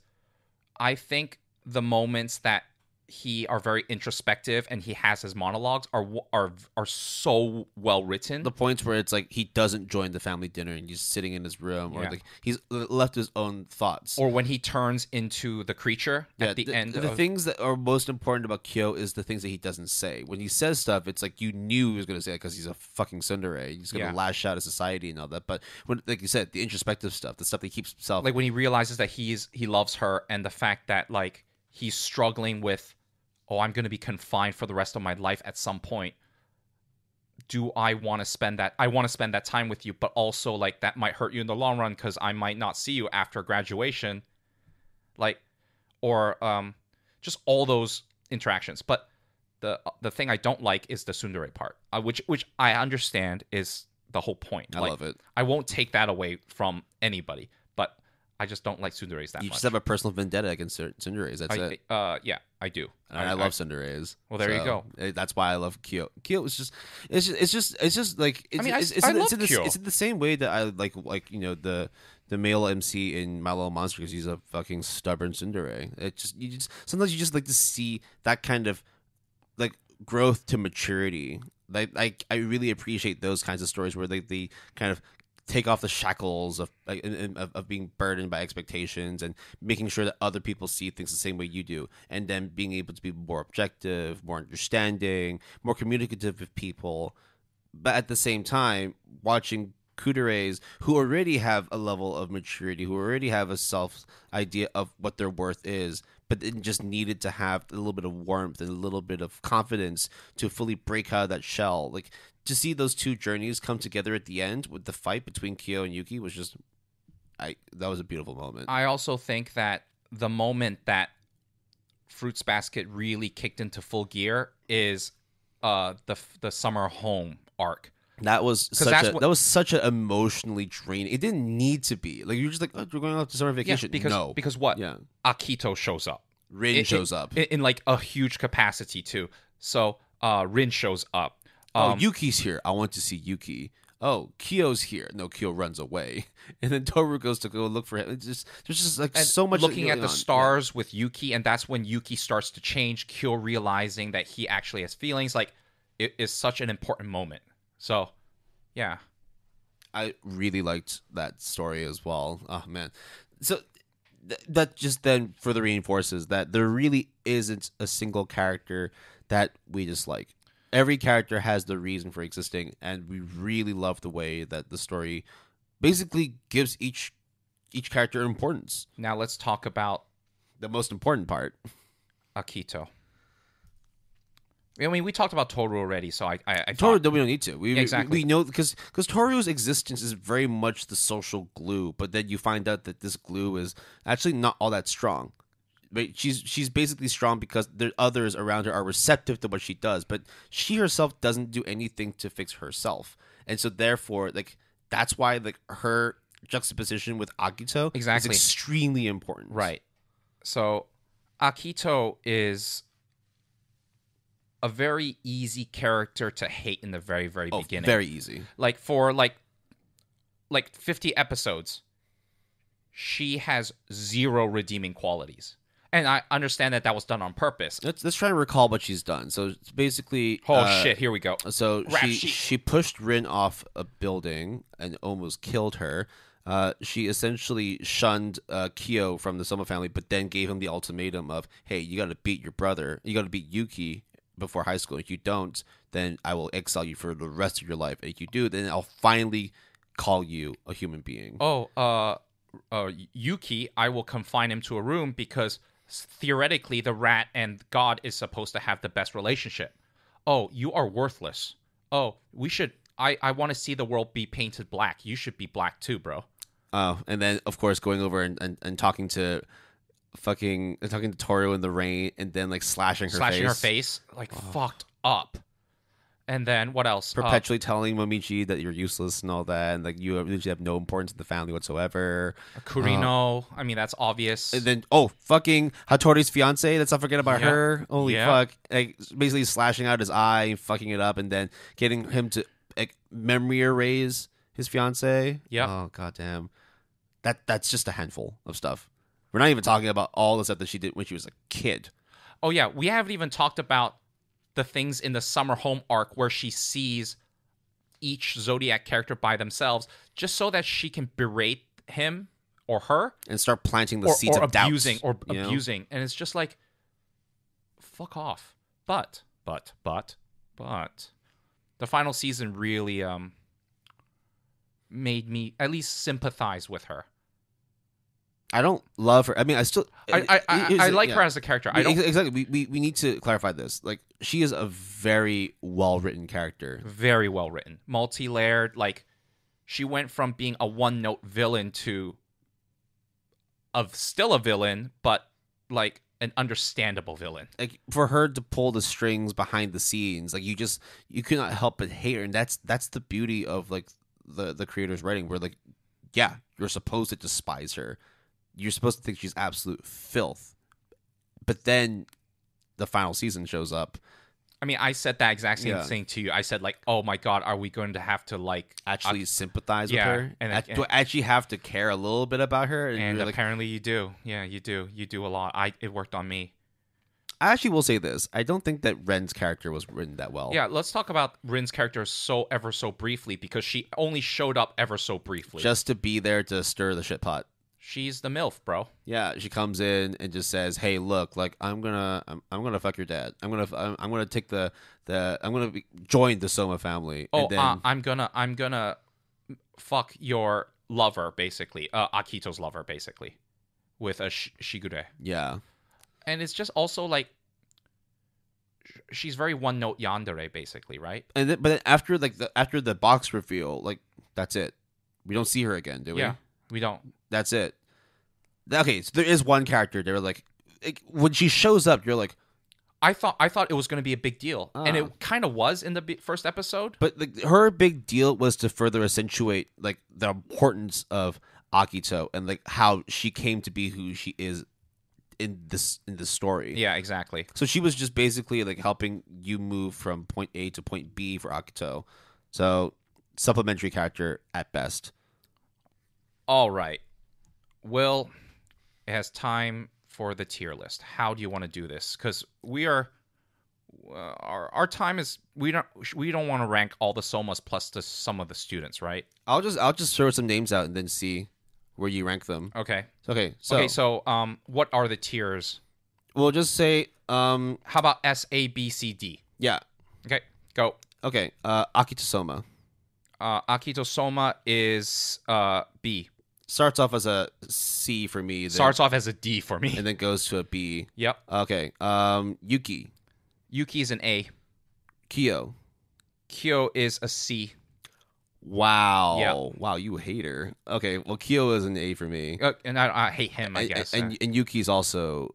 I think the moments that he are very introspective and he has his monologues are so well written. the points where it's like he doesn't join the family dinner and he's sitting in his room, or Yeah. like he's left his own thoughts. Or when he turns into the creature at the end. The things that are most important about Kyo is the things that he doesn't say. When he says stuff, it's like you knew he was going to say it because he's a fucking tsundere. He's going to lash out at society and all that. But when, like you said, the introspective stuff, the stuff that keeps himself. Like when he realizes that he loves her, and the fact that like he's struggling with, oh, I'm going to be confined for the rest of my life at some point. Do I want to spend that? I want to spend that time with you, but also like that might hurt you in the long run because I might not see you after graduation. Like, or just all those interactions. But the thing I don't like is the tsundere part, which I understand is the whole point. I love it. I won't take that away from anybody, but I just don't like tsunderes that much. You just have a personal vendetta against tsunderes. That's it. Yeah, I do. And I love tsunderes. Well, there you go. That's why I love Kyo. Kyo is just, it's just like I love Kyo. It's in the same way that I like the male MC in My Little Monster because he's a fucking stubborn tsundere. Sometimes you just like to see that kind of like growth to maturity. Like I really appreciate those kinds of stories where they kind of take off the shackles of being burdened by expectations and making sure that other people see things the same way you do, and then being able to be more objective, more understanding, more communicative with people. But at the same time, watching kuderes who already have a level of maturity, who already have a self idea of what their worth is, but then just needed to have a little bit of warmth and a little bit of confidence to fully break out of that shell. Like, to see those two journeys come together at the end with the fight between Kyo and Yuki was just, that was a beautiful moment. I also think that the moment that Fruits Basket really kicked into full gear is the summer home arc. That was such an emotionally draining. It didn't need to be. Like, you're just like, oh, we're going off to summer vacation. Because what? Yeah. Akito shows up. Rin shows up in like a huge capacity too. So Rin shows up. Yuki's here. I want to see Yuki. Oh, Kyo's here. No, Kyo runs away, and then Toru goes to go look for him. There's just like so much looking at the stars Yeah. with Yuki, and that's when Yuki starts to change. Kyo realizing that he actually has feelings. Like, it is such an important moment. So, yeah, I really liked that story as well. Oh man, so that just then further reinforces that there really isn't a single character that we dislike. Every character has the reason for existing, and we really love the way that the story basically gives each character importance. Now let's talk about the most important part. Akito. I mean, we talked about Toru already, so I Toru, we don't need to. Exactly. We know because Toru's existence is very much the social glue, but then you find out that this glue is actually not all that strong. Right? She's basically strong because the others around her are receptive to what she does, but she herself doesn't do anything to fix herself, and so therefore, like, that's why like her juxtaposition with Akito Exactly. is extremely important. Right. So Akito is a very easy character to hate in the very, very beginning. Very easy. Like for like 50 episodes, she has 0 redeeming qualities. And I understand that was done on purpose. Let's try and recall what she's done. So it's basically Shit, here we go. So Rap she sheet. she pushed Rin off a building and almost killed her. She essentially shunned Kyo from the Soma family, but then gave him the ultimatum of, hey, you got to beat your brother. You got to beat Yuki before high school. If you don't, then I will exile you for the rest of your life. If you do, then I'll finally call you a human being. Yuki, I will confine him to a room because theoretically the rat and God is supposed to have the best relationship. Oh, you are worthless. Oh, I want to see the world be painted black. You should be black too, bro. Oh, and then of course going over and talking to Toru in the rain, and then like slashing her face, like fucked up. And then what else? Perpetually telling Momichi that you're useless and all that, and like you usually have no importance in the family whatsoever. Kurino, I mean that's obvious. And then fucking Hattori's fiance. Let's not forget about her. Holy fuck! Like basically slashing out his eye, and fucking it up, and then getting him to memory erase his fiance. Yeah. Oh goddamn. That's just a handful of stuff. We're not even talking about all the stuff that she did when she was a kid. Oh yeah, we haven't even talked about the things in the summer home arc where she sees each Zodiac character by themselves just so that she can berate him or her and start planting the seeds of doubt. Abusing. And it's just like, fuck off. But the final season really made me at least sympathize with her. I don't love her. I mean, I still... I like her as a character. I don't... Exactly. We need to clarify this. Like, she is a very well-written character. Very well-written. Multi-layered. Like, she went from being a one-note villain to... still a villain, but, like, an understandable villain. Like, for her to pull the strings behind the scenes, like, you could not help but hate her. And that's the beauty of, like, the creator's writing, where, like, yeah, you're supposed to despise her. You're supposed to think she's absolute filth. But then the final season shows up. I mean, I said that exact same thing to you. I said, like, oh my God, are we going to have to, like... actually sympathize with her? Do I actually have to care a little bit about her? And apparently you do. Yeah, you do. You do a lot. It worked on me. I actually will say this. I don't think that Ren's character was written that well. Yeah, let's talk about Rin's character ever so briefly, because she only showed up ever so briefly. Just to be there to stir the shit pot. She's the MILF, bro. Yeah, she comes in and just says, "Hey, look, like I'm gonna fuck your dad. I'm gonna take join the Soma family." Oh, and then, I'm gonna fuck your lover, basically. Akito's lover, basically, with a Shigure. Yeah, and it's just also like she's very one note yandere, basically, right? And but then after the box reveal, like that's it. We don't see her again, do we? Yeah, we don't. That's it. Okay, so there is one character. They're like when she shows up, you're like, I thought it was going to be a big deal, and it kind of was in the first episode. But like, her big deal was to further accentuate like the importance of Akito and like how she came to be who she is in this story. Yeah, exactly. So she was just basically like helping you move from point A to point B for Akito. So supplementary character at best. All right. Will, it has time for the tier list. How do you want to do this? Because we are our time is we don't want to rank all the Somas plus some of the students, right? I'll just throw some names out and then see where you rank them. Okay. So what are the tiers? We'll just say how about S, A, B, C, D? Yeah. Okay. Go. Okay. Akito Soma. Akito Soma is B. Starts off as a C for me. Starts off as a D for me. And then goes to a B. Yep. Okay. Yuki. Yuki is an A. Kyo. Kyo is a C. Wow. Yep. Wow, you hater. Okay, well, Kyo is an A for me. And I hate him, I guess. And Yuki's also...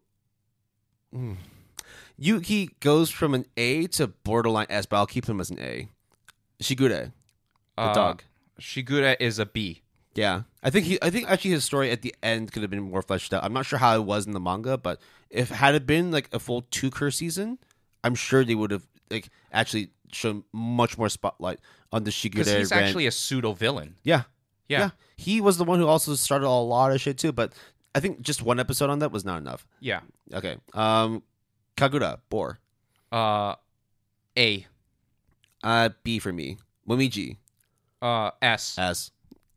Yuki goes from an A to borderline S, but I'll keep him as an A. Shigure. The dog. Shigure is a B. Yeah, I think actually his story at the end could have been more fleshed out. I'm not sure how it was in the manga, but if had it been like a full 2 season, I'm sure they would have like actually shown much more spotlight on the Shigure. Because he's actually a pseudo villain. Yeah. Yeah. He was the one who also started a lot of shit too, but I think just one episode on that was not enough. Yeah. Okay. Kagura, Boar. A. B for me. Momiji. S. S.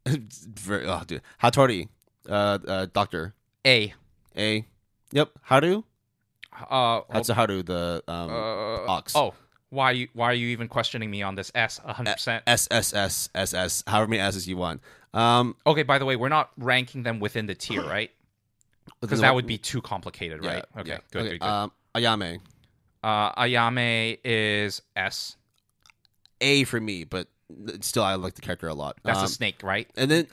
Dude. Hattori. Doctor. A. A. Yep. Haru. That's Haru, the ox. Oh, why are you even questioning me on this S? 100%. S. However many S's you want. Okay. By the way, we're not ranking them within the tier, right? Because that would be too complicated, right? Yeah, Okay. yeah. Good. Ayame. Ayame is S. A for me, but still, I like the character a lot. That's a snake, right? And then,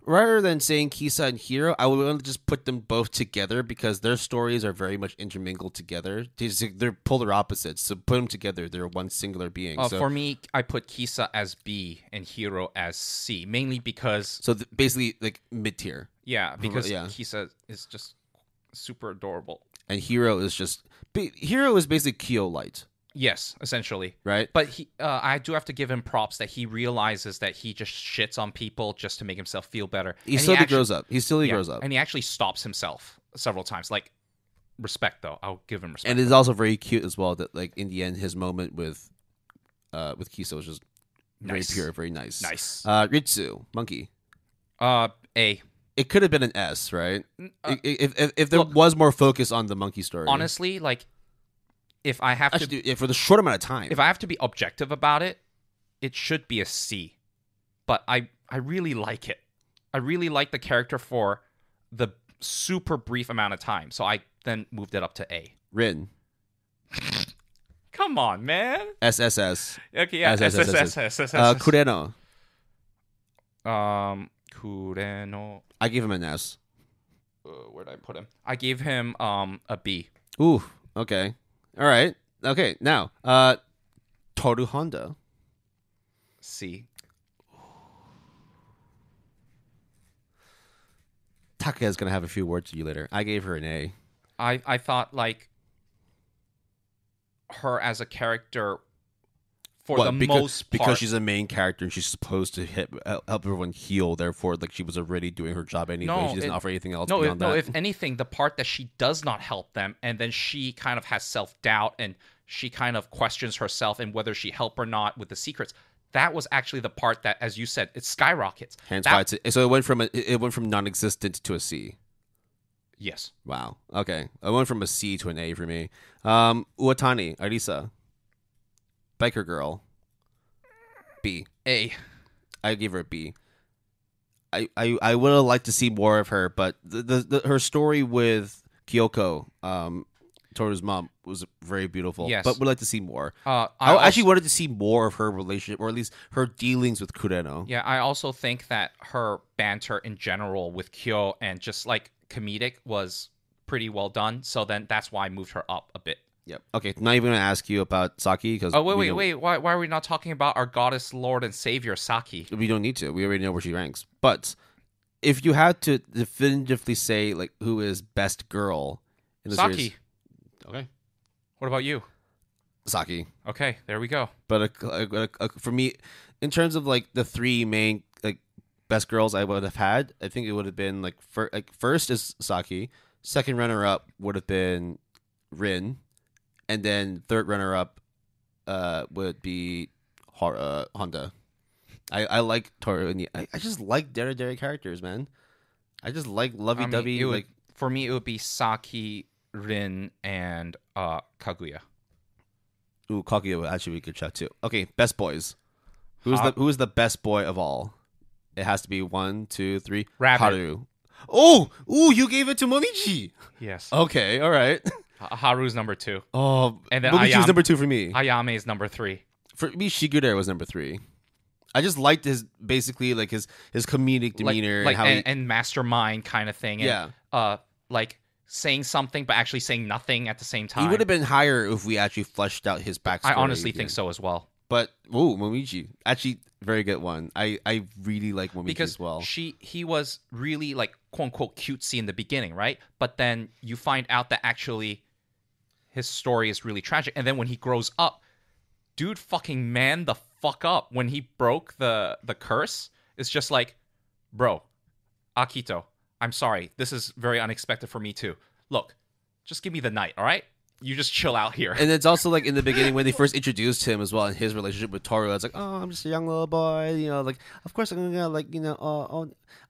rather than saying Kisa and Hiro, I would want to just put them both together because their stories are very much intermingled together. They're polar opposites, so put them together, they're one singular being. For me, I put Kisa as B and Hiro as C, mainly because... So basically, like, mid-tier. Yeah, because Kisa is just super adorable. And Hiro is basically Kyo Light. Yes, essentially. Right? But I do have to give him props that he realizes that he just shits on people just to make himself feel better. He grows up. He grows up. And he actually stops himself several times. Like, respect, though. I'll give him respect. And it's also very cute as well that, like, in the end, his moment with Kisa was just very pure, very nice. Nice. Ritsu, monkey. A. It could have been an S, right? If there was more focus on the monkey story. Honestly, like, if I have for the short amount of time, if I have to be objective about it, it should be a C. But I really like it. I really like the character for the super brief amount of time. So I then moved it up to A. Rin. Come on, man. SSS. Okay, yeah. SSS. Kureno. Kureno. I gave him an S. Where'd I put him? I gave him a B. Ooh, okay. All right. Okay, now, Toru Honda. C. Taka is going to have a few words to you later. I gave her an A. I thought, like, her as a character most part. Because she's a main character and she's supposed to help everyone heal. Therefore, like, she was already doing her job anyway. She doesn't offer anything else beyond that. No, if anything, the part that she does not help them and then she kind of has self-doubt and she kind of questions herself and whether she helped or not with the secrets, that was actually the part that, as you said, it skyrockets. So it went from non-existent to a C. Yes. Wow. Okay. I went from a C to an A for me. Uotani, Arisa. Biker Girl. B. A. I gave her a B. I would have liked to see more of her, but her story with Kyoko, Toru's mom, was very beautiful. Yes. But would like to see more. I actually wanted to see more of her relationship, or at least her dealings with Kureno. Yeah, I also think that her banter in general with Kyo and just like comedic was pretty well done. So then that's why I moved her up a bit. Yep. Okay, not even going to ask you about Saki. Cause wait. Why are we not talking about our goddess, Lord, and Savior, Saki? We don't need to. We already know where she ranks. But if you had to definitively say, like, who is best girl in the Saki. series... Okay. What about you? Saki. Okay, there we go. But for me, in terms of, like, the 3 main, like, best girls I would have had, I think it would have been, like, first is Saki. Second runner-up would have been Rin. And then third runner-up would be Honda. I like Toru. And I just like Dere characters, man. I just like lovey-dovey. For me, it would be Saki, Rin, and Kaguya. Ooh, Kaguya would actually be a good shot, too. Okay, best boys. Who is the best boy of all? It has to be 1, 2, 3. Rabbit. Haru. Oh! Ooh, you gave it to Momiji! Yes. Okay, all right. Haru's number 2. Oh, and then Momiji's number 2 for me. Ayame is number 3. For me, Shigure was number 3. I just liked his comedic demeanor, and mastermind kind of thing. And, yeah. Like saying something but actually saying nothing at the same time. He would have been higher if we actually fleshed out his backstory. I honestly think so as well. But Momiji, actually, very good one. I really like Momiji because as well. he was really like quote unquote cutesy in the beginning, right? But then you find out that actually his story is really tragic, and then when he grows up, dude, fucking man the fuck up. When he broke the curse, it's just like, bro, Akito, I'm sorry. This is very unexpected for me too. Look, just give me the night, all right? You just chill out here. And it's also like in the beginning when they first introduced him as well in his relationship with Toru. It's like, oh, I'm just a young little boy, like of course I'm gonna like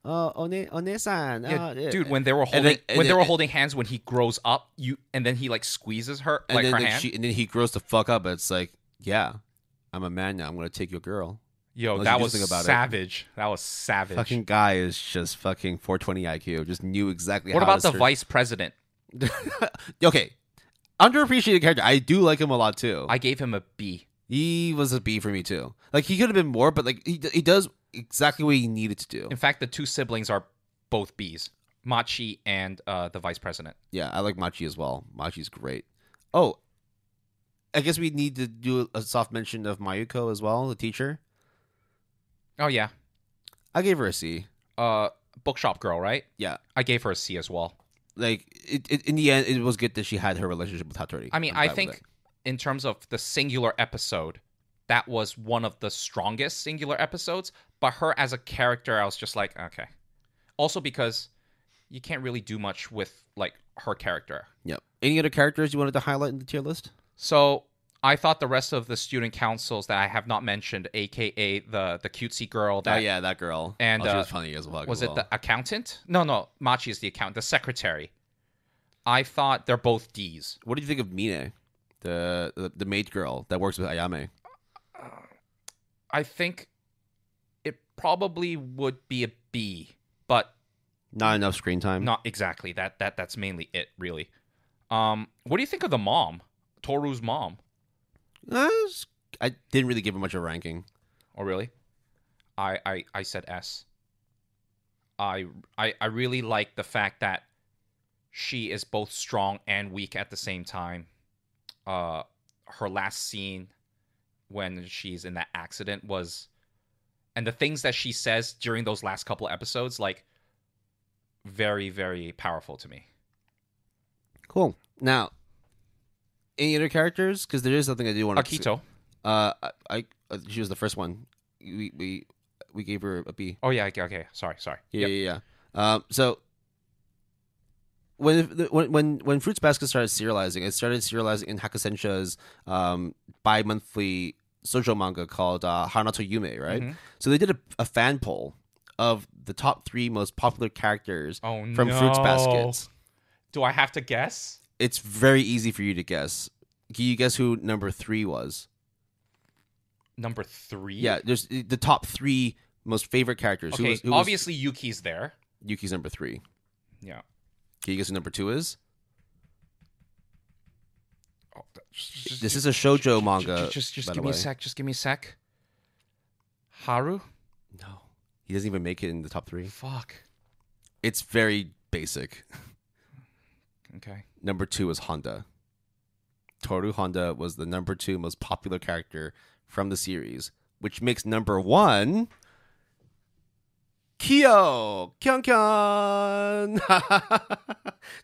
One-san. Yeah, dude, when they were holding hands when he grows up, and then he like squeezes her like her hand. And then he grows the fuck up. It's like, yeah, I'm a man now. I'm gonna take your girl. Yo, that was savage. That was savage. Fucking guy is just fucking 420 IQ. Just knew exactly. What about the vice president? Okay. Underappreciated character. I do like him a lot too. I gave him a B. He was a B for me too. Like he could have been more, but like he does exactly what he needed to do. In fact, the two siblings are both Bs, Machi and the vice president. Yeah, I like Machi as well. Machi's great. Oh, I guess we need to do a soft mention of Mayuko as well, the teacher. Oh yeah, I gave her a C. Bookshop girl, right? Yeah, I gave her a C as well. Like in the end, it was good that she had her relationship with Hattori. I mean, I think in terms of the singular episode, that was one of the strongest singular episodes. But her as a character, I was just like, okay. Also because you can't really do much with like her character. Yep. Any other characters you wanted to highlight in the tier list? So I thought the rest of the student councils that I have not mentioned, aka the cutesy girl. That girl. And she was funny as well. Was it the accountant? No, Machi is the accountant. The secretary. I thought they're both Ds. What do you think of Mine, the maid girl that works with Ayame? I think it probably would be a B, but not enough screen time. Not exactly. That's mainly it, really. What do you think of the mom, Toru's mom? I didn't really give her much of a ranking. Oh, really? I said S. I really like the fact that she is both strong and weak at the same time. Her last scene when she's in that accident was... And the things that she says during those last couple of episodes, like, very, very powerful to me. Cool. Now, any other characters? Because there is something I do want to... Akito. She was the first one. We gave her a B. Oh yeah. Okay. Sorry. Yeah. So when Fruits Basket started serializing, it started serializing in Hakusensha's bi-monthly shoujo manga called Hanato Yume, right? Mm-hmm. So they did a fan poll of the top 3 most popular characters from no. Fruits Baskets. Do I have to guess? It's very easy for you to guess. Can you guess who number 3 was? Number 3? Yeah, there's the top 3 most favorite characters. Okay, obviously Yuki's there. Yuki's number 3. Yeah. Can you guess who number 2 is? Oh, this is a shoujo manga. Just give me a sec. Just give me a sec. Haru? No. He doesn't even make it in the top 3. Fuck. It's very basic. Okay. Number 2 is Honda. Toru Honda was the number 2 most popular character from the series, which makes number 1 Kyo Kyun.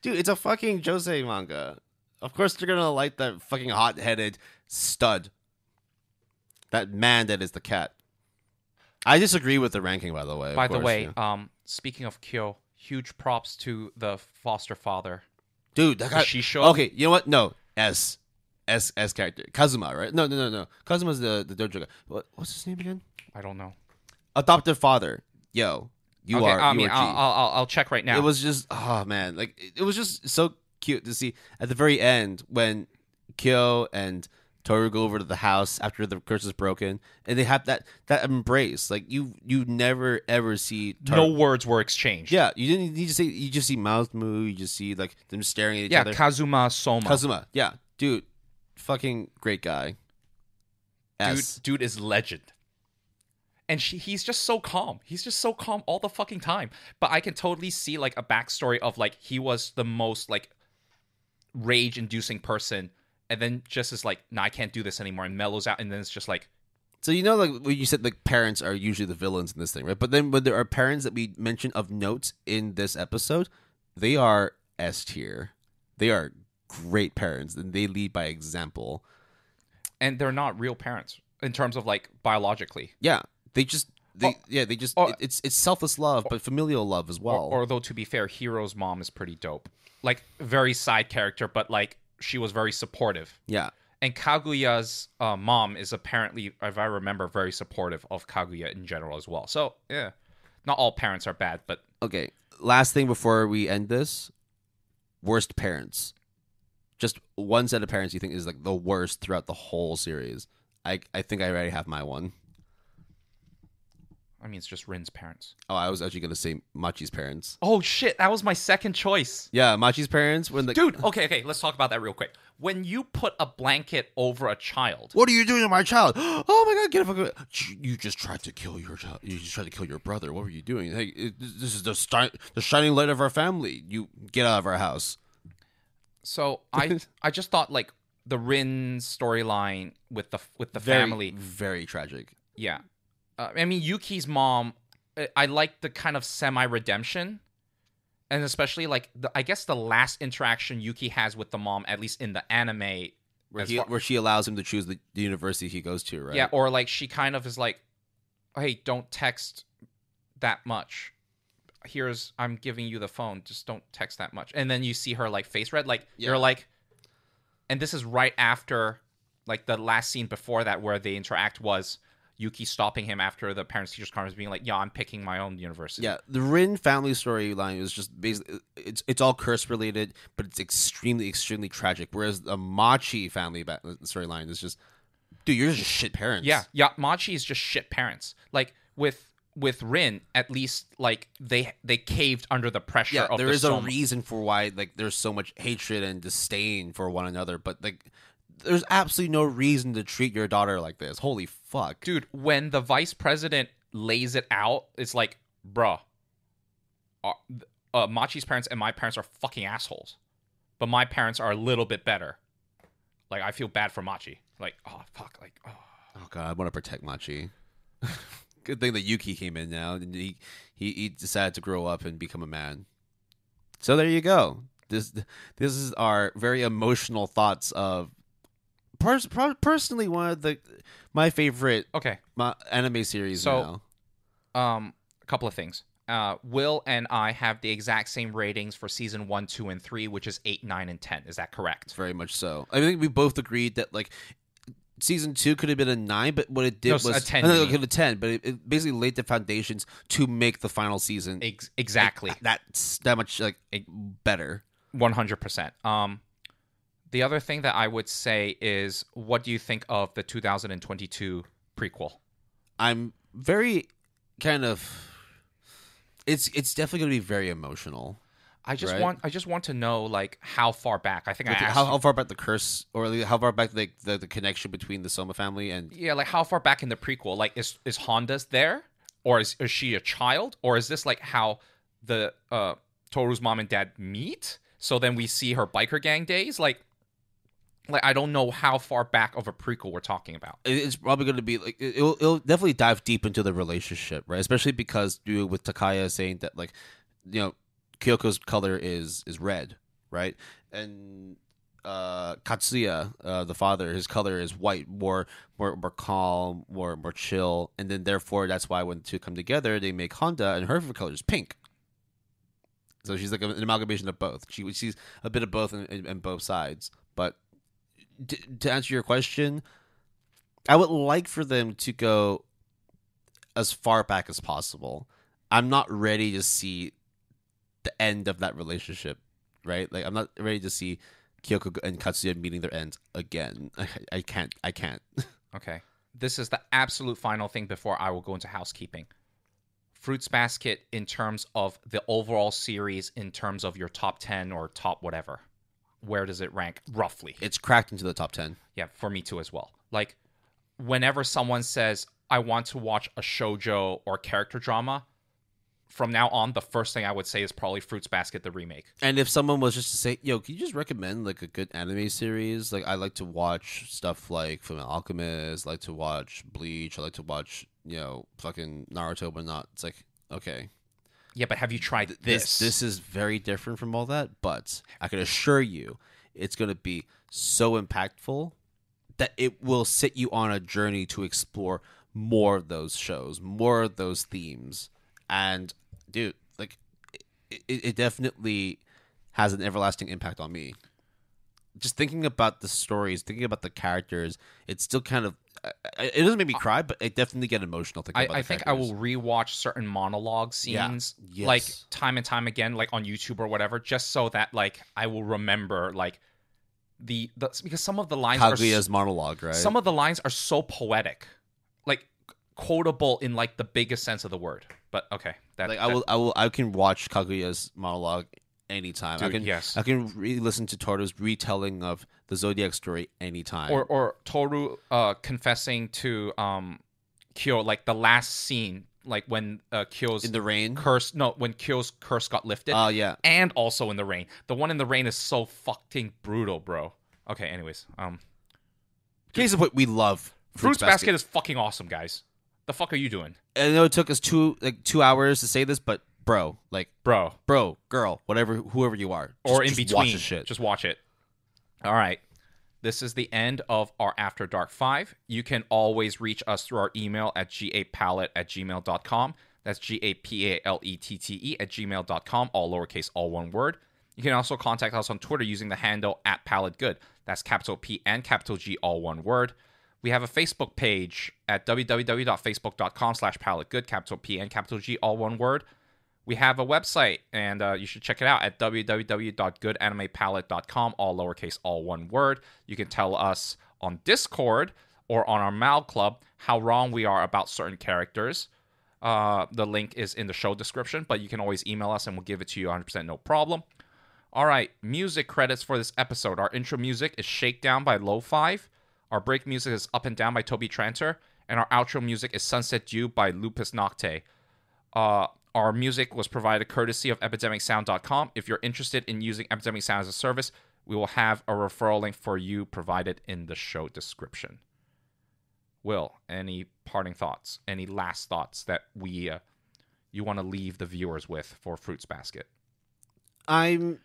Dude, it's a fucking Josei manga. Of course they're gonna like that fucking hot-headed stud. That man that is the cat. I disagree with the ranking, by the way. By the way, speaking of Kyo, huge props to the foster father. Dude, that guy. Shisho. Okay, you know what? No, S character. Kazuma, right? No. Kazuma's the dojo guy. What's his name again? I don't know. Adoptive father. Yo, you are. I'll check right now. It was just, oh man, like it was just so cute to see at the very end when Kyo and Toru go over to the house after the curse is broken, and they have that embrace. Like you never ever see. No words were exchanged. Yeah, you didn't need to say. You just see mouth move. You just see like them staring at each other. Yeah, Kazuma Soma. Kazuma, yeah, dude, fucking great guy. Dude is legend. And he's just so calm. He's just so calm all the fucking time. But I can totally see like a backstory of like he was the most like rage-inducing person, and then just is like, nah, I can't do this anymore, and mellows out, and then it's just like, So you know, like when you said, like parents are usually the villains in this thing, right? But then when there are parents that we mention of note in this episode, they are S tier. They are great parents, and they lead by example. And they're not real parents in terms of like biologically. Yeah, it's selfless love, but familial love as well. Although to be fair, Hiro's mom is pretty dope. Like very side character, but like she was very supportive. Yeah. And Kaguya's mom is apparently, if I remember, very supportive of Kaguya in general as well. So, yeah. Not all parents are bad, but... Okay, last thing before we end this. Worst parents. Just one set of parents you think is like the worst throughout the whole series. I think I already have my one. I mean, it's just Rin's parents. Oh, I was actually going to say Machi's parents. Oh, shit. That was my second choice. Yeah, Machi's parents. Dude, okay. Let's talk about that real quick. When you put a blanket over a child... What are you doing to my child? Oh, my God, get up. You just tried to kill your child. You just tried to kill your brother. What were you doing? Hey, this is the shining light of our family. You get out of our house. So, I just thought, like, the Rin storyline with the family... Very tragic. Yeah. I mean, Yuki's mom, I like the kind of semi-redemption. And especially, like, I guess the last interaction Yuki has with the mom, at least in the anime... Where she allows him to choose the university he goes to, right? Yeah, or, like, she kind of is like, hey, don't text that much. I'm giving you the phone. Just don't text that much. And then you see her, like, face red. Like, You're like... And this is right after, like, the last scene before that where they interact was... Yuki stopping him after the parents-teachers conference, being like, "Yeah, I'm picking my own university." Yeah, the Rin family storyline is just basically it's all curse related, but it's extremely tragic. Whereas the Machi family storyline is just, dude, you're just shit parents. Yeah, Machi is just shit parents. Like with Rin, at least like they caved under the pressure. Yeah, of there is a reason for why like there's so much hatred and disdain for one another, but like. There's absolutely no reason to treat your daughter like this. Holy fuck. Dude, when the vice president lays it out, it's like, bruh, Machi's parents and my parents are fucking assholes. But my parents are a little bit better. Like, I feel bad for Machi. Like, oh, fuck. Like, oh. Oh, God, I want to protect Machi. Good thing that Yuki came in now. And he decided to grow up and become a man. So there you go. This is our very emotional thoughts of personally one of my favorite anime series now. A couple of things. Will and I have the exact same ratings for season 1, 2, and 3, which is 8, 9, and 10. Is that correct? Very much so. I think we both agreed that like season 2 could have been a 9, but what it did was a 10. It could have 10, but it basically laid the foundations to make the final season exactly that's that much like better. 100%. The other thing that I would say is, what do you think of the 2022 prequel? I'm very kind of... It's definitely going to be very emotional. I just want to know like how far back. I think how far back the curse, or how far back the connection between the Soma family and like how far back in the prequel? Like is Honda's there, or is she a child, or is this like how the Toru's mom and dad meet? So then we see her biker gang days, like I don't know how far back of a prequel we're talking about. It's probably going to be like it'll definitely dive deep into the relationship, right? Especially because with Takaya saying that like, you know, Kyoko's color is red, right? And Katsuya, the father, his color is white, more calm, more chill, and then therefore that's why when the two come together, they make Honda, and her color is pink. So she's like an amalgamation of both. She's a bit of both in both sides, but. To answer your question, I would like for them to go as far back as possible. I'm not ready to see the end of that relationship, right? Like I'm not ready to see Kyoko and Katsuya meeting their ends again. I can't. Okay. This is the absolute final thing before I will go into housekeeping. Fruits Basket in terms of the overall series, in terms of your top 10 or top whatever. Where does it rank roughly? It's cracked into the top 10. Yeah, for me too as well. Like, whenever someone says, I want to watch a shoujo or character drama, from now on, the first thing I would say is probably Fruits Basket, the remake. And if someone was just to say, yo, can you just recommend like a good anime series? Like I like to watch stuff like Fullmetal Alchemist, I like to watch Bleach, I like to watch, fucking Naruto, but not. It's like, okay. Yeah, but have you tried this? This is very different from all that, but I can assure you it's going to be so impactful that it will set you on a journey to explore more of those shows, more of those themes. And dude, like it definitely has an everlasting impact on me. Just thinking about the stories, thinking about the characters, it's still kind of it doesn't make me cry, but it definitely get emotional thinking about the think characters. I will rewatch certain monologue scenes Yes. like time and time again, like on YouTube or whatever, just so that like I will remember like the because some of the lines Kaguya's monologue, right? Some of the lines are so poetic, like quotable in like the biggest sense of the word. But okay, I can watch Kaguya's monologue anytime. Dude, yes. I can listen to Toru's retelling of the Zodiac story anytime. Or Toru confessing to Kyo, like the last scene, like when Kyo's in the rain curse. No, when Kyo's curse got lifted. Yeah. And also in the rain. The one in the rain is so fucking brutal, bro. Okay, anyways, case of what we love. Fruits Basket is fucking awesome, guys. The fuck are you doing? I know it took us 2 hours to say this, but bro, girl, whatever, whoever you are, or in between, watch the shit. Just watch it. All right. This is the end of our After Dark 5. You can always reach us through our email at gapalette@gmail.com. That's GAPALETTE@gmail.com, all lowercase, all one word. You can also contact us on Twitter using the handle @PaletteGood. That's capital P and capital G, all one word. We have a Facebook page at www.facebook.com/PaletteGood, capital P and capital G, all one word. We have a website, and you should check it out at www.goodanimepalette.com, all lowercase, all one word. You can tell us on Discord or on our Mal Club how wrong we are about certain characters. The link is in the show description, but you can always email us, and we'll give it to you 100% no problem. All right, music credits for this episode. Our intro music is Shakedown by Lofive. Our break music is Up and Down by Toby Tranter. And our outro music is Sunset Dew by Lupus Nocte. Our music was provided courtesy of epidemicsound.com. If you're interested in using Epidemic Sound as a service, we will have a referral link for you provided in the show description. Will, any parting thoughts? Any last thoughts that you want to leave the viewers with for Fruits Basket? I'm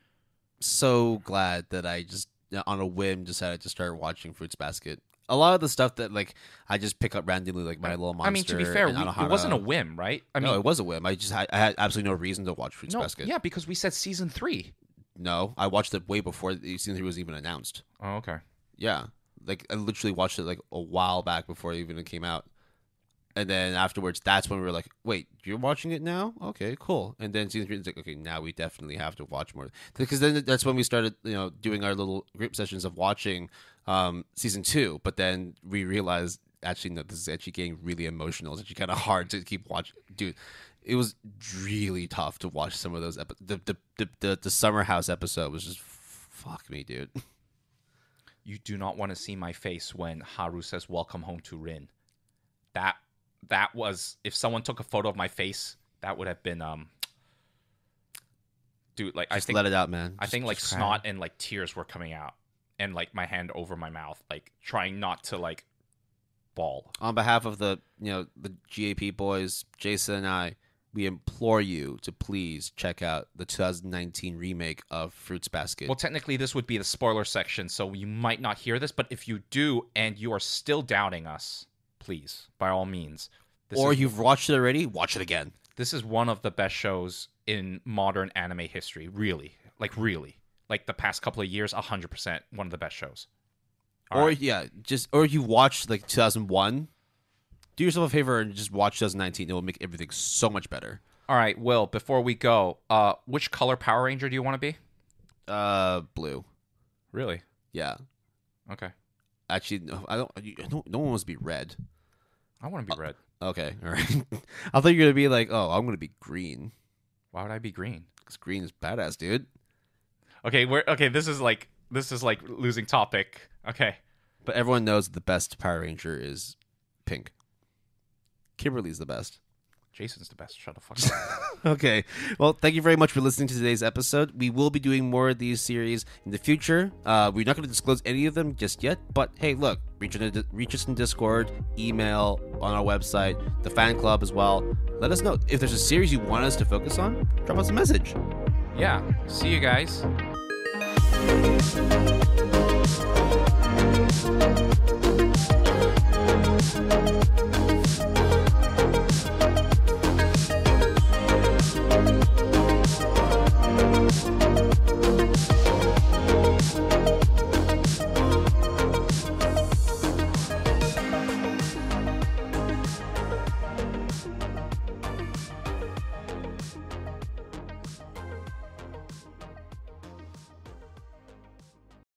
so glad that I just, on a whim, decided to start watching Fruits Basket. A lot of the stuff that like I just pick up randomly, like My Little Monster. I mean, to be fair, it wasn't a whim, right? No, it was a whim. I had absolutely no reason to watch Fruits Basket. Yeah, because we said season 3. No, I watched it way before season 3 was even announced. Oh, okay. Yeah, like I literally watched it like a while back before it even came out, and then afterwards, that's when we were like, "Wait, you're watching it now? Okay, cool." And then season 3 is like, "Okay, now we definitely have to watch more," because then that's when we started, doing our little group sessions of watching season 2. But then we realized, actually, no, this is actually getting really emotional. It's actually kind of hard to keep watching, dude. It was really tough to watch some of those. The Summer House episode was just fuck me, dude. You do not want to see my face when Haru says "Welcome home to Rin." That was, if someone took a photo of my face, that would have been dude. Like, just I think, let it out, man. I think like snot and like tears were coming out, and like my hand over my mouth, like trying not to like bawl. On behalf of the GAP boys, Jason and I, we implore you to please check out the 2019 remake of Fruits Basket. Well, technically, this would be the spoiler section, so you might not hear this, but if you do and you are still doubting us, please, by all means. You've watched it already, watch it again. This is one of the best shows in modern anime history, really. Like, the past couple of years, 100% one of the best shows. Or you watched like 2001. Do yourself a favor and just watch 2019. It will make everything so much better. All right, Will, before we go, which color Power Ranger do you want to be? Blue. Really? Yeah. Okay. Actually, no, I don't. No one wants to be red. I want to be red. Okay, all right. I thought you were gonna be like, oh, I'm gonna be green. Why would I be green? Because green is badass, dude. Okay, This is like losing topic. Okay. But everyone knows the best Power Ranger is pink. Kimberly's the best. Jason's the best. Shut the fuck up. Okay. Well, thank you very much for listening to today's episode. We will be doing more of these series in the future. We're not going to disclose any of them just yet, but hey, look, reach us in Discord, email, on our website, the fan club as well. Let us know if there's a series you want us to focus on. Drop us a message. Yeah. See you guys.